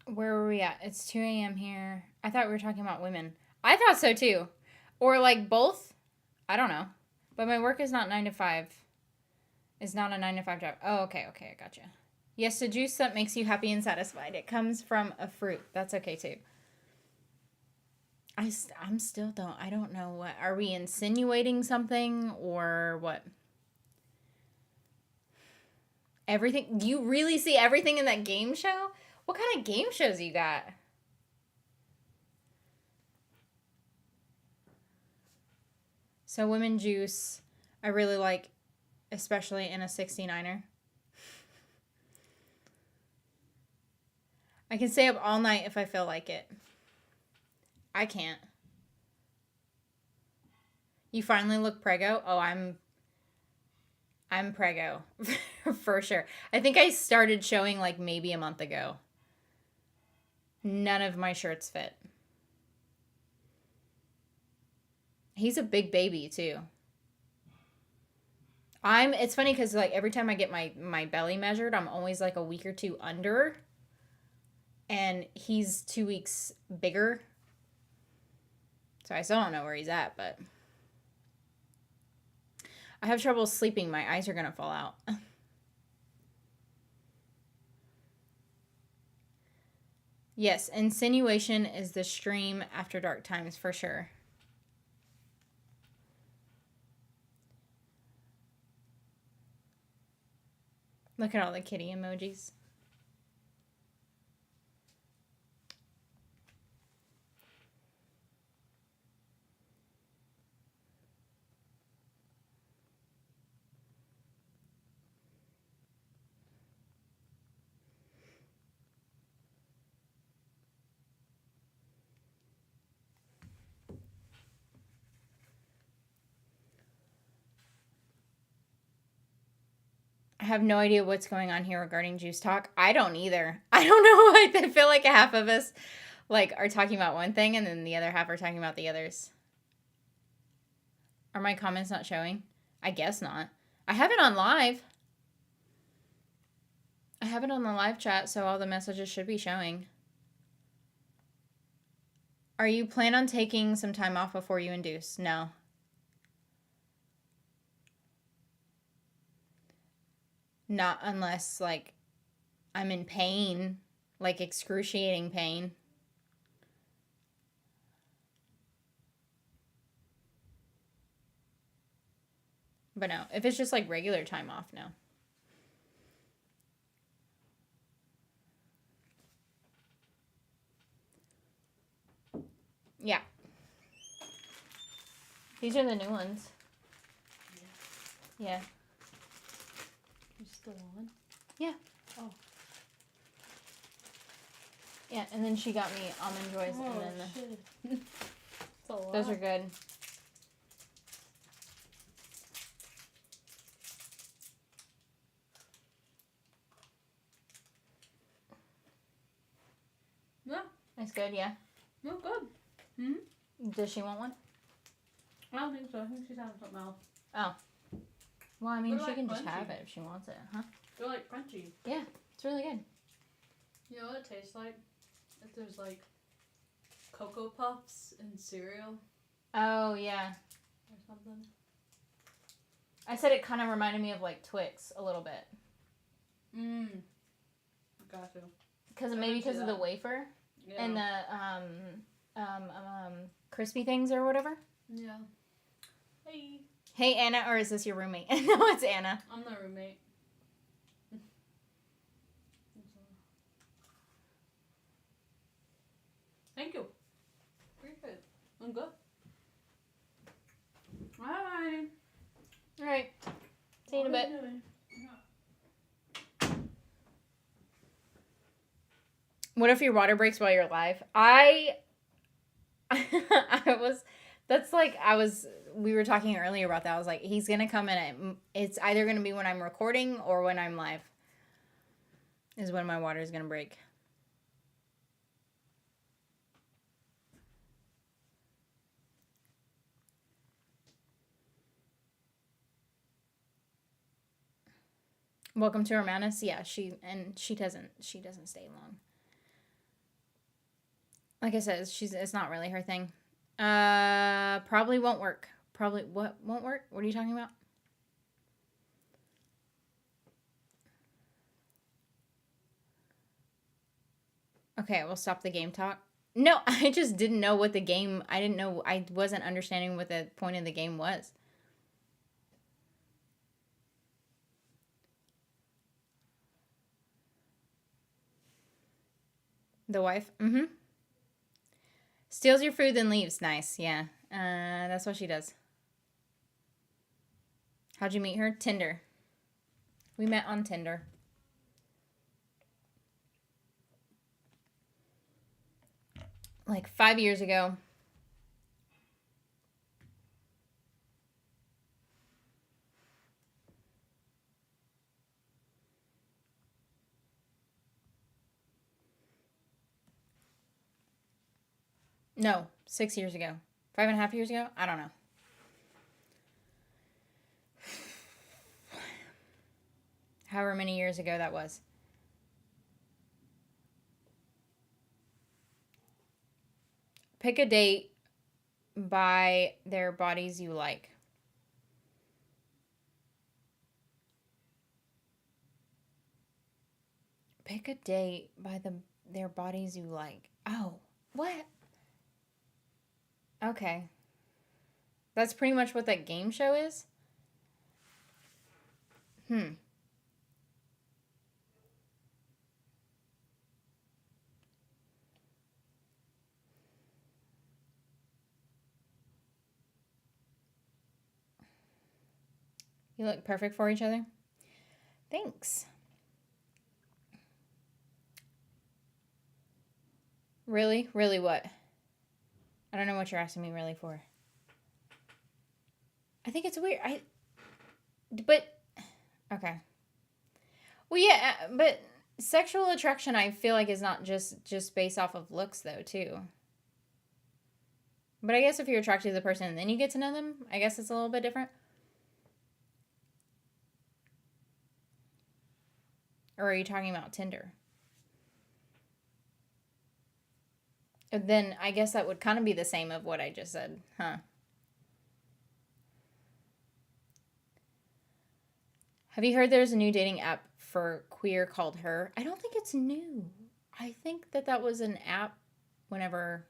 Where were we at? It's 2 a.m. here. I thought we were talking about women. I thought so too. Or like both. I don't know. But my work is not 9 to 5. It's not a 9 to 5 job. Oh, okay. I gotcha. Yes, a juice that makes you happy and satisfied. It comes from a fruit. That's okay too. I'm still I don't know what. Are we insinuating something or what? Everything. Do you really see everything in that game show? What kind of game shows you got? So women juice, I really like, especially in a 69er. I can stay up all night if I feel like it. I can't. You finally look prego? Oh, I'm prego. For sure. I think I started showing like maybe a month ago. None of my shirts fit. He's a big baby too. It's funny because like every time I get my belly measured, I'm always like a week or two under. And he's 2 weeks bigger. So I still don't know where he's at, but I have trouble sleeping. My eyes are going to fall out. Yes, insinuation is the stream after dark times for sure. Look at all the kitty emojis. I have no idea what's going on here regarding juice talk. I don't either. I don't know. I feel like half of us like are talking about one thing and then the other half are talking about the others. Are my comments not showing? I guess not. I have it on live. I have it on the live chat, so all the messages should be showing. Are you plan on taking some time off before you induce? No. Not unless, like, I'm in pain, like excruciating pain. But no, if it's just like regular time off, no. Yeah. These are the new ones. Yeah. You still on? Yeah. Oh. Yeah, and then she got me almond joys. Oh, and then shit. That's a lot. Those are good. Yeah. It's good, yeah. No, good. Mm-hmm. Does she want one? I don't think so. I think she's having something else. Oh. Well, I mean, They're she like can just crunchy. have it if she wants it, huh? They're like crunchy. Yeah, it's really good. You know what it tastes like? If there's like Cocoa Puffs and cereal. Oh, yeah. or something. I said it kind of reminded me of like Twix a little bit. Got to. Maybe because of the wafer and the crispy things or whatever. Yeah. Hey. Hey, Anna, or is this your roommate? No, it's Anna. I'm the roommate. Thank you. Appreciate it. I'm good. Bye. All right. See you in a bit. What if your water breaks while you're live? We were talking earlier about that. I was like, he's going to come in and it's either going to be when I'm recording or when I'm live is when my water is going to break. Welcome to Hermanas. Yeah, she doesn't stay long. Like I said, it's not really her thing. Probably won't work. Probably what won't work? What are you talking about? Okay, we'll stop the game talk. No, I just didn't know what the game. I wasn't understanding what the point of the game was. The wife? Mm-hmm. Steals your food, then leaves. Nice, yeah. That's what she does. How'd you meet her? Tinder. We met on Tinder. Like 5 years ago. No, 6 years ago. 5.5 years ago? I don't know. However many years ago that was. Pick a date by their bodies you like. Pick a date by their bodies you like. Oh, what? Okay. That's pretty much what that game show is? You look perfect for each other. Thanks. Really? Really what? I don't know what you're asking me really for. I think it's weird. Okay. Well, yeah, but sexual attraction I feel like is not just based off of looks though, too. But I guess if you're attracted to the person and then you get to know them, I guess it's a little bit different. Or are you talking about Tinder? Then I guess that would kind of be the same of what I just said, huh? Have you heard there's a new dating app for queer called Her? I don't think it's new. I think that was an app whenever,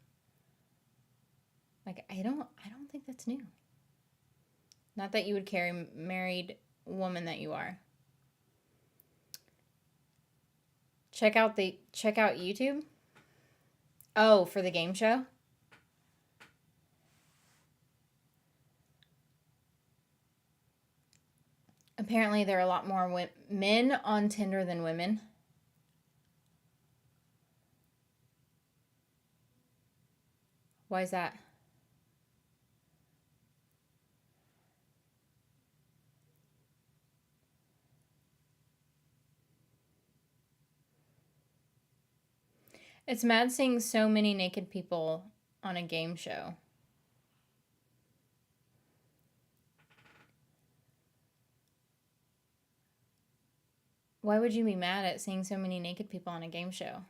like, I don't think that's new. Not that you would carry married woman that you are. Check out YouTube. Oh, for the game show? Apparently there are a lot more men on Tinder than women. Why is that? It's mad seeing so many naked people on a game show. Why would you be mad at seeing so many naked people on a game show?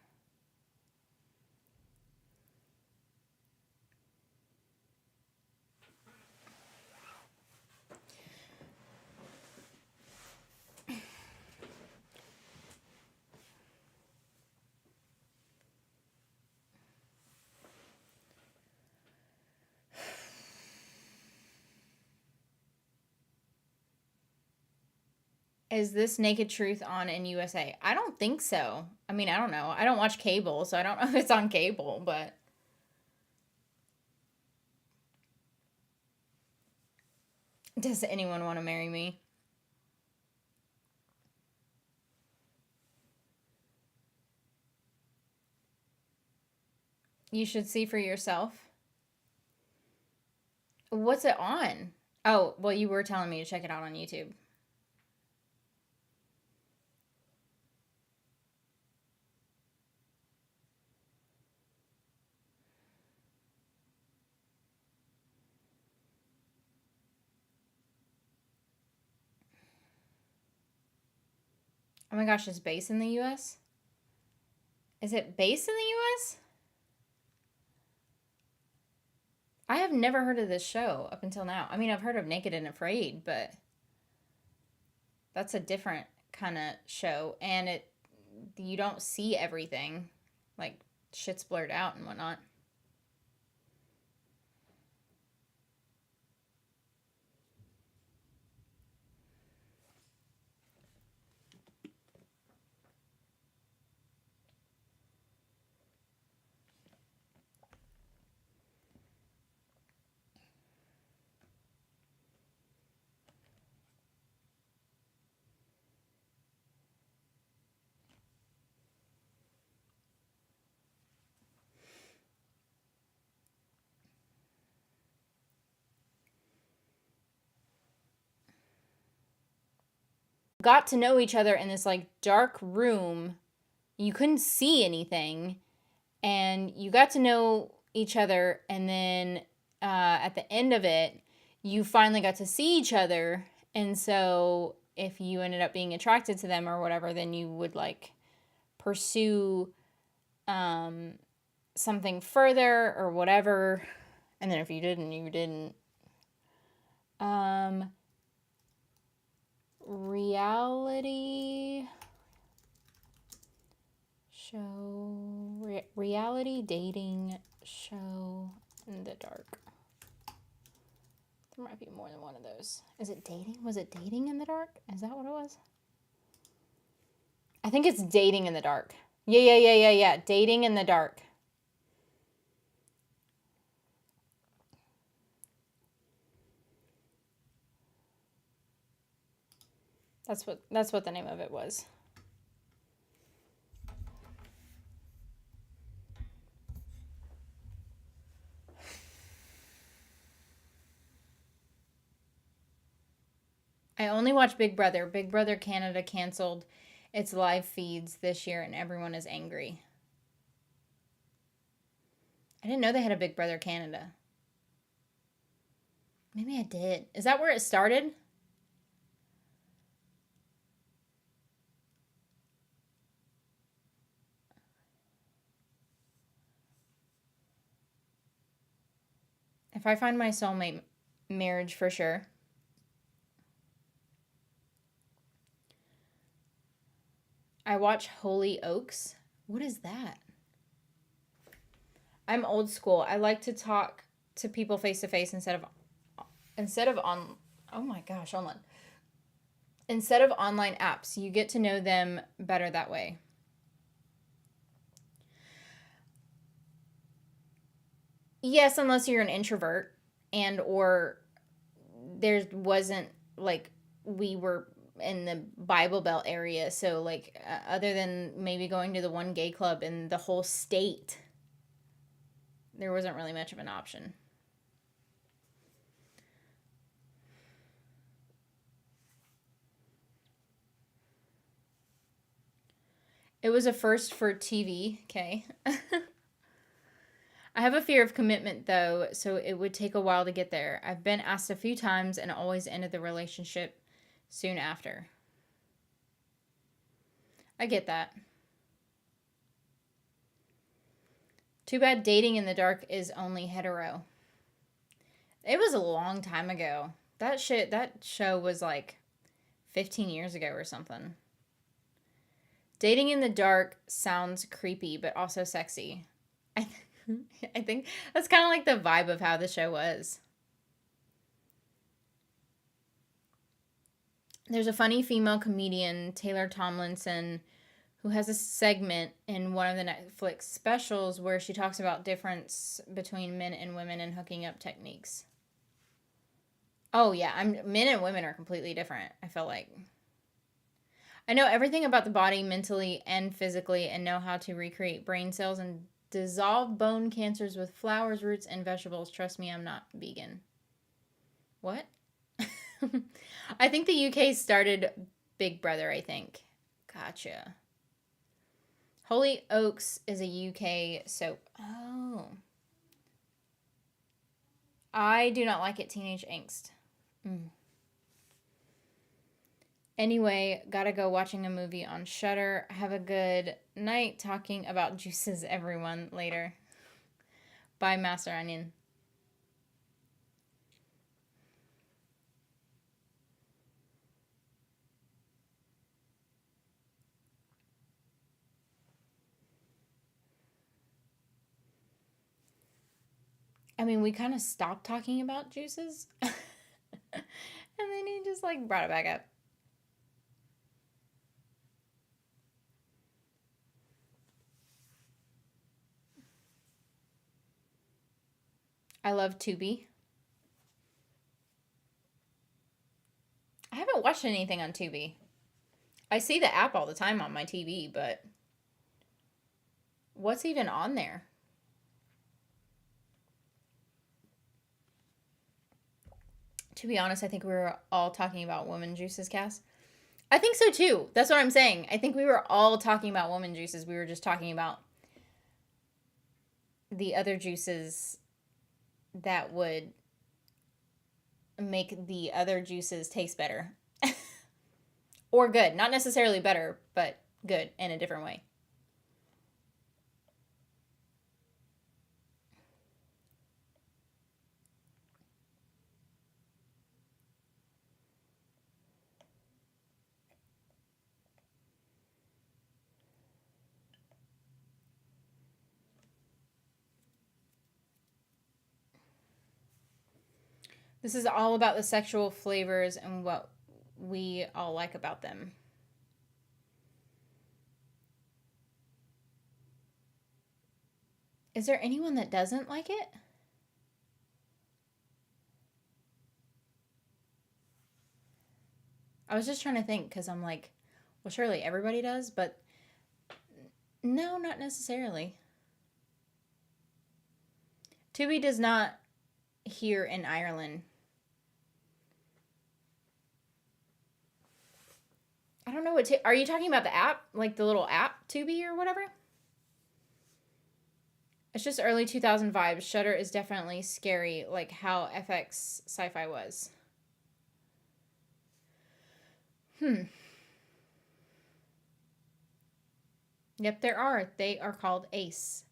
Is this Naked Truth on in USA? I don't think so. I mean, I don't know. I don't watch cable, so I don't know if it's on cable, but does anyone want to marry me? You should see for yourself. What's it on? Oh, well, you were telling me to check it out on YouTube. Oh my gosh, it's based in the US? Is it based in the US? I have never heard of this show up until now. I mean, I've heard of Naked and Afraid, but that's a different kind of show. And you don't see everything. Like, shit's blurred out and whatnot. Got to know each other in this like dark room. You couldn't see anything, and you got to know each other, and then at the end of it, you finally got to see each other. And so if you ended up being attracted to them or whatever, then you would like pursue something further or whatever. And then if you didn't, you didn't. Reality show, reality dating show in the dark. There might be more than one of those. Is it dating? Was it dating in the dark? Is that what it was? I think it's dating in the dark. Yeah. Dating in the dark. That's what the name of it was. I only watch Big Brother. Big Brother Canada canceled its live feeds this year and everyone is angry. I didn't know they had a Big Brother Canada. Maybe I did. Is that where it started? If I find my soulmate, marriage for sure. I watch Holy Oaks. What is that? I'm old school. I like to talk to people face to face instead of on. Oh my gosh, online. Instead of online apps, you get to know them better that way. Yes, unless you're an introvert and or there wasn't like we were in the Bible Belt area, so like other than maybe going to the one gay club in the whole state, there wasn't really much of an option. It was a first for TV, okay? I have a fear of commitment though, so it would take a while to get there. I've been asked a few times and always ended the relationship soon after. I get that. Too bad dating in the dark is only hetero. It was a long time ago. That show was like 15 years ago or something. Dating in the dark sounds creepy, but also sexy. I think that's kind of like the vibe of how the show was. There's a funny female comedian, Taylor Tomlinson, who has a segment in one of the Netflix specials where she talks about difference between men and women and hooking up techniques. Oh yeah, men and women are completely different, I feel like. I know everything about the body mentally and physically and know how to recreate brain cells and dissolve bone cancers with flowers, roots, and vegetables. Trust me, I'm not vegan. What? I think the UK started Big Brother, I think. Gotcha. Holy Oaks is a UK soap. Oh. I do not like it, teenage angst. Anyway, gotta go watching a movie on Shudder. Have a good night talking about juices, everyone, later. Bye, Master Onion. I mean, we kind of stopped talking about juices. And then he just like brought it back up. I love Tubi. I haven't watched anything on Tubi. I see the app all the time on my TV, but what's even on there? To be honest, I think we were all talking about woman juices, Cass. I think so too. That's what I'm saying. I think we were all talking about woman juices. We were just talking about the other juices that would make the other juices taste better. Or good. Not necessarily better, but good in a different way. This is all about the sexual flavors and what we all like about them. Is there anyone that doesn't like it? I was just trying to think because I'm like, well, surely everybody does, but no, not necessarily. Tubi does not here in Ireland. I don't know what. Are you talking about the app, like the little app Tubi or whatever? It's just early 2000 vibes. Shudder is definitely scary, like how FX sci-fi was. Yep, there are. They are called Ace.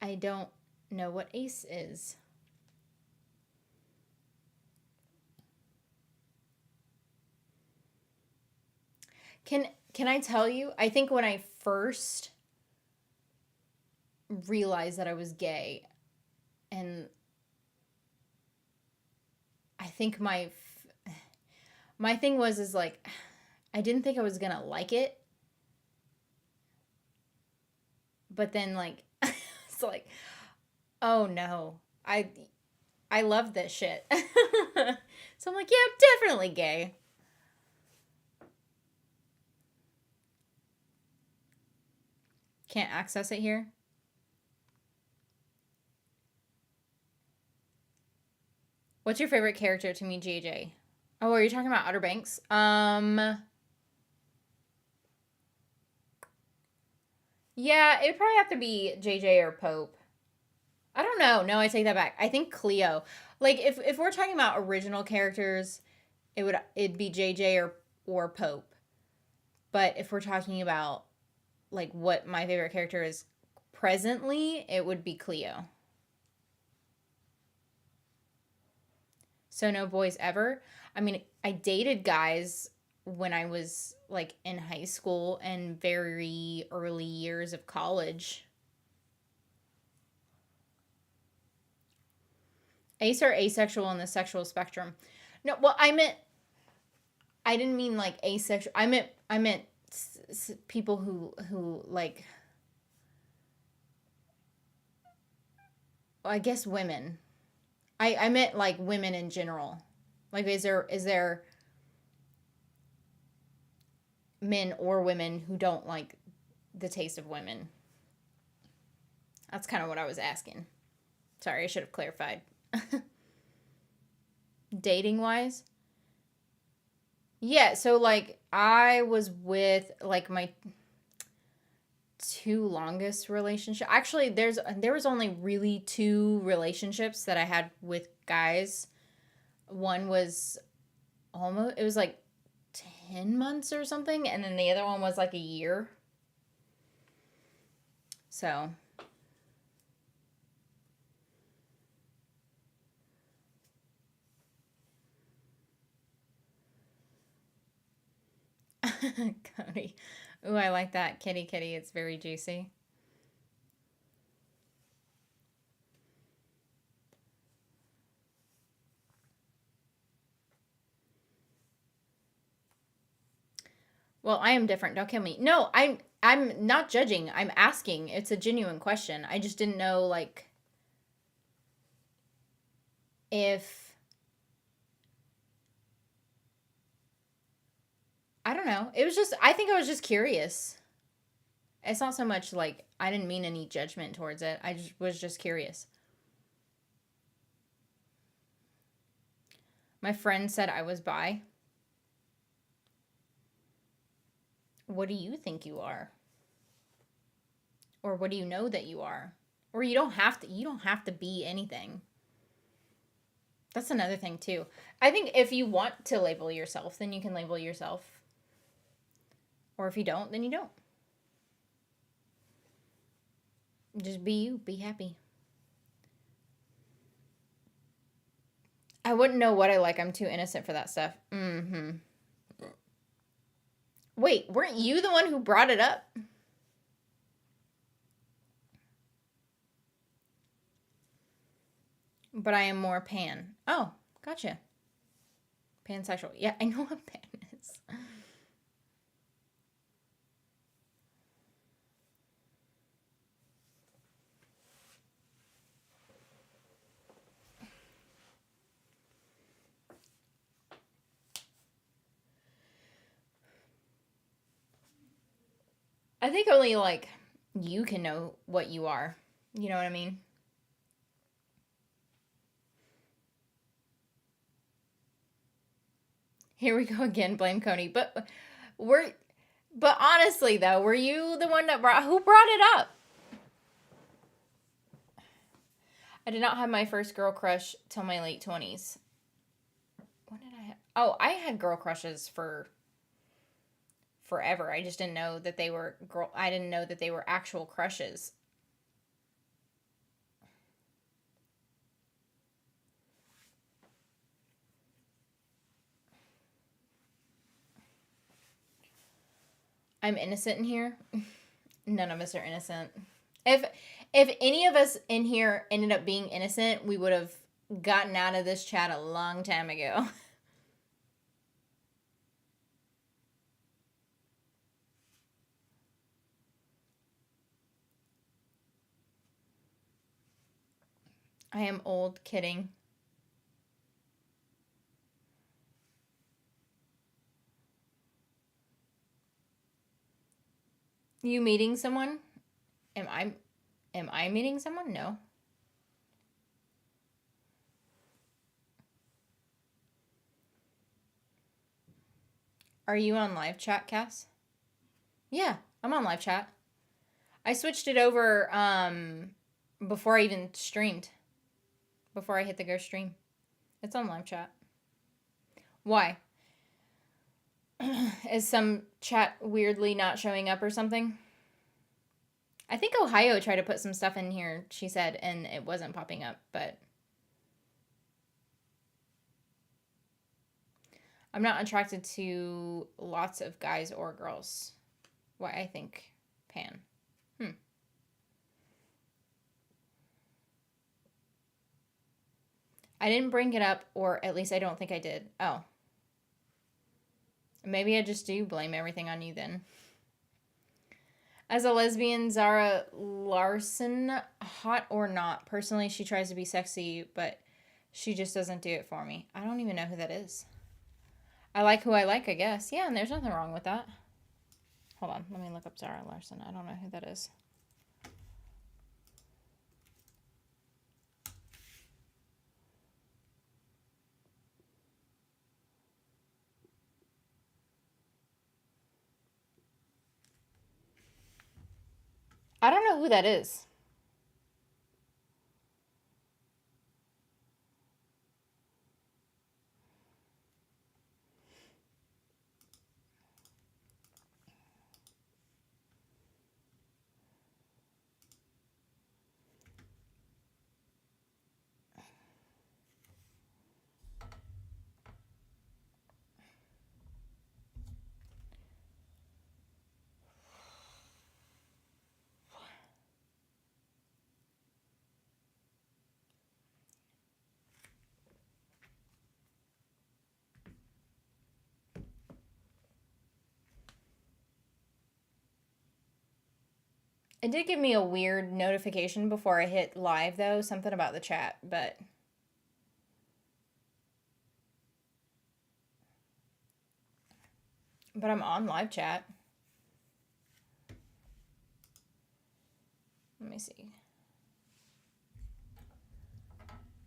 I don't know what Ace is. Can I tell you? I think when I first realized that I was gay, and I think my thing was is like I didn't think I was gonna like it, but then like it's like, oh no, I love this shit. So I'm like, yeah, I'm definitely gay. Can't access it here. What's your favorite character to me, JJ? Oh, are you talking about Outer Banks? Yeah, it'd probably have to be JJ or Pope. I don't know. No, I take that back. I think Cleo. Like if we're talking about original characters, it'd be JJ or Pope. But if we're talking about like what my favorite character is presently, it would be Cleo. So no boys ever. I mean, I dated guys when I was like in high school and very early years of college. Ace are asexual in the sexual spectrum. No, well, I didn't mean like asexual. I meant people who like, well, I guess women. I meant like women in general. Like, is there men or women who don't like the taste of women? That's kind of what I was asking. Sorry, I should have clarified. Dating wise, yeah. So like, I was with like my two longest relationship. Actually, there was only really two relationships that I had with guys. One was almost, it was like 10 months or something, and then the other one was like a year. So Cody. Ooh, I like that. Kitty kitty, it's very juicy. Well, I am different. Don't kill me. No, I'm not judging. I'm asking. It's a genuine question. I just didn't know like if I don't know. It was just I think I was just curious. It's not so much like I didn't mean any judgment towards it. I just was just curious. My friend said I was bi. What do you think you are? Or what do you know that you are? Or you don't have to be anything. That's another thing too. I think if you want to label yourself, then you can label yourself. Or if you don't, then you don't. Just be you, be happy. I wouldn't know what I like. I'm too innocent for that stuff. Mm-hmm. Wait, weren't you the one who brought it up? But I am more pan. Oh, gotcha. Pansexual. Yeah, I know what pan is. I think only like you can know what you are. You know what I mean? Here we go again, blame Coney. We're but honestly though, were you the one that brought it up? I did not have my first girl crush till my late 20s. When did I have? Oh, I had girl crushes for forever. I just didn't know that they were girl. I didn't know that they were actual crushes. I'm innocent in here. None of us are innocent. If if any of us in here ended up being innocent, we would have gotten out of this chat a long time ago. I am old kidding. You meeting someone? Am I am I meeting someone? No. Are you on live chat, Cass? Yeah, I'm on live chat. I switched it over before I even streamed. Before I hit the go stream. It's on live chat. Why? Is some chat weirdly not showing up or something? I think Ohio tried to put some stuff in here, she said, and it wasn't popping up, but I'm not attracted to lots of guys or girls. Why I think pan. I didn't bring it up, or at least I don't think I did. Oh. Maybe I just do blame everything on you then. As a lesbian, Zara Larson, hot or not? Personally, she tries to be sexy, but she just doesn't do it for me. I don't even know who that is. I like who I like, I guess. Yeah, and there's nothing wrong with that. Hold on, let me look up Zara Larson. I don't know who that is. I don't know who that is. It did give me a weird notification before I hit live, though. Something about the chat, but... But I'm on live chat. Let me see.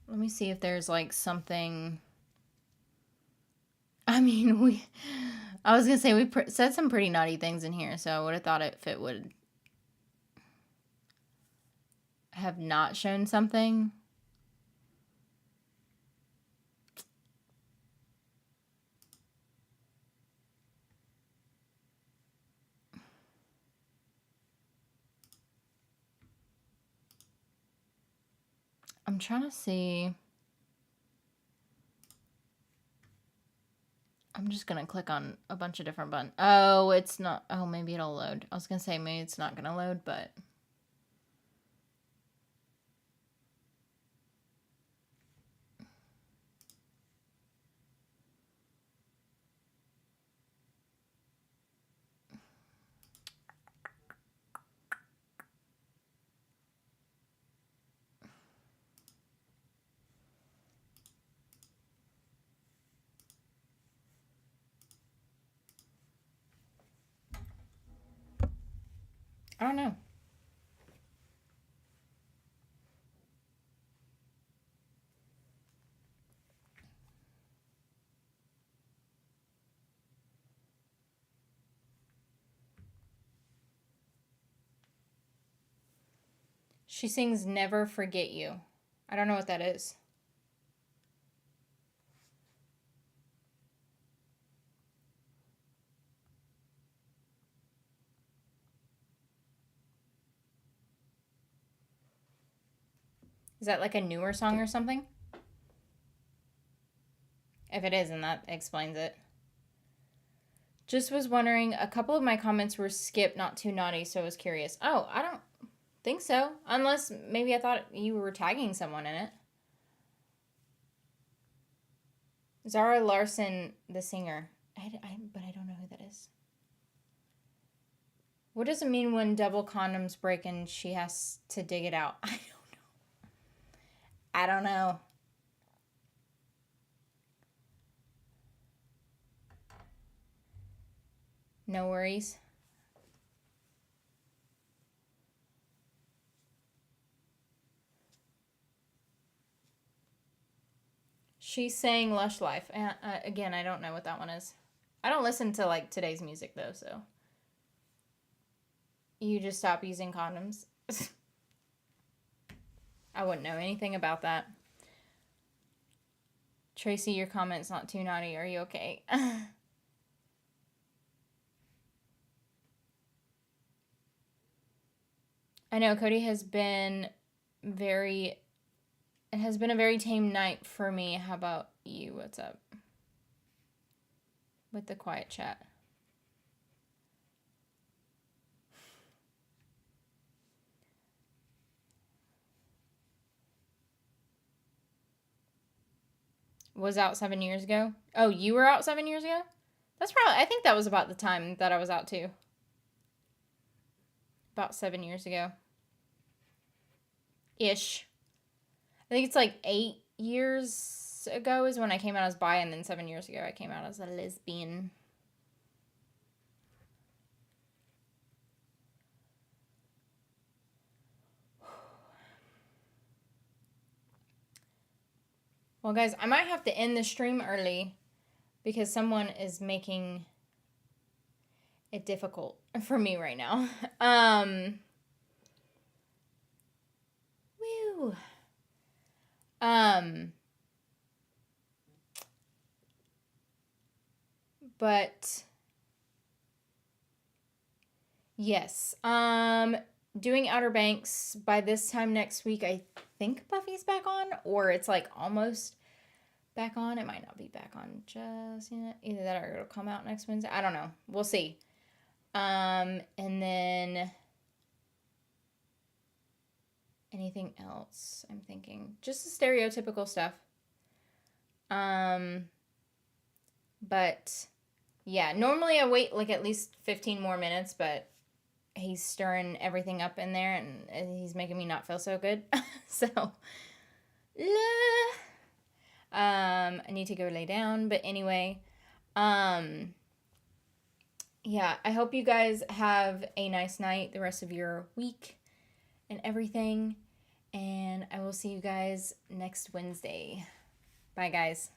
Let me see if there's, like, something... I mean, I was gonna say, we said some pretty naughty things in here, so I would have thought if it would have not shown something. I'm trying to see. I'm just gonna click on a bunch of different buttons. Oh, it's not. Oh, maybe it'll load. I was gonna say maybe it's not gonna load, but... I don't know. She sings Never Forget You. I don't know what that is. Is that like a newer song or something? If it is, then that explains it. Just was wondering, a couple of my comments were skip, not too naughty, so I was curious. Oh, I don't think so. Unless maybe I thought you were tagging someone in it. Zara Larson, the singer. But I don't know who that is. What does it mean when double condoms break and she has to dig it out? I don't know. No worries. She's saying Lush Life. And again, I don't know what that one is. I don't listen to like today's music though, so. You just stop using condoms. I wouldn't know anything about that. Tracy, your comment's not too naughty. Are you okay? I know Cody has been it has been a very tame night for me. How about you? What's up? With the quiet chat. Was out 7 years ago. Oh, you were out 7 years ago? That's probably, I think that was about the time that I was out too. About 7 years ago. Ish. I think it's like 8 years ago is when I came out as bi, and then 7 years ago I came out as a lesbian. Well, guys, I might have to end the stream early because someone is making it difficult for me right now. Woo. But yes. Doing Outer Banks by this time next week. I think Buffy's back on, or it's like almost back on. It might not be back on just yet. Either that or it'll come out next Wednesday. I don't know. We'll see. And then anything else? I'm thinking just the stereotypical stuff. But yeah, normally I wait like at least 15 more minutes, but he's stirring everything up in there and he's making me not feel so good. So, I need to go lay down. But anyway, yeah, I hope you guys have a nice night, the rest of your week and everything. And I will see you guys next Wednesday. Bye, guys.